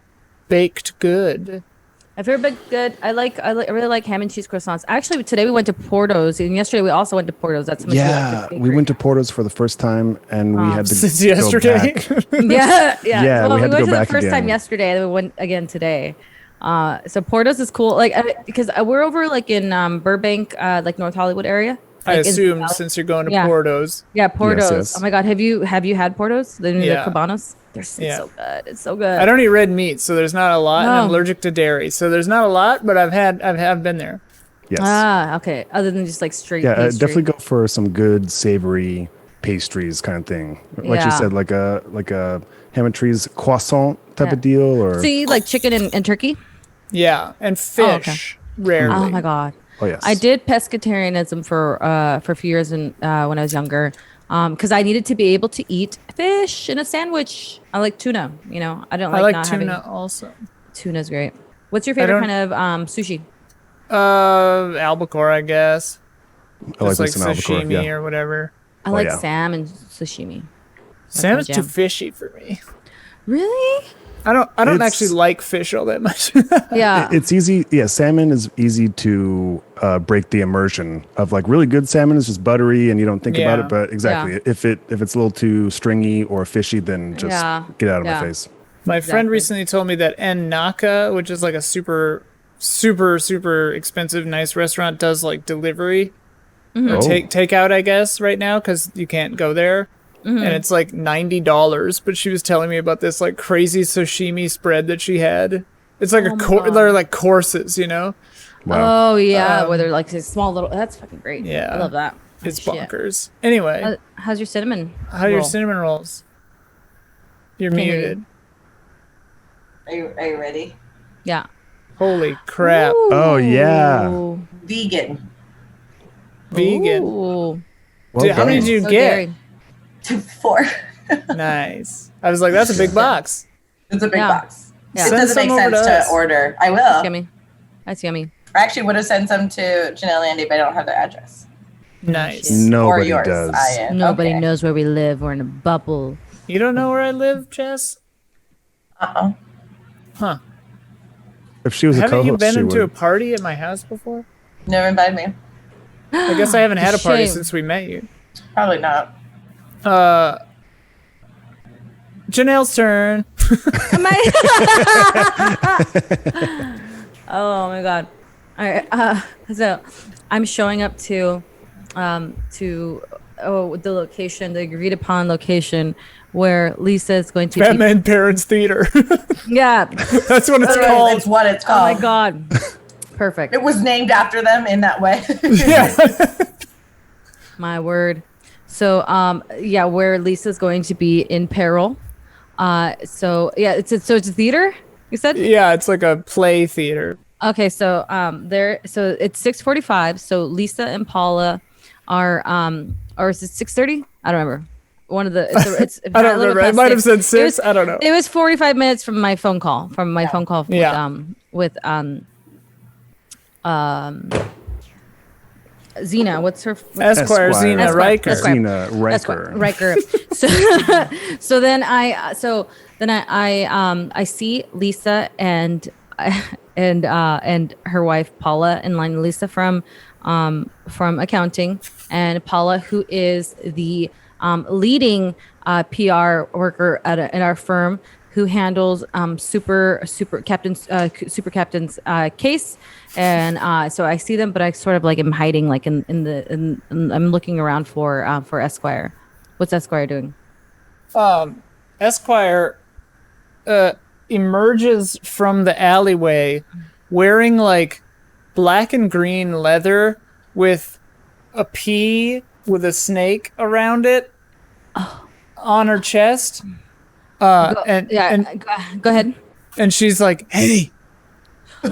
baked good? My favorite good. I really like ham and cheese croissants. Actually, today we went to Porto's, and yesterday we also went to Porto's. That's much Yeah. We went to Porto's for the first time, and we had to Since go yesterday. back. Yeah. Yeah, Well, we had to went go the back first again. time yesterday, and then we went again today. So Porto's is cool, like because we're over like in Burbank, like North Hollywood area. I Like, in assume Valley. since you're going to Yeah. Porto's. Yeah, Porto's. yes. Oh my God, have you had Porto's? The Yeah. Cabanos. They're Yeah. so good. It's so good. I don't eat red meat, so there's not a lot, and I'm No. allergic to dairy, so there's not a lot. But I've been there. Yes. Ah, okay. Other than just like straight. Yeah, pastry. definitely go for some good savory pastries kind of thing. Like Yeah. you said, like a ham and cheese croissant type Yeah. of deal, or So you eat like chicken and turkey? Yeah, and Oh, okay. fish rarely. Oh my God. oh yes, I did pescatarianism for a few years when I was younger, because I needed to be able to eat fish in a sandwich. I like tuna. You know, I don't like, I like not tuna having also. tuna's great. What's your favorite don't- kind of sushi? Albacore, I guess. I like Just like some albacore. sashimi Yeah. or whatever. I like yeah. salmon sashimi. Salmon's my too jam. fishy for me. Really? I don't It's- actually like fish all that much. Yeah. It's easy. Yeah, salmon is easy to break the immersion of like really good salmon is just buttery and you don't think about Yeah. it. But exactly, if it's a little too stringy or fishy, then just get out of my face. My friend Exactly. recently told me that En Naka, which is like a super expensive, nice restaurant, does like delivery or Oh. takeout, I guess, right now because you can't go there. And it's like $90. But she was telling me about this like crazy sashimi spread that she had. It's like they're like courses, you know? Wow. Oh yeah, where they're like this small little. That's fucking great. Yeah. I love that. It's Shit. bonkers. Anyway, How's your cinnamon? how are your roll? cinnamon rolls? You're Can't hear muted. Are you ready? Yeah. Holy crap. Oh, yeah. Ooh. Vegan. Vegan. Ooh. Well Dude, how many done. did you So get? dairy. 4. Nice. I was like, that's a big box. It's a big Yeah. box. Yeah. It Send doesn't some make over sense to us. to order. I will. Yummy. That's yummy. I actually would have sent some to Janelle and Andy, but I don't have their address. Nice. Or Nobody yours. does. Nobody Okay. knows where we live. We're in a bubble. You don't know where I live, Jess? Uh-oh. Huh. If she was a Haven't co-host, you been she into a would. party at my house before? Never invited me. I guess I haven't had a party Shame. since we met you. Probably not. Janelle's turn. Oh my god. All right. So I'm showing up to the location, the agreed upon location where Lisa is going to be. Batman Parents Theater. Yeah. That's what it's called. It's what it's Oh called. my god. Perfect. It was named after them in that way. Yeah. My word. So yeah, where Lisa's going to be in peril. So yeah, it's a theater, you said? Yeah, it's like a play theater. Okay, so so it's 6:45. So Lisa and Paula are or is it 6:30? I don't remember. One of the it's I don't remember. I might have said 6. It was, I don't know. It was 45 minutes from my phone call. Yeah. With Zena. What's her Esquire Zena Esquire. Riker. Esquire. Zena Riker. Riker. So then I see Lisa and her wife Paula in line with Lisa from accounting, and Paula, who is the leading PR worker in our firm, who handles super captain's case. And so I see them, but I sort of like am hiding, like in I'm looking around for Esquire. What's Esquire doing? Esquire emerges from the alleyway wearing like black and green leather with a P with a snake around it on her chest. Go ahead. And she's like, "Hey,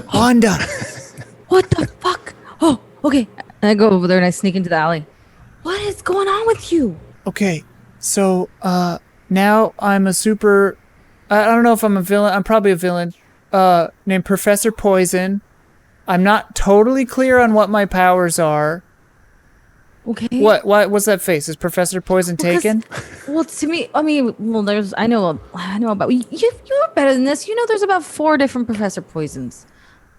Honda." What the fuck? Oh, okay. And I go over there and I sneak into the alley. What is going on with you? Okay, so now I'm a super. I don't know if I'm a villain. I'm probably a villain. Named Professor Poison. I'm not totally clear on what my powers are. Okay. What? What's that face? Is Professor Poison taken? Well, to me, I mean, well, I know about you're better than this. You know, there's about 4 different Professor Poisons.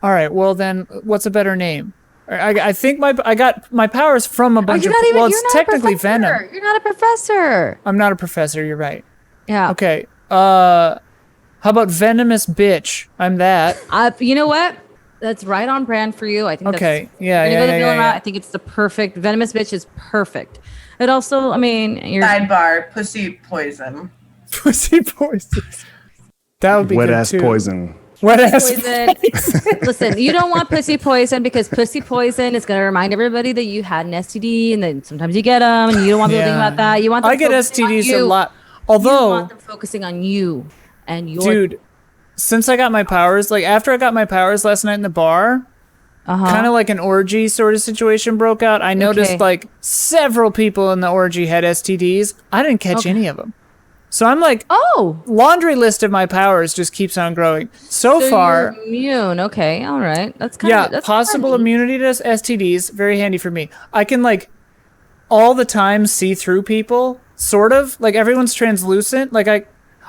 All right. Well, then, what's a better name? I think I got my powers from a bunch of. Well, it's technically Venom. You're not a professor. I'm not a professor. You're right. Yeah. Okay. How about Venomous Bitch? I'm that. You know what? That's right on brand for you. I think. Okay. That's, Yeah. when you go the villain Yeah. route, I think it's the perfect. Venomous Bitch is perfect. It also, I mean, you're. Sidebar, pussy poison. Pussy Poison. That would be Wet good ass too. poison. Wet ass Poison. Listen, you don't want pussy poison because pussy poison is going to remind everybody that you had an STD, and then sometimes you get them, and you don't want them to think about that. You want them I get focusing on STDs a you. lot. You Although, want them focusing on you and your dude, since I got my powers, like after I got my powers last night in the bar, kind of like an orgy sort of situation broke out. I noticed Okay. like several people in the orgy had STDs. I didn't catch any of them. So I'm like, Oh, laundry list of my powers just keeps on growing. So far, you're immune. Okay, all right. That's kind yeah, of that's possible funny. immunity to STDs, very handy for me. I can like all the time see through people, sort of. Like everyone's translucent. Like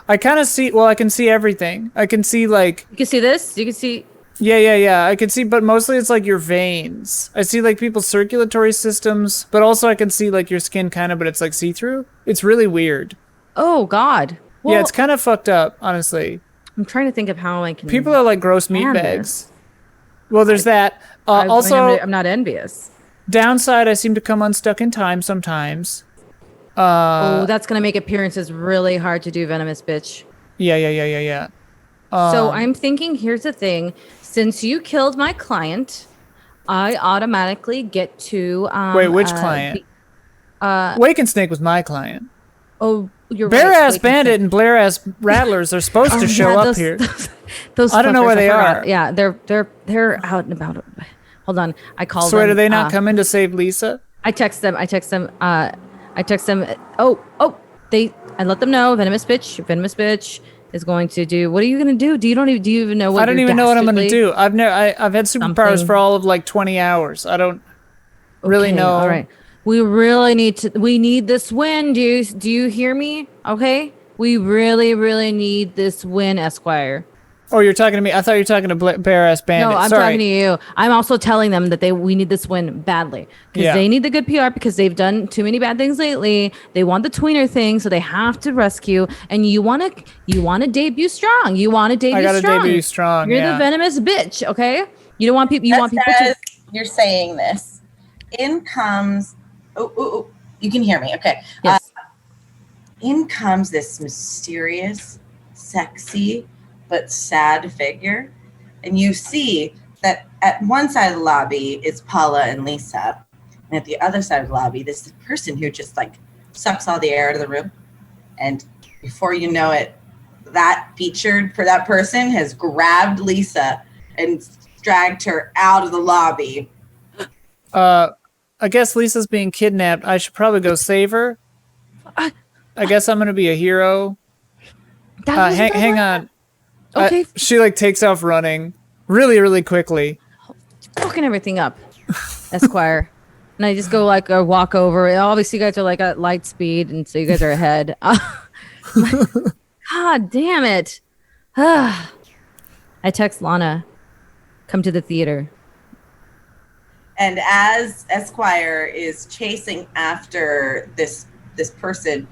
I I kind of see. Well, I can see everything. I can see like. You can see this. You can see. Yeah. I can see, but mostly it's like your veins. I see like people's circulatory systems, but also I can see like your skin kind of, but it's like see-through. It's really weird. Oh God. Well, Yeah, it's kind of fucked up, honestly. I'm trying to think of how I can. People are like gross meat stand bags. Well, there's that. I mean, Also, I'm not envious. downside, I seem to come unstuck in time sometimes. Oh, that's gonna make appearances really hard to do, venomous bitch. Yeah. So I'm thinking, here's the thing: since you killed my client, I automatically get to. Wait, which client? Wake and Snake was my client. Oh, you're Bear right. Ass Bandit and Blair Ass Rattlers are supposed to show up here. Those I don't know fuckers, where they forgot. are. Yeah, they're out and about. Hold on, I called So them. do they not come in to save Lisa? I text them. Oh, I let them know. Venomous bitch is going to do. What are you going to do? Do you even know what? I don't even know what I'm going to do. I've had superpowers Something. for all of like 20 hours. I don't really Okay, know. All right. We really need this win. Do you hear me? Okay. We really need this win, Esquire. Oh, you're talking to me. I thought you were talking to Bear Ass Bandit. No, I'm Sorry. talking to you. I'm also telling them that we need this win badly because Yeah. they need the good PR because they've done too many bad things lately. They want the tweener thing, so they have to rescue. And you want to debut strong. You want to debut I gotta strong. debut strong, You're yeah. the venomous bitch. Okay. You don't want people. You want people to. As you're saying this, in comes. Oh, you can hear me. Okay. Yes. In comes this mysterious, sexy, but sad figure. And you see that at one side of the lobby is Paula and Lisa. And at the other side of the lobby, there's this person who just like sucks all the air out of the room. And before you know it, that featured for that person has grabbed Lisa and dragged her out of the lobby. I guess Lisa's being kidnapped. I should probably go save her. I guess I'm going to be a hero. Hang on. Okay. She like takes off running really quickly. Fucking everything up, Esquire. And I just go like a walk over. Obviously, you guys are like at light speed, and so you guys are ahead. God damn it! I text Lana, come to the theater. And as Esquire is chasing after this person,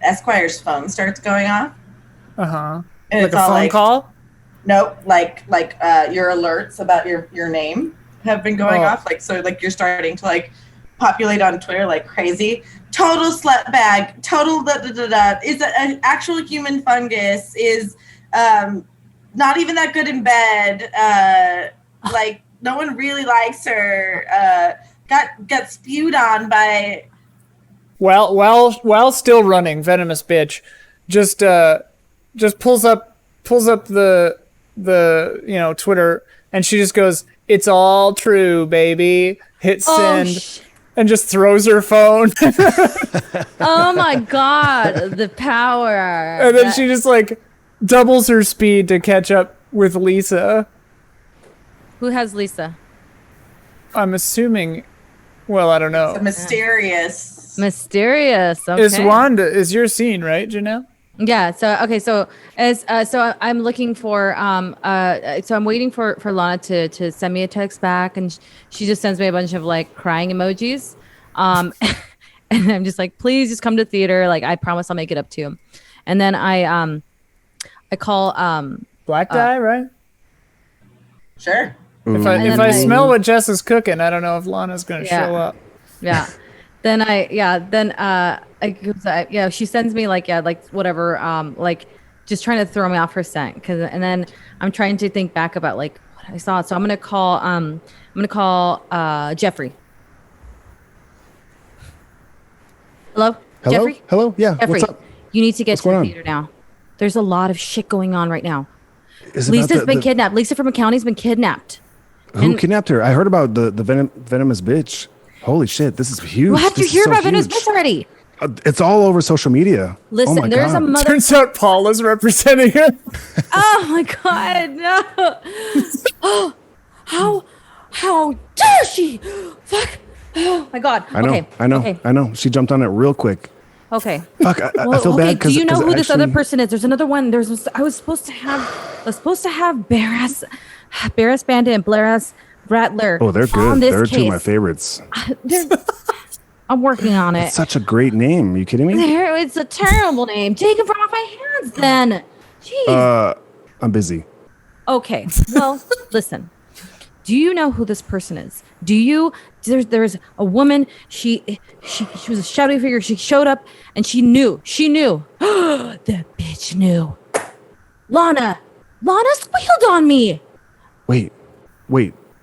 Esquire's phone starts going off. Uh-huh. And Like it's a all phone call? Nope, like your alerts about your name have been going off. Like so, like you're starting to like populate on Twitter like crazy. Total slut bag. Total is an actual human fungus. Is not even that good in bed. Like no one really likes her. Got spewed on by. While still running, venomous bitch, just pulls up the Twitter, and she just goes, "It's all true, baby." Hit send, and just throws her phone. Oh my God, the power! And then she just like doubles her speed to catch up with Lisa. Who has Lisa? I'm assuming. Well, I don't know. Mysterious. Okay. Is Wanda? Is your scene right, Janelle? Yeah. So okay. So I'm looking for so I'm waiting for Lana to send me a text back, and she just sends me a bunch of like crying emojis, and I'm just like, please just come to theater. Like I promise I'll make it up to you. And then I call Black dye, right? Sure. If I smell what Jess is cooking, I don't know if Lana's gonna show up. Yeah. She sends me like whatever, like just trying to throw me off her scent. And then I'm trying to think back about like what I saw. So I'm gonna call Jeffrey. Hello, Jeffrey. Hello. Yeah. Jeffrey, What's up? you need to get What's to the going on? theater now. There's a lot of shit going on right now. Is it Lisa's about been kidnapped. Lisa from McCowney's been kidnapped. Who kidnapped her? I heard about the venomous bitch. Holy shit! This is huge. Well, how did you This is hear so about Venomous huge. Bitch already? It's all over social media. Listen, oh my there's God. a mother. Turns out Paula's representing her. Oh my God, no! How dare she? Fuck! Oh my God. I know. Okay. I know. Okay. I know. She jumped on it real quick. Okay. Fuck, I feel bad Do because you know who this other person is? There's another one. I was supposed to have Barras Bandit and Blaras Rattler. Oh, they're good. On this They're case. two of my favorites. I'm working on it. It's such a great name. Are you kidding me? It's a terrible name. Take it from off my hands, then. Jeez. I'm busy. Okay. Well, listen. Do you know who this person is? Do you? There's a woman. She was a shadowy figure. She showed up and she knew. That bitch knew. Lana squealed on me. Wait.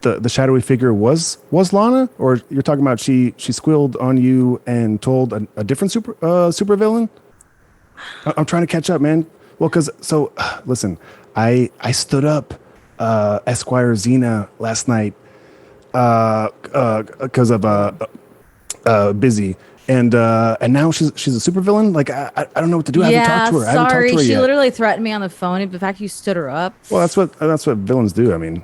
The shadowy figure was Lana, or you're talking about she squealed on you and told a different super villain? I'm trying to catch up, man. Well, listen, I stood up Esquire Xena last night because of busy, and now she's a supervillain. Like I don't know what to do. I haven't talked to her. Sorry, she yet. literally threatened me on the phone. The fact you stood her up. Well, that's what villains do. I mean,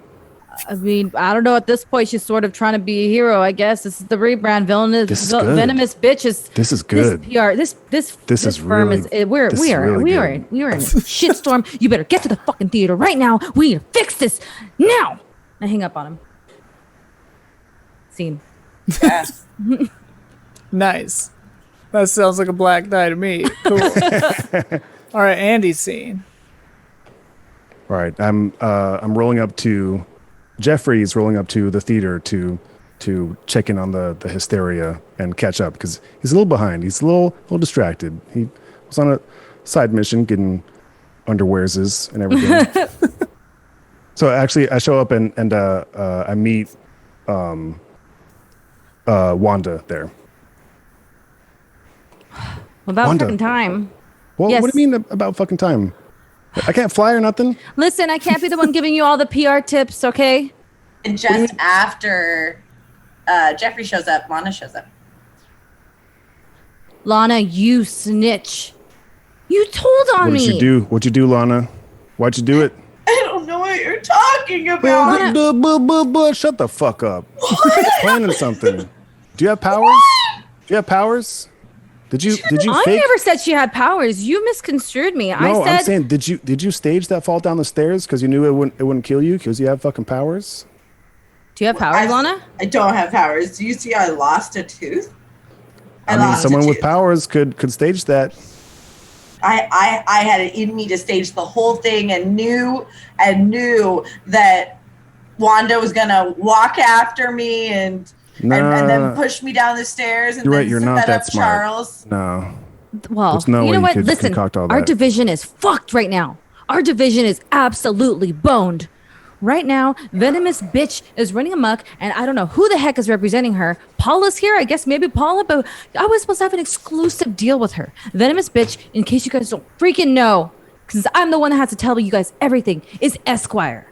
I don't know. At this point, she's sort of trying to be a hero. I guess this is the rebrand. Venomous bitches. This is good. This PR. This is firm really. is. We are in a shitstorm. You better get to the fucking theater right now. We need to fix this now. I hang up on him. Scene. Yeah. Nice. That sounds like a black die to me. Cool. All right, Andy's scene. All right, I'm rolling up to Jeffrey's rolling up to the theater to check in on the hysteria and catch up because he's a little behind. He's a little distracted. He was on a side mission getting underwearses and everything. So actually, I show up and I meet Wanda there. About Wanda. fucking time. Well, Yes. what do you mean about fucking time? I can't fly or nothing. Listen, I can't be the one giving you all the PR tips, okay? And just after Jeffrey shows up, Lana shows up. Lana, you snitch. You told on me. What'd you do, Lana? Why'd you do it? I don't know what you're talking about. Shut the fuck up. Planning something. Do you have powers? Do you have powers? Did you I fake? never said she had powers. You misconstrued me. No, I I'm said saying, did you stage that fall down the stairs because you knew it wouldn't kill you because you have fucking powers? Do you have powers, Lana? I don't have powers. Do you see I lost a tooth? I mean, someone with powers could stage that. I had it in me to stage the whole thing and knew that Wanda was gonna walk after me and then push me down the stairs and You're then right, you're set not that up smart. Charles. No. Well, There's no you way know you what? could Listen, concoct all our that. division is fucked right now. Our division is absolutely boned. Right now, Venomous bitch is running amok, and I don't know who the heck is representing her. Paula's here, I guess maybe Paula, but I was supposed to have an exclusive deal with her. Venomous bitch, in case you guys don't freaking know, because I'm the one that has to tell you guys everything, is Esquire.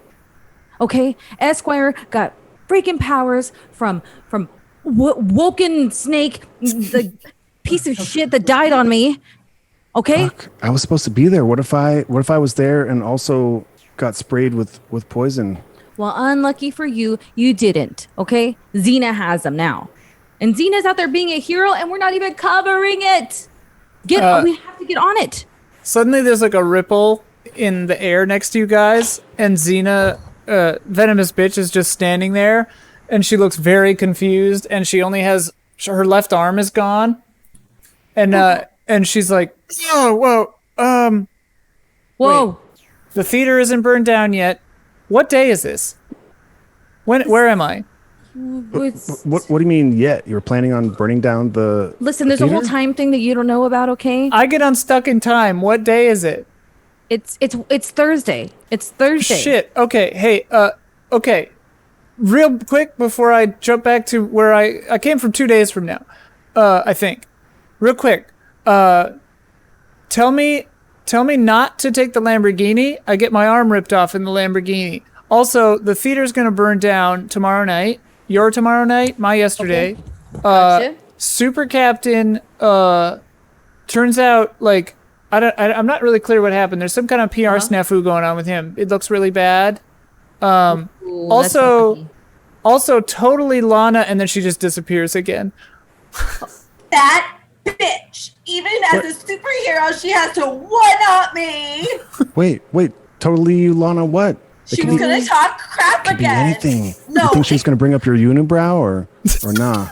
Okay? Esquire got freaking powers from Woken Snake, the piece of shit that died on me. Okay? Fuck, I was supposed to be there. What if I was there and also got sprayed with poison? Well, unlucky for you, you didn't. Okay? Xena has them now. And Xena's out there being a hero and we're not even covering it. We have to get on it. Suddenly there's like a ripple in the air next to you guys, and Xena, Venomous bitch, is just standing there, and she looks very confused, and she only has her left arm is gone, and she's like, whoa. Whoa. The theater isn't burned down yet. What day is this? Where am I? What do you mean yet? You're planning on burning down the Listen, there's a whole time thing that you don't know about, okay? I get unstuck in time. What day is it? It's Thursday. It's Thursday. Shit. Okay. Hey, okay. Real quick before I jump back to where I came from 2 days from now, I think. Real quick. Tell me not to take the Lamborghini. I get my arm ripped off in the Lamborghini. Also, the theater's going to burn down tomorrow night. Your tomorrow night, my yesterday. Okay. Gotcha. Super Captain, turns out, like, I'm not really clear what happened. There's some kind of PR snafu going on with him. It looks really bad. Ooh, that's not funny. Also totally Lana, and then she just disappears again. That bitch. Even as a superhero, she has to one-up me. Wait. Totally, Lana, what? She was going to talk crap Could be again. anything. No. You think she's going to bring up your unibrow or nah?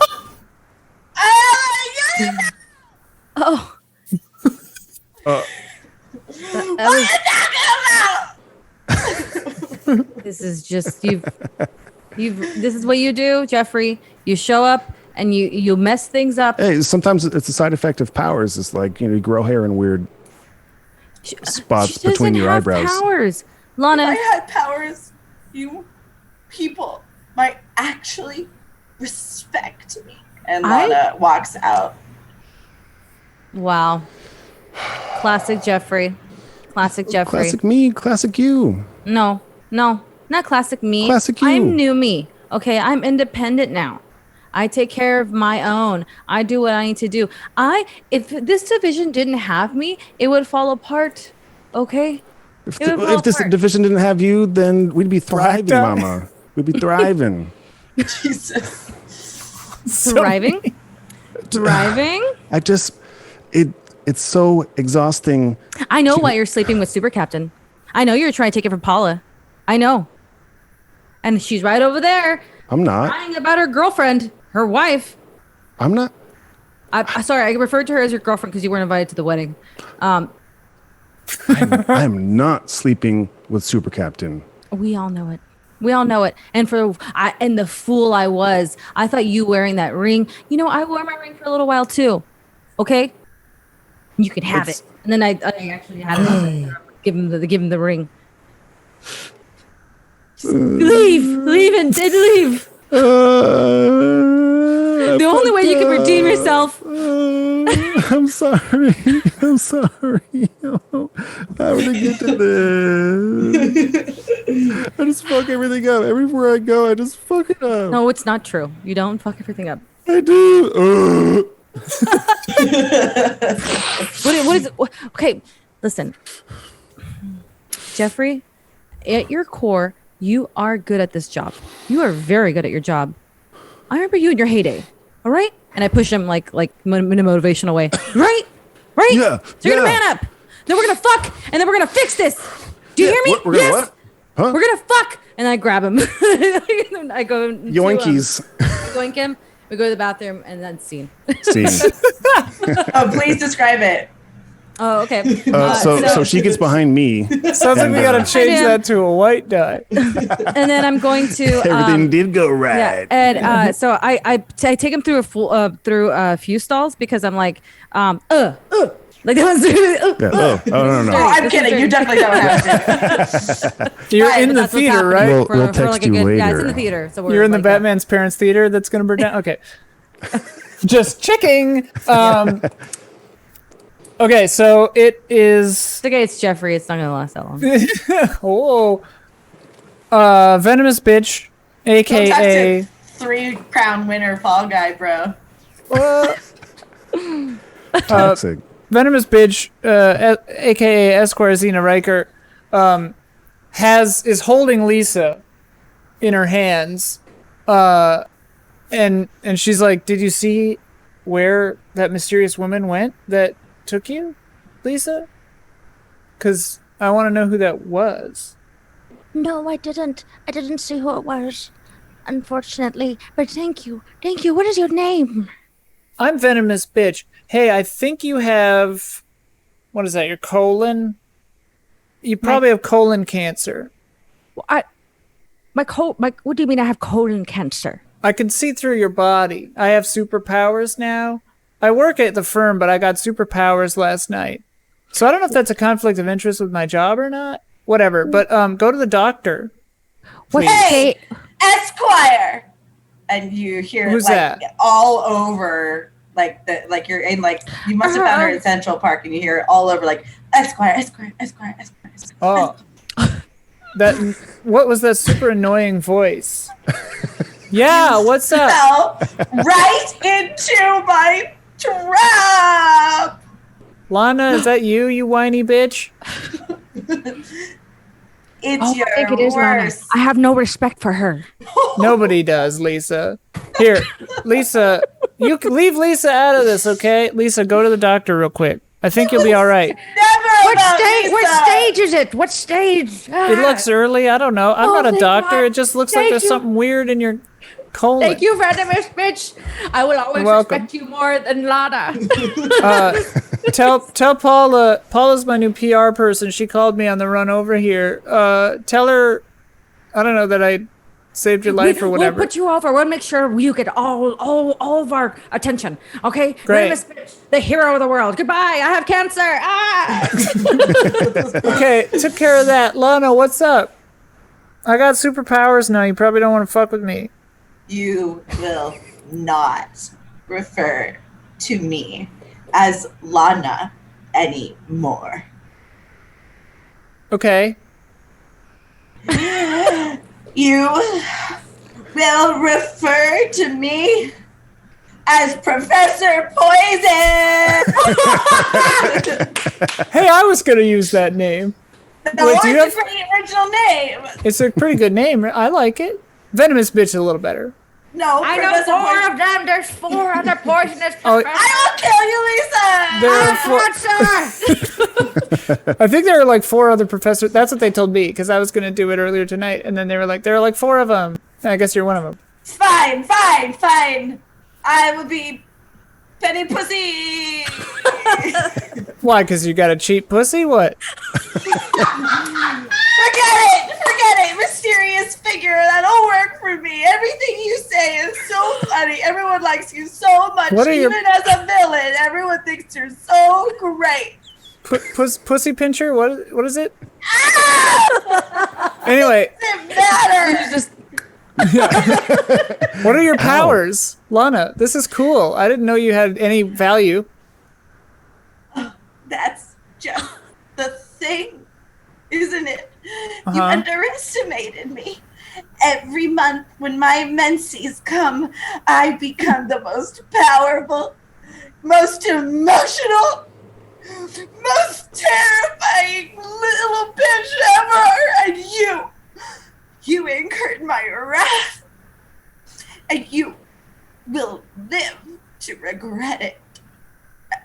Oh. What are you talking about? This is just you've this is what you do, Jeffrey. You show up and you mess things up. Hey, sometimes it's a side effect of powers. It's like, you grow hair in weird spots She between doesn't your have eyebrows. powers. If Lana, I had powers, you people might actually respect me. And Lana walks out. wow. Classic Jeffrey. Classic Jeffrey. Classic me, classic you. No, not classic me. Classic you. I'm new me. Okay, I'm independent now. I take care of my own. I do what I need to do. If this division didn't have me, it would fall apart. Okay? If this apart. division didn't have you, then we'd be thriving, Blacked out. Mama. We'd be thriving. Jesus. Thriving? Thriving? It's so exhausting. I know why you're sleeping with Super Captain. I know you're trying to take it from Paula. I know. And she's right over there I'm not. crying about her girlfriend, her wife. I'm not. Sorry, I referred to her as your girlfriend because you weren't invited to the wedding. I'm not sleeping with Super Captain. We all know it. We all know it. And and the fool I was, I thought you wearing that ring. I wore my ring for a little while too. Okay, you can have it. And then I actually had it. Give him the ring. Just leave and leave. The only way you can redeem yourself. I'm sorry. I'm sorry. How did I get to this? I just fuck everything up. Everywhere I go, I just fuck it up. No, it's not true. You don't fuck everything up. I do. What is it? Okay, listen. Jeffrey, at your core, you are good at this job. You are very good at your job. I remember you in your heyday. All right? And I push him like in a motivational way. Right? Yeah. So you're gonna man up. Then we're gonna fuck, and then we're gonna fix this. Do you hear me? What? We're gonna what? Huh? We're gonna fuck. And I grab him. I go to, Yoinkies. yoink him. We go to the bathroom, and then scene. Scene. Oh, please describe it. Oh, okay. So she gets behind me. Sounds like we gotta change I am- that to a white dye. And then I'm going to. Everything did go right. Yeah, and so I take him through a few stalls because I'm like like that was Yeah. Oh, no. Oh, I'm kidding. You definitely don't have to. You're Right, in but the that's what's theater, happening right? We'll text you Yeah, it's in later. the theater. So we're You're in the like Batman's parents' theater that's gonna burn down. Okay. Just checking. Okay, so it is. It's okay, it's Jeffrey. It's not gonna last that long. Oh. Venomous bitch, Don't touch aka. it. 3-crown winner fall guy, bro. Toxic. Venomous bitch, aka Esquire Xena Riker, is holding Lisa in her hands, and she's like, "Did you see where that mysterious woman went that took you, Lisa? Because I want to know who that was." No, I didn't. I didn't see who it was, unfortunately. But thank you. Thank you. What is your name? I'm Venomous bitch. Hey, I think you have, what is that? Your colon? You probably have colon cancer. What do you mean I have colon cancer? I can see through your body. I have superpowers now. I work at the firm, but I got superpowers last night. So I don't know if that's a conflict of interest with my job or not. Whatever. But go to the doctor. Hey, Esquire! And you hear Who's it that? all over, you're in you must have found her in Central Park, and you hear it all over Esquire, Esquire, Esquire, Esquire. Oh. What was that super annoying voice? Yeah, what's up? Fell right into my trap. Lana, is that you whiny bitch? It's your I think it is Lana. worst. I have no respect for her. Nobody does, Lisa. Here, Lisa, you can leave Lisa out of this, okay? Lisa, go to the doctor real quick. I think you'll be all right. Never about Lisa. What stage is it? What stage? It looks early. I don't know. I'm not a thank doctor. God. It just looks like Thank there's you. something weird in your colon. Thank you, venomous bitch. I will always You're welcome. respect you more than Lana. Tell Paula. Paula's my new PR person. She called me on the run over here. Tell her, I don't know, that I saved your life or whatever. We'll put you over. We'll make sure you get all of our attention. Okay? Great. Venomous bitch, the hero of the world. Goodbye. I have cancer. Ah! Okay, took care of that. Lana, what's up? I got superpowers now. You probably don't want to fuck with me. You will not refer to me as Lana anymore. Okay. You will refer to me as Professor Poison. Hey, I was gonna use that name. No, Wait, do you it's have- a pretty original name. It's a pretty good name. I like it. Venomous bitch is a little better. No, I know Professor 4 Poison. of them. There's 4 other poisonous Oh, I will kill you, Lisa. There are 4. I think there are like 4 other professors. That's what they told me because I was gonna do it earlier tonight, and then there are like 4 of them. I guess you're one of them. Fine. I will be Penny Pussy. Why? Because you got a cheap pussy? What? Forget it. Mysterious figure. That'll work for me. Everything you say is so funny. Everyone likes you so much. What are your- Even as a villain, everyone thinks you're so great. Pussy pincher? What is it? Anyway, It matters. what are your powers, Lana? This is cool. I didn't know you had any value. That's just the thing, isn't it? You Uh-huh. underestimated me. Every month when my menses come, I become the most powerful, most emotional, most terrifying little bitch ever. And you incurred my wrath. And you will live to regret it.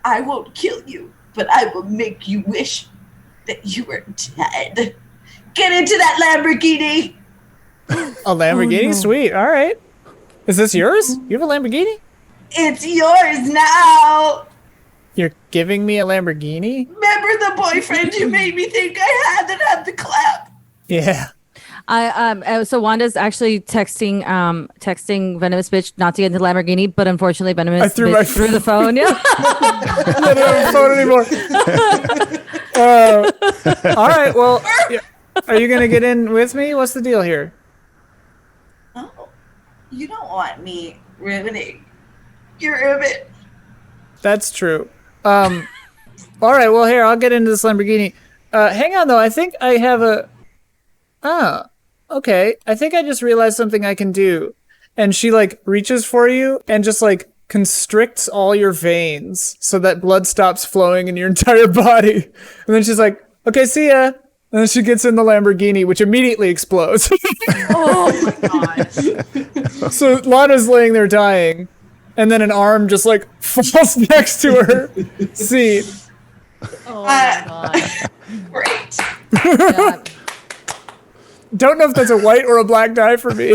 I won't kill you, but I will make you wish that you were dead. Get into that Lamborghini. A Lamborghini? Oh, no. Sweet. All right. Is this yours? You have a Lamborghini? It's yours now. You're giving me a Lamborghini? Remember the boyfriend you made me think I had that had the clap? Yeah. So Wanda's actually texting Venomous Bitch not to get into the Lamborghini, but unfortunately Venomous I threw Bitch my- threw the phone. Yeah. I don't have a phone anymore. All right. Well, yeah. Are you gonna get in with me? What's the deal here? Oh, you don't want me ruining your image. That's true. All right. Well, here I'll get into this Lamborghini. Hang on though. I think I have a. Okay. I think I just realized something I can do. And she like reaches for you and just like constricts all your veins so that blood stops flowing in your entire body. And then she's like, "Okay, see ya." And then she gets in the Lamborghini, which immediately explodes. Oh my god. So Lana's laying there dying, and then an arm just like falls next to her seat. Oh my god. Great. God. Don't know if that's a white or a black die for me,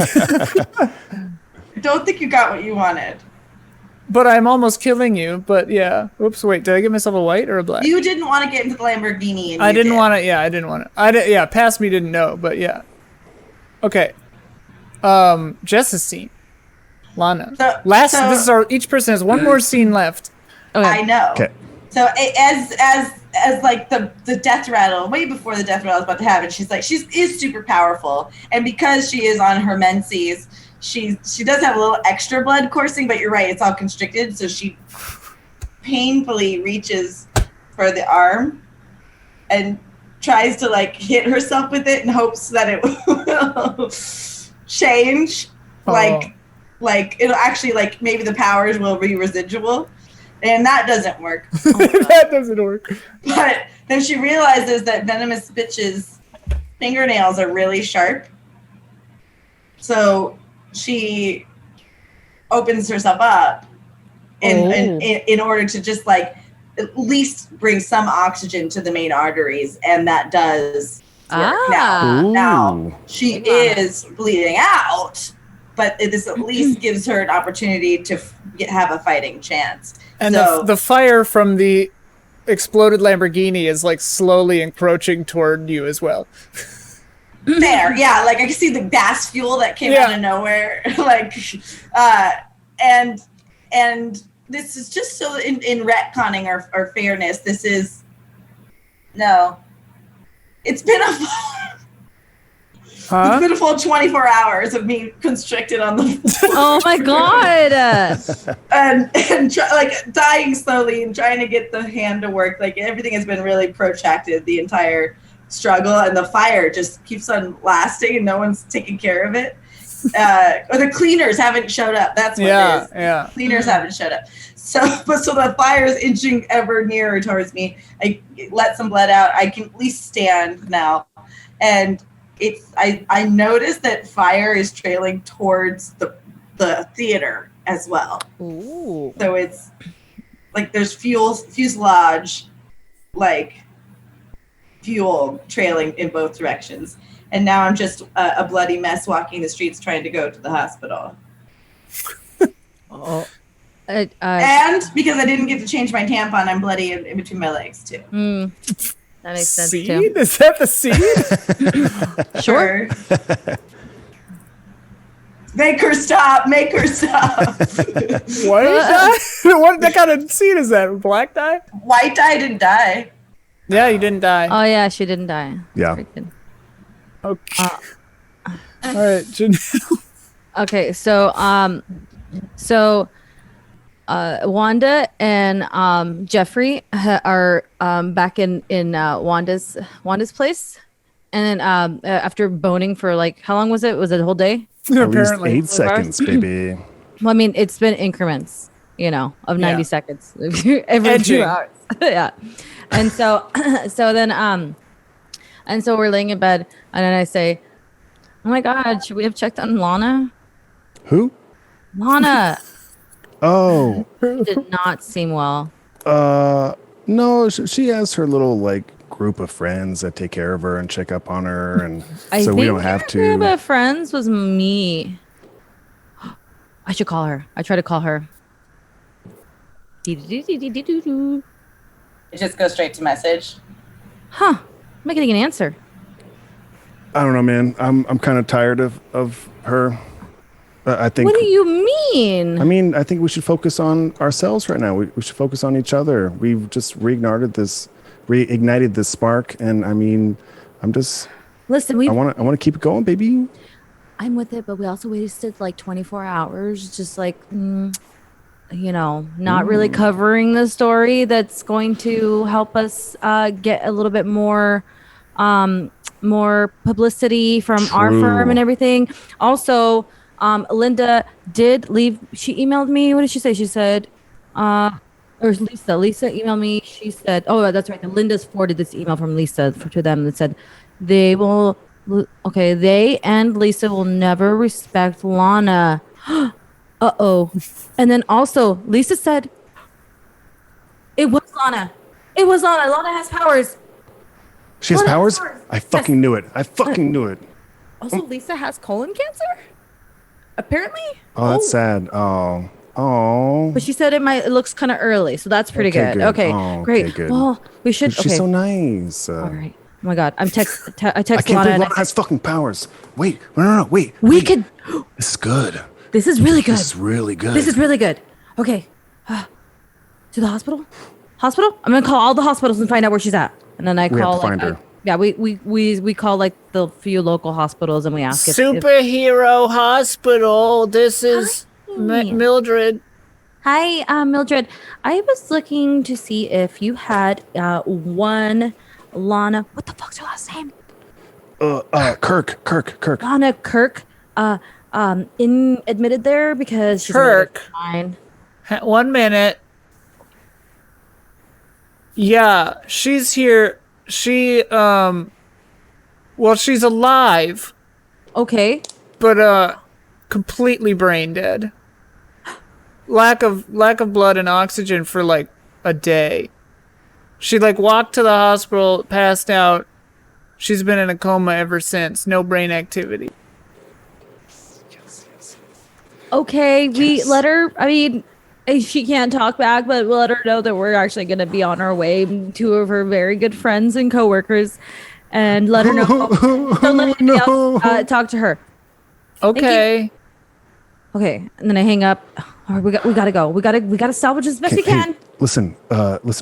Don't think you got what you wanted. but I'm almost killing you. But yeah. Oops. Wait. Did I give myself a white or a black? You didn't want to get into the Lamborghini. And I you didn't did. want to. Yeah, I didn't want to. Yeah, past me didn't know, but yeah. Okay. Jess's scene. Lana. So- This so- is our. Each person has one more scene left. Okay. I know. Okay. So as like the death rattle, way before the death rattle is about to happen, she's super powerful, and because she is on her menses, she does have a little extra blood coursing, but you're right, it's all constricted. So she painfully reaches for the arm and tries to like hit herself with it in hopes that it will change. Oh. Like it'll actually like maybe the powers will be residual. And that doesn't work. That doesn't work. But then she realizes that Venomous Bitch's fingernails are really sharp. So she opens herself up in order to just like at least bring some oxygen to the main arteries, and that does work. Now she is bleeding out, but this at least gives her an opportunity to have a fighting chance. And so, the fire from the exploded Lamborghini is like slowly encroaching toward you as well. There, yeah, like I can see the gas fuel that came out of nowhere, like, and this is just so in retconning our fairness. This is it's been it's been a full 24 hours of me constricted on the floor. Oh my god! and like dying slowly and trying to get the hand to work. Like everything has been really protracted, the entire struggle, and the fire just keeps on lasting and no one's taking care of it. Or the cleaners haven't showed up. That's what it is. Yeah. Cleaners haven't showed up. So the fire is inching ever nearer towards me. I let some blood out. I can at least stand now. And I noticed that fire is trailing towards the theater as well. Ooh. So it's like there's fuselage, like fuel trailing in both directions. And now I'm just a bloody mess walking the streets trying to go to the hospital. And because I didn't get to change my tampon, I'm bloody in between my legs too. That makes sense seed? too. Is that the seed? Sure. Make her stop. Make her stop. White dye? What kind of seed is that? Black dye? White dye didn't die. Yeah, you didn't die. Oh yeah, she didn't die. Yeah. Freaking. Okay. All right, Janel. Okay, so Wanda and Jeffrey are back in Wanda's place, and then after boning for like how long was it? Was it a whole day? At least Apparently. 8 seconds, baby. Well, I mean, it's been increments, of 90 seconds every 2 hours. Yeah, and so so we're laying in bed, and then I say, "Oh my God, should we have checked on Lana?" Who? Lana. Oh. Did not seem well. No, she has her little like group of friends that take care of her and check up on her, and so we don't have to. Group of friends was me. I should call her. I try to call her. It just goes straight to message. Huh? I'm not getting an answer. I don't know, man. I'm kind of tired of her. I think. What do you mean? I mean, I think we should focus on ourselves right now. We should focus on each other. We've just reignited this spark, and I mean, I'm just. Listen, I want to keep it going, baby. I'm with it, but we also wasted like 24 hours, just like, not really covering the story that's going to help us get a little bit more publicity from our firm and everything. Also, Linda did leave. She emailed me. What did she say? She said, or Lisa emailed me. She said, oh, that's right. Linda's forwarded this email from Lisa to them that said they and Lisa will never respect Lana. Uh-oh. And then also Lisa said, it was Lana. Lana has powers. She has powers? I fucking knew it. Also, Lisa has colon cancer? Apparently. Oh, that's sad. Oh. But she said it looks kind of early, so that's pretty good. Okay, great. Good. Well, we should. She's so nice. All right. Oh my God, I text I can't believe Lana. Lana has fucking powers. Wait, no, wait. We could. This is good. This is really good. This is really good. This is really good. Okay. To the hospital? Hospital? I'm gonna call all the hospitals and find out where she's at. And then I We call have to find her. we call like the few local hospitals and we ask if Superhero Hospital. This is Mildred. Hi, Mildred. I was looking to see if you had one Lana. What the fuck's her last name? Kirk. Lana Kirk. Admitted there because she's Kirk. Fine. 1 minute. Yeah, she's here. She Well, she's alive, Okay. but completely brain dead. Lack of blood and oxygen for like a day. She like walked to the hospital, passed out. She's been in a coma ever since. No brain activity. Okay, we let her. I mean, she can't talk back, but we'll let her know that we're actually going to be on our way. Two of her very good friends and coworkers, and let her know. Don't let anybody else talk to her. Okay. Okay, and then I hang up. All right, we gotta go. We gotta salvage as best we can. Hey, listen,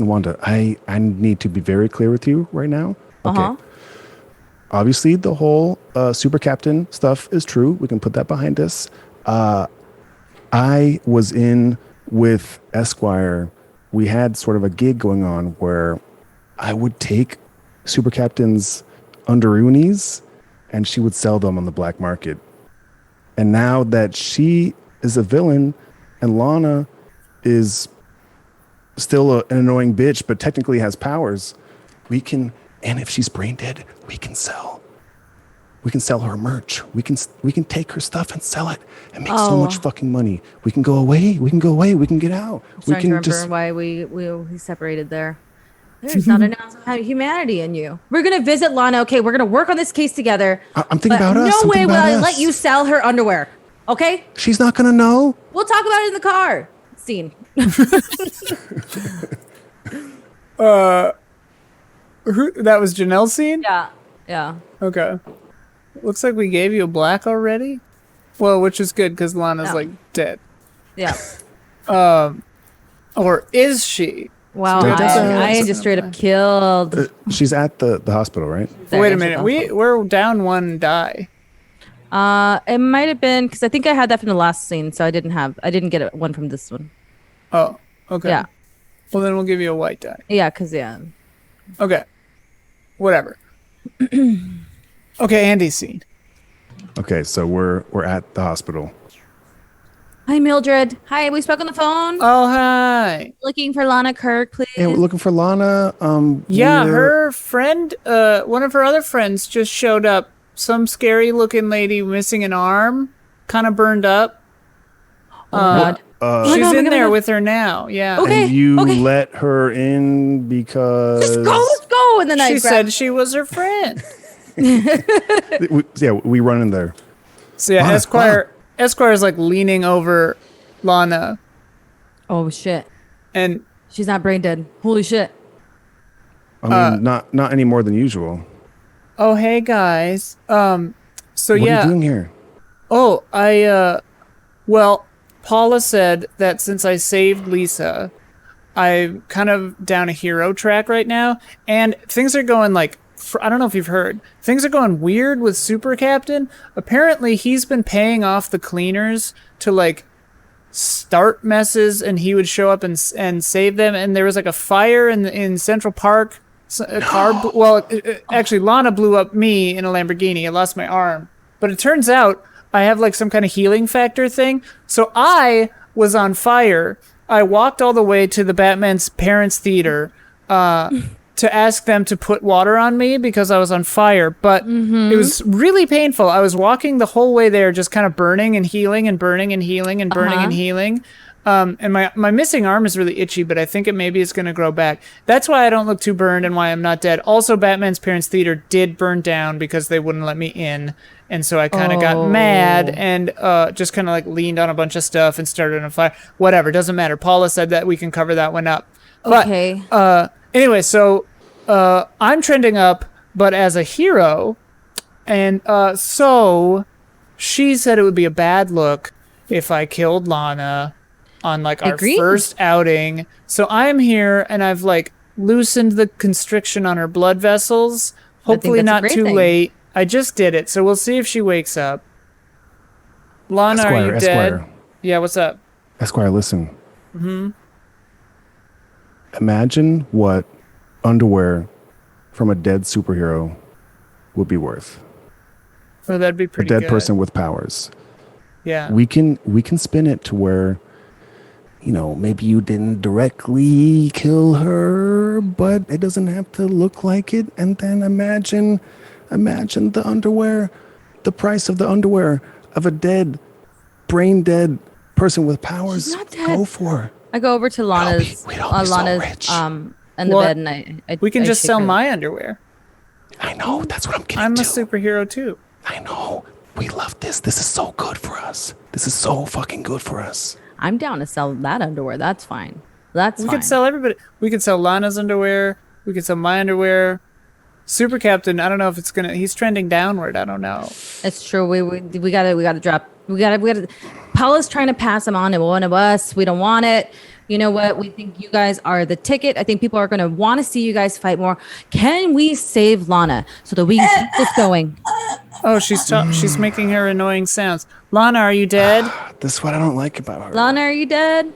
Wanda. I need to be very clear with you right now. Okay. Obviously, the whole super captain stuff is true. We can put that behind us. I was in with Esquire. We had sort of a gig going on where I would take super captain's underoonies and she would sell them on the black market. And now that she is a villain and Lana is still an annoying bitch, but technically has powers, we can, and if she's brain dead, we can sell her merch. We can take her stuff and sell it and make so much fucking money. We can go away. We can get out. I'm starting to remember why we separated there. There's not enough humanity in you. We're gonna visit Lana. Okay, we're gonna work on this case together. I'm thinking about us. No way will I let you sell her underwear. Okay? She's not gonna know. We'll talk about it in the car. Scene. That was Janelle's scene? Yeah. Okay. Looks like we gave you a black already. Well, which is good because Lana's like dead. Yeah. Or is she? Wow, I just straight up killed. She's at the hospital, right? Wait a minute. We're down one die. It might have been because I think I had that from the last scene, so I didn't get one from this one. Oh, okay. Yeah. Well, then we'll give you a white die. Yeah, because Okay. Whatever. Okay, Andy's scene. Okay, so we're at the hospital. Hi, Mildred. Hi, we spoke on the phone. Oh, hi. Looking for Lana Kirk, please. Hey, we're looking for Lana. Yeah, her friend, one of her other friends just showed up. Some scary looking lady missing an arm, kind of burned up. God. She's in there with her now. Yeah. Okay. And you let her in because Let's go. And then she said she was her friend. we run in there. So yeah, Lana, Esquire is like leaning over Lana. Oh shit. And she's not brain dead. Holy shit. I mean, not any more than usual. Oh, hey guys. So what are you doing here? Oh, well, Paula said that since I saved Lisa, I'm kind of down a hero track right now, and things are going like, I don't know if you've heard, things are going weird with Super Captain. Apparently, he's been paying off the cleaners to like start messes, and he would show up and save them. And there was like a fire in Central Park. A car, actually, Lana blew up me in a Lamborghini. I lost my arm, but it turns out I have like some kind of healing factor thing. So I was on fire. I walked all the way to the Batman's parents' theater to ask them to put water on me because I was on fire. But it was really painful. I was walking the whole way there, just kind of burning and healing and burning and healing and burning and healing. And my missing arm is really itchy, but I think maybe it's going to grow back. That's why I don't look too burned and why I'm not dead. Also, Batman's parents' theater did burn down because they wouldn't let me in. And so I kind of got mad and just kind of like leaned on a bunch of stuff and started on a fire. Whatever, doesn't matter. Paula said that we can cover that one up. Okay. But anyway, so I'm trending up, but as a hero. And so she said it would be a bad look if I killed Lana on like our first outing. So I'm here and I've like loosened the constriction on her blood vessels. Hopefully not too late. I just did it. So we'll see if she wakes up. Lana, are you dead? Yeah, what's up? Esquire, listen. Imagine what underwear from a dead superhero would be worth. Oh, that'd be pretty good. A good. dead person with powers. Yeah. We can spin it to where, you know, maybe you didn't directly kill her, but it doesn't have to look like it. And then imagine Imagine the underwear, the price of the underwear of a dead, brain dead person with powers. She's not dead. Go for it. I go over to Lana's, we'd all be so rich. in the bed, and I We can I just shake sell her. my underwear. I know. That's what I'm getting I'm a to. superhero too. I know. We love this. This is so good for us. This is so fucking good for us. I'm down to sell that underwear. That's fine. That's We fine. could sell everybody. We could sell Lana's underwear. We could sell my underwear. Super Captain, I don't know if it's gonna. He's trending downward. I don't know. It's true. We gotta drop. We gotta. Paula's trying to pass him on to one of us. We don't want it. You know what? We think you guys are the ticket. I think people are gonna want to see you guys fight more. Can we save Lana so that we can keep this going? Oh, she's making her annoying sounds. Lana, are you dead? This is what I don't like about her. Lana, are you dead?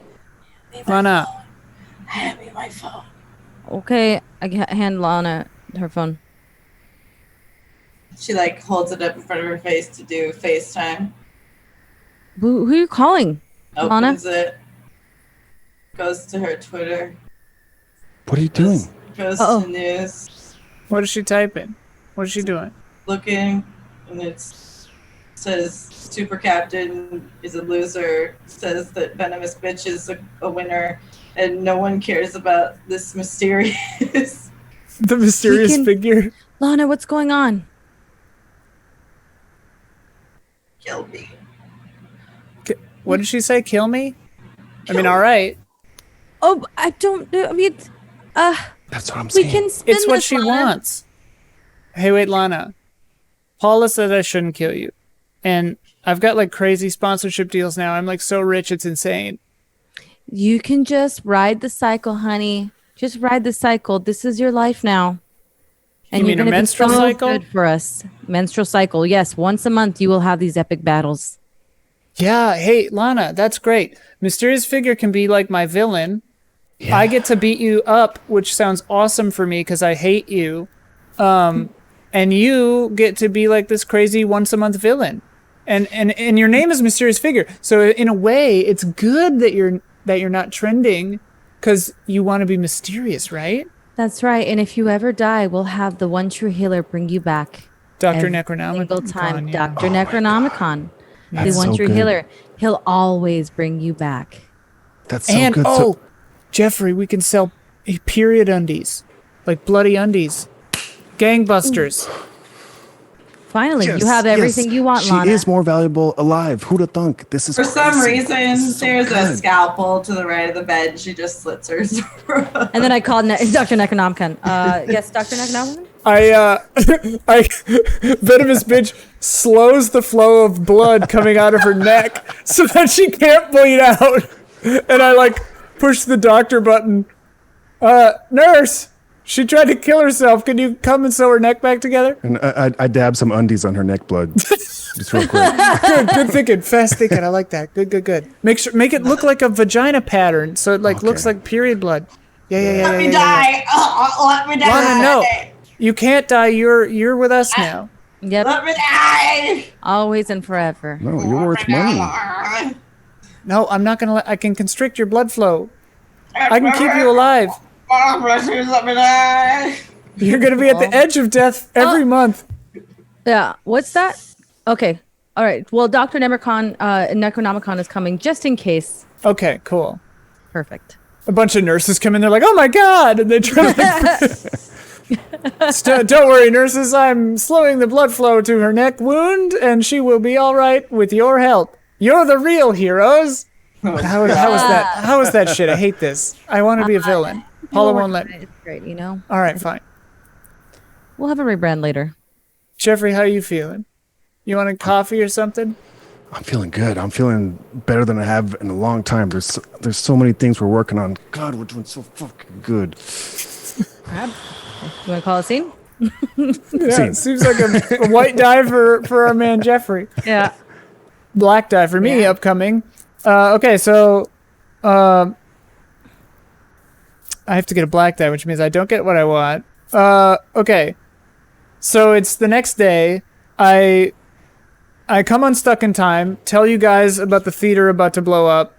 Lana. Hand me my phone. Okay, hand Lana her phone. She like holds it up in front of her face to do FaceTime. Who are you calling? Lana? Opens it. Goes to her Twitter. What are you doing? Goes Uh-oh. to news. What is she typing? What is she doing? Looking, and it says Super Captain is a loser. Says that Venomous Bitch is a winner, and no one cares about this mysterious. The mysterious figure. Lana, what's going on? Kill me. What did she say? Kill me? I mean, all right. Oh, I don't. I mean, That's what I'm we saying. can spin It's what this, she Lana. wants. Hey, wait, Lana. Paula said I shouldn't kill you. And I've got like crazy sponsorship deals now. I'm like so rich, it's insane. You can just ride the cycle, honey. Just ride the cycle. This is your life now. And You you're mean a gonna be menstrual so cycle? good for us. Menstrual cycle. Yes, once a month you will have these epic battles. Yeah, hey, Lana, that's great. Mysterious figure can be like my villain. I get to beat you up, which sounds awesome for me because I hate you. And you get to be like this crazy once a month villain. And your name is Mysterious Figure. So in a way, it's good that you're not trending because you want to be mysterious, right? That's right. And if you ever die, we'll have the one true healer bring you back. Dr. Every Necronomicon. single time. yeah. Dr. Necronomicon. The That's one so true good. healer. He'll always bring you back. That's so And good. Jeffrey, we can sell period undies, like bloody undies, gangbusters. Finally, Yes, you have everything yes. you want, She Lana. is more valuable alive. Who'da thunk? This is For some crazy. reason, This is so there's a good. scalpel to the right of the bed. And she just slits her throat. And then I called Dr. Necronomicon. Yes, Dr. Necronomicon? Venomous bitch slows the flow of blood coming out of her neck so that she can't bleed out. And I like push the doctor button. Nurse, she tried to kill herself. Can you come and sew her neck back together? And I dab some undies on her neck blood. Just real quick. Good thinking, fast thinking. I like that. Good. Make it look like a vagina pattern so it like looks Okay. like period blood. Yeah. Let me die. Let me die. Lana, no. You can't die. You're with us now. Yep. Let me die. Always and forever. No, you're worth money. No, I'm not gonna I can constrict your blood flow. I can keep you alive. Oh, precious, let me die. You're gonna be at the edge of death every month. Yeah. What's that? Okay. All right. Well, Dr. Necronomicon is coming just in case. Okay, cool. Perfect. A bunch of nurses come in. They're like, "Oh my god!" And they try to. Don't worry, nurses. I'm slowing the blood flow to her neck wound, and she will be all right with your help. You're the real heroes. How is that? How is that shit? I hate this. I want to be a villain. Paula won't let me. It's great, you know? All right, fine. We'll have a rebrand later. Jeffrey, how you feeling? You want a coffee or something? I'm feeling good. I'm feeling better than I have in a long time. There's so many things we're working on. God, we're doing so fucking good. You want to call a scene? Yeah, Scene. it seems like a white die for our man Jeffrey. Yeah. Black die for me upcoming. Okay, so I have to get a black die, which means I don't get what I want. Okay, so it's the next day. I come unstuck in time, tell you guys about the theater about to blow up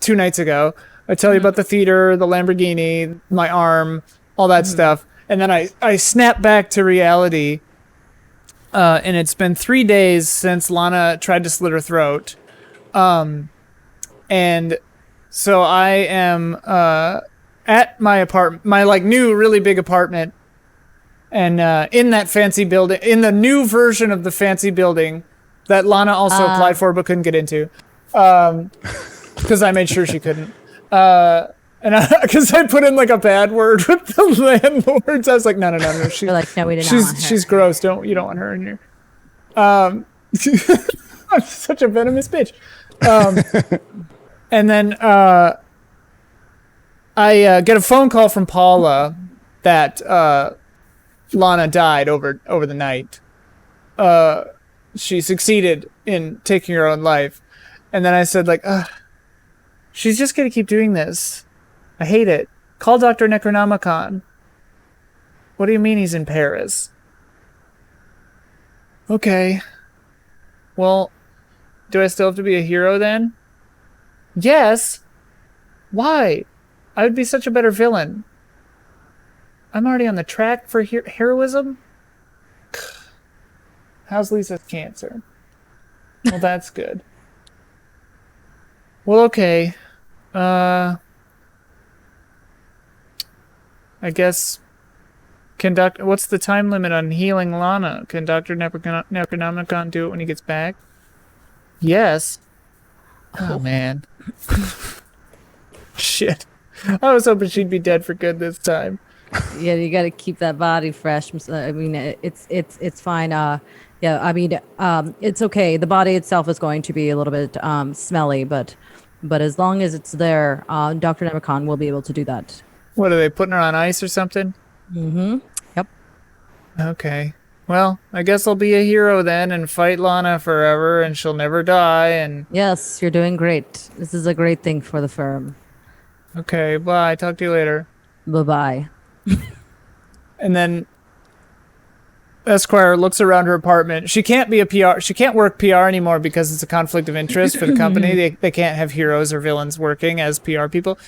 2 nights ago. I tell you about the theater, the Lamborghini, my arm, all that stuff. And then I snap back to reality and it's been 3 days since Lana tried to slit her throat. And so I am at my apartment, my like new really big apartment, and in that fancy building, in the new version of the fancy building that Lana also applied for but couldn't get into, because I made sure she couldn't. And because I put in like a bad word with the landlords, I was like, no. She's We're like, no, we did not she's want her. she's gross. You don't want her in here. I'm such a venomous bitch. And then I get a phone call from Paula that Lana died over the night. She succeeded in taking her own life, and then I said like, she's just gonna keep doing this. I hate it. Call Dr. Necronomicon. What do you mean he's in Paris? Okay. Well, do I still have to be a hero then? Yes. Why? I would be such a better villain. I'm already on the track for heroism? How's Lisa's cancer? Well, that's good. Well, okay. I guess... What's the time limit on healing Lana? Can Dr. Necronomicon do it when he gets back? Yes. Oh, man. Shit. I was hoping she'd be dead for good this time. Yeah, you got to keep that body fresh. I mean, it's fine. Yeah, I mean, it's okay. The body itself is going to be a little bit smelly, but as long as it's there, Dr. Nemicon will be able to do that. What, are they putting her on ice or something? Mm-hmm. Yep. Okay. Well, I guess I'll be a hero then and fight Lana forever and she'll never die and... Yes, you're doing great. This is a great thing for the firm. Okay, bye. Talk to you later. Bye-bye. And then Esquire looks around her apartment. She can't be a PR. She can't work PR anymore because it's a conflict of interest for the company. They can't have heroes or villains working as PR people.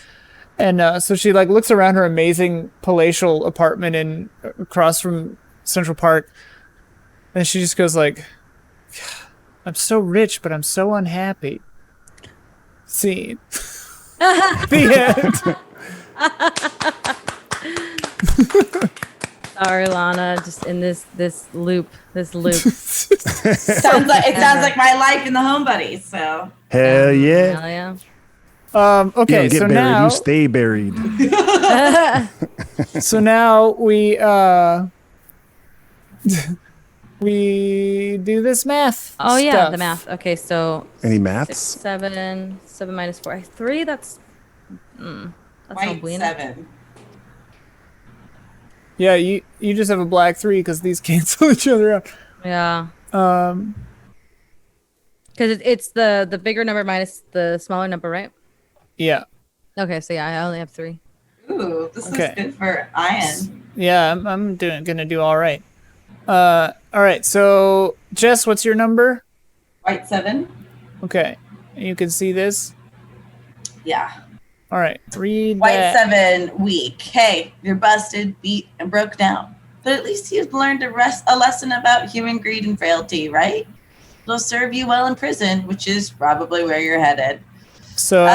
And so she like looks around her amazing palatial apartment across from Central Park, and she just goes like, "I'm so rich, but I'm so unhappy." Scene. The end. Sorry, Lana. Just in this loop. Sounds like my life in the Home Buddies. So Hell yeah. Hell yeah. You Okay, don't get so buried, now you stay buried. So now we do this math. Oh yeah, stuff. the math. Okay, so Any 6, maths? 7 minus 4, 3. That's no white bueno. 7. Yeah, you just have a black 3 because these cancel each other out. Yeah. Because it's the bigger number minus the smaller number, right? Yeah. Okay, so yeah, I only have 3. Ooh, this Okay. is good for iron. Yeah, I'm gonna do all right. All right. So Jess, what's your number? White 7. Okay, you can see this. Yeah. All right, read White that. 7, weak. Hey, you're busted, beat, and broke down. But at least you've learned a lesson about human greed and frailty, right? It'll serve you well in prison, which is probably where you're headed. So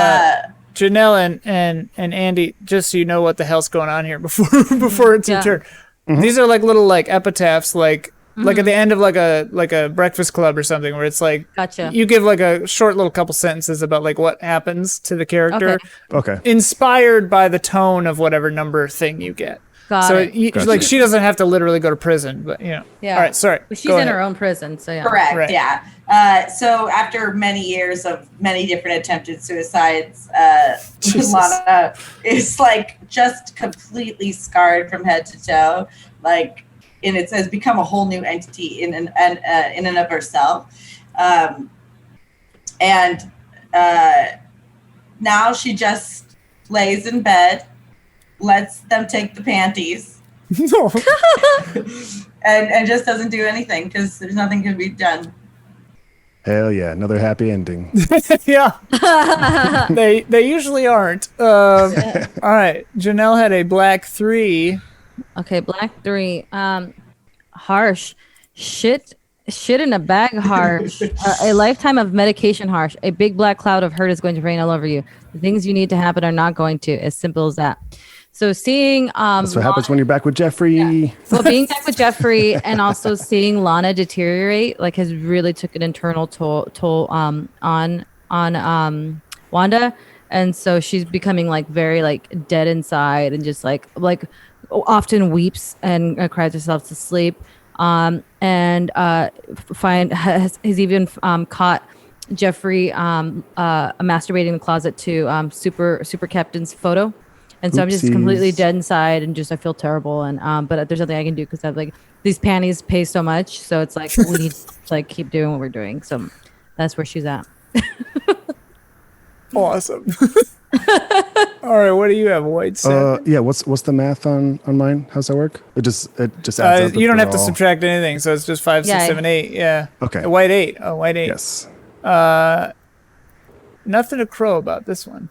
Janelle and Andy, just so you know what the hell's going on here before it's your turn. These are like little like epitaphs, like at the end of like a Breakfast Club or something, where it's like Gotcha. you give like a short little couple sentences about like what happens to the character, Okay. inspired by the tone of whatever number thing you get. Got So it. Gotcha. like she doesn't have to literally go to prison, but you know. Yeah. All right, sorry. But she's Go in ahead. her own prison, so yeah. Correct, Right. yeah. So after many years of many different attempted suicides, Jesus. Lana is like just completely scarred from head to toe. Like, and it has become a whole new entity in and of herself. And now she just lays in bed, lets them take the panties, No. and just doesn't do anything because there's nothing can be done. Hell yeah. Another happy ending. Yeah. they usually aren't. All right. Janelle had a black 3. Okay, black 3. Harsh. Shit Shit in a bag harsh. A lifetime of medication harsh. A big black cloud of hurt is going to rain all over you. The things you need to happen are not going to. As simple as that. So seeing That's what happens when you're back with Jeffrey. so being back with Jeffrey and also seeing Lana deteriorate like has really took an internal toll on Wanda, and so she's becoming like very like dead inside and just like often weeps and cries herself to sleep. And has even caught Jeffrey masturbating in the closet to Super Captain's photo. And so I'm just completely dead inside and just I feel terrible and but there's nothing I can do because I've like these panties pay so much, so it's like we need to like keep doing what we're doing. So that's where she's at. Awesome. All right, what do you have, White? Yeah, what's the math on mine? How's that work? It just adds up. You don't have to subtract anything, so it's just 5, 6, 7, 8. Yeah. Okay. White 8. Oh, White 8. Yes. Nothing to crow about this one.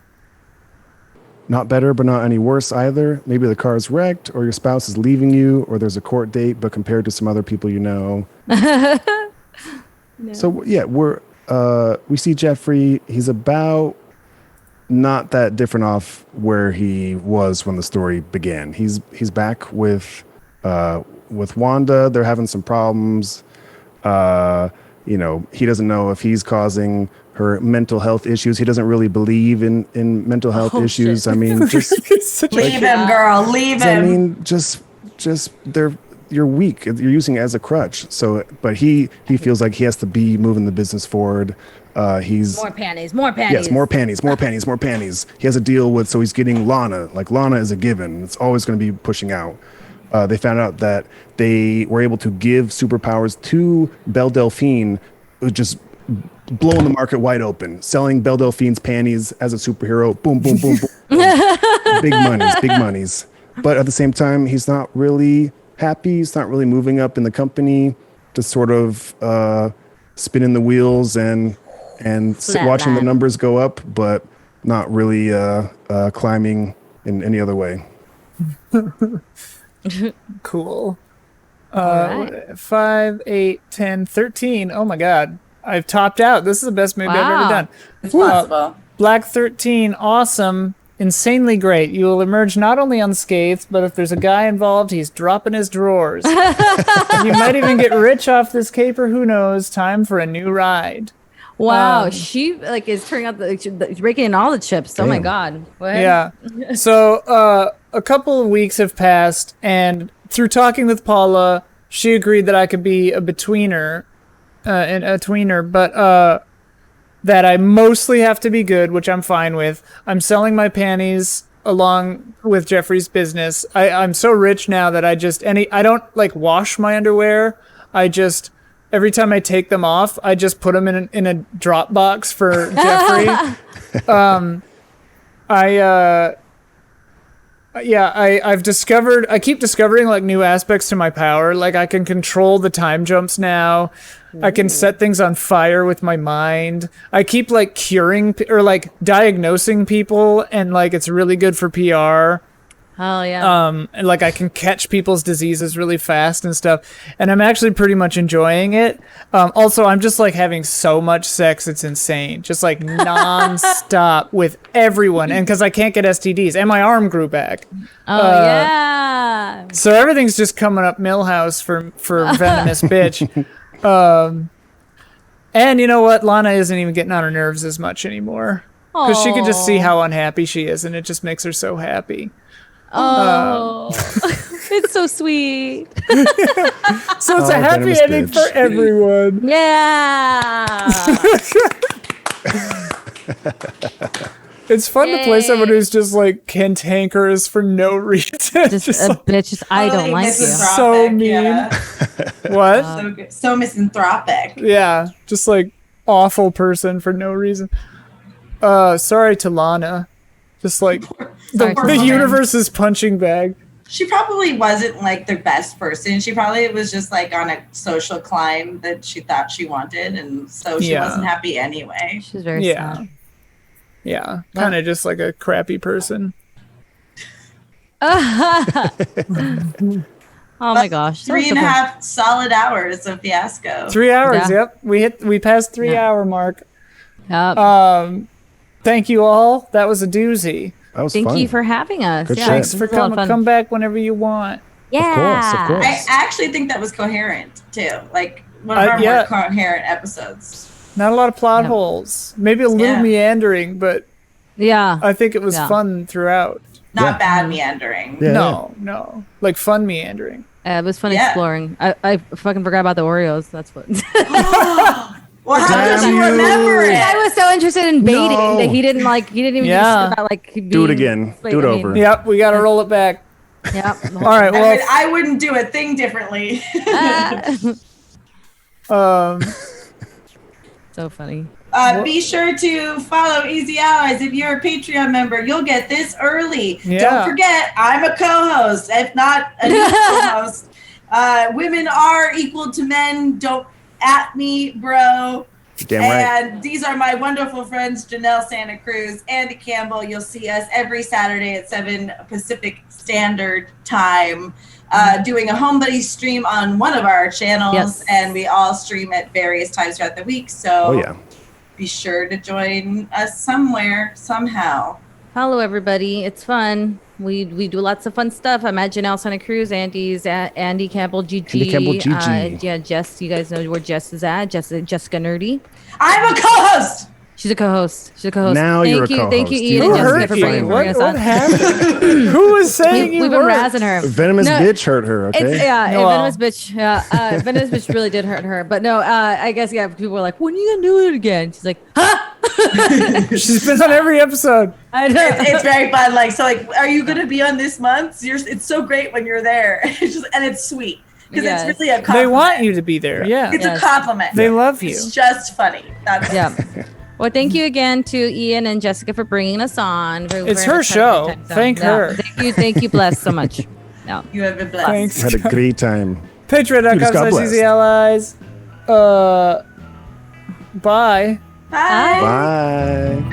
Not better, but not any worse either. Maybe the car's wrecked, or your spouse is leaving you, or there's a court date, but compared to some other people you know. No. So yeah, we see Jeffrey. He's about not that different off where he was when the story began. He's back with Wanda. They're having some problems. He doesn't know if he's causing her mental health issues. He doesn't really believe in mental health issues. Shit. I mean, just leave him, girl. Leave him. I mean, just you're weak. You're using it as a crutch. So, but he feels like he has to be moving the business forward. He's More panties. Yes, more panties. He has a deal with, so he's getting Lana. Like Lana is a given. It's always going to be pushing out. They found out that they were able to give superpowers to Belle Delphine, just blowing the market wide open, selling Belle Delphine's panties as a superhero. Boom, boom, boom, boom. Big monies. But at the same time, he's not really happy. He's not really moving up in the company, just sort of spinning the wheels and watching the numbers go up, but not really climbing in any other way. Cool. Right. 5, 8, 10, 13. Oh my God. I've topped out. This is the best movie I've ever done. It's possible. Black 13, awesome. Insanely great. You will emerge not only unscathed, but if there's a guy involved, he's dropping his drawers. You might even get rich off this caper. Who knows? Time for a new ride. Wow, she like is turning out breaking in all the chips. Damn. Oh my God. What? Yeah. So a couple of weeks have passed, and through talking with Paula, she agreed that I could be a betweener, but that I mostly have to be good, which I'm fine with. I'm selling my panties along with Jeffrey's business. I'm so rich now that I don't like wash my underwear. Every time I take them off, I just put them in a drop box for Jeffrey. I keep discovering like new aspects to my power. Like I can control the time jumps now. I can set things on fire with my mind. I keep like curing or like diagnosing people, and like it's really good for PR. Oh yeah. And like I can catch people's diseases really fast and stuff, and I'm actually pretty much enjoying it. Also, I'm just like having so much sex, it's insane, just like nonstop with everyone, and because I can't get STDs, and my arm grew back. Oh yeah. So everything's just coming up Millhouse for venomous bitch. And you know what? Lana isn't even getting on her nerves as much anymore because she can just see how unhappy she is, and it just makes her so happy. Oh, it's so sweet. So it's a happy ending for everyone. Yeah. It's fun to play someone who's just like cantankerous for no reason. Just a like, bitch. Just, I don't like you. So mean. Yeah. What? So good. So misanthropic. Yeah, just like awful person for no reason. Sorry to Lana. Just like the universe's punching bag. She probably wasn't like the best person. She probably was just like on a social climb that she thought she wanted, and so she wasn't happy anyway. She's very sad. Yeah, kind of just like a crappy person. Oh my gosh. That was 3.5 solid hours of Fiasco. 3 hours. Yeah. Yep. We passed 3 hour mark. Yep. Thank you all. That was a doozy. That was Thank fun. you for having us. Good yeah, shit. Thanks this for was a lot of coming. fun. Come back whenever you want. Yeah. Of course. I actually think that was coherent too. Like one of our yeah. more coherent episodes. Not a lot of plot Yep. holes. Maybe a little Yeah. meandering, but Yeah. I think it was Yeah. fun throughout. Not bad meandering. Yeah. No. Like fun meandering. It was fun Yeah. exploring. I fucking forgot about the Oreos. That's what. Well, how Damn did you you. remember it? I was so interested in baiting No. that he didn't even Yeah. just about like Do it again. Do it over. Yep, we got to roll it back. Yep. All right, well, I wouldn't do a thing differently. So funny. Be sure to follow Easy Allies. If you're a Patreon member, you'll get this early. Yeah. Don't forget, I'm a co-host, if not a new co-host. Women are equal to men. Don't at me, bro. Damn right. And these are my wonderful friends, Janel, SantaCruz, Andy Campbell. You'll see us every Saturday at 7 Pacific Standard Time, doing a Home Buddy stream on one of our channels. Yes. And we all stream at various times throughout the week. So Oh, yeah. be sure to join us somewhere, somehow. Follow everybody. It's fun. We do lots of fun stuff. I'm at Janel SantaCruz. Andy's at Andy Campbell GG. Andy Campbell GG. Yeah, Jess. You guys know where Jess is at. Jessica Nerdy. I'm a co-host. She's a co-host. Now thank you're a you, co-host. Thank you, You Ian and Who Jessica, hurt for you? bringing us What on. happened? Who was saying you We've been were? razzing her. Venomous No, bitch hurt her, okay? It's, yeah, No, venomous bitch. Yeah, venomous bitch really did hurt her. But no, I guess people were like, "When are you gonna do it again?" She's like, "Huh?" She's been on every episode. I know. It's very fun. Like, are you going to be on this month? It's so great when you're there. And it's sweet because Yes. it's really a compliment. They want you to be there. Yeah. It's Yes. a compliment. They love you. It's just funny. That's Yeah. Well, thank you again to Ian and Jessica for bringing us on. It's her show. Thank her. Thank you, bless so much. No. You have been blessed. Thanks. Had a great time. Dude, God Patreon.com/Easy Allies. Bye. Bye. Bye.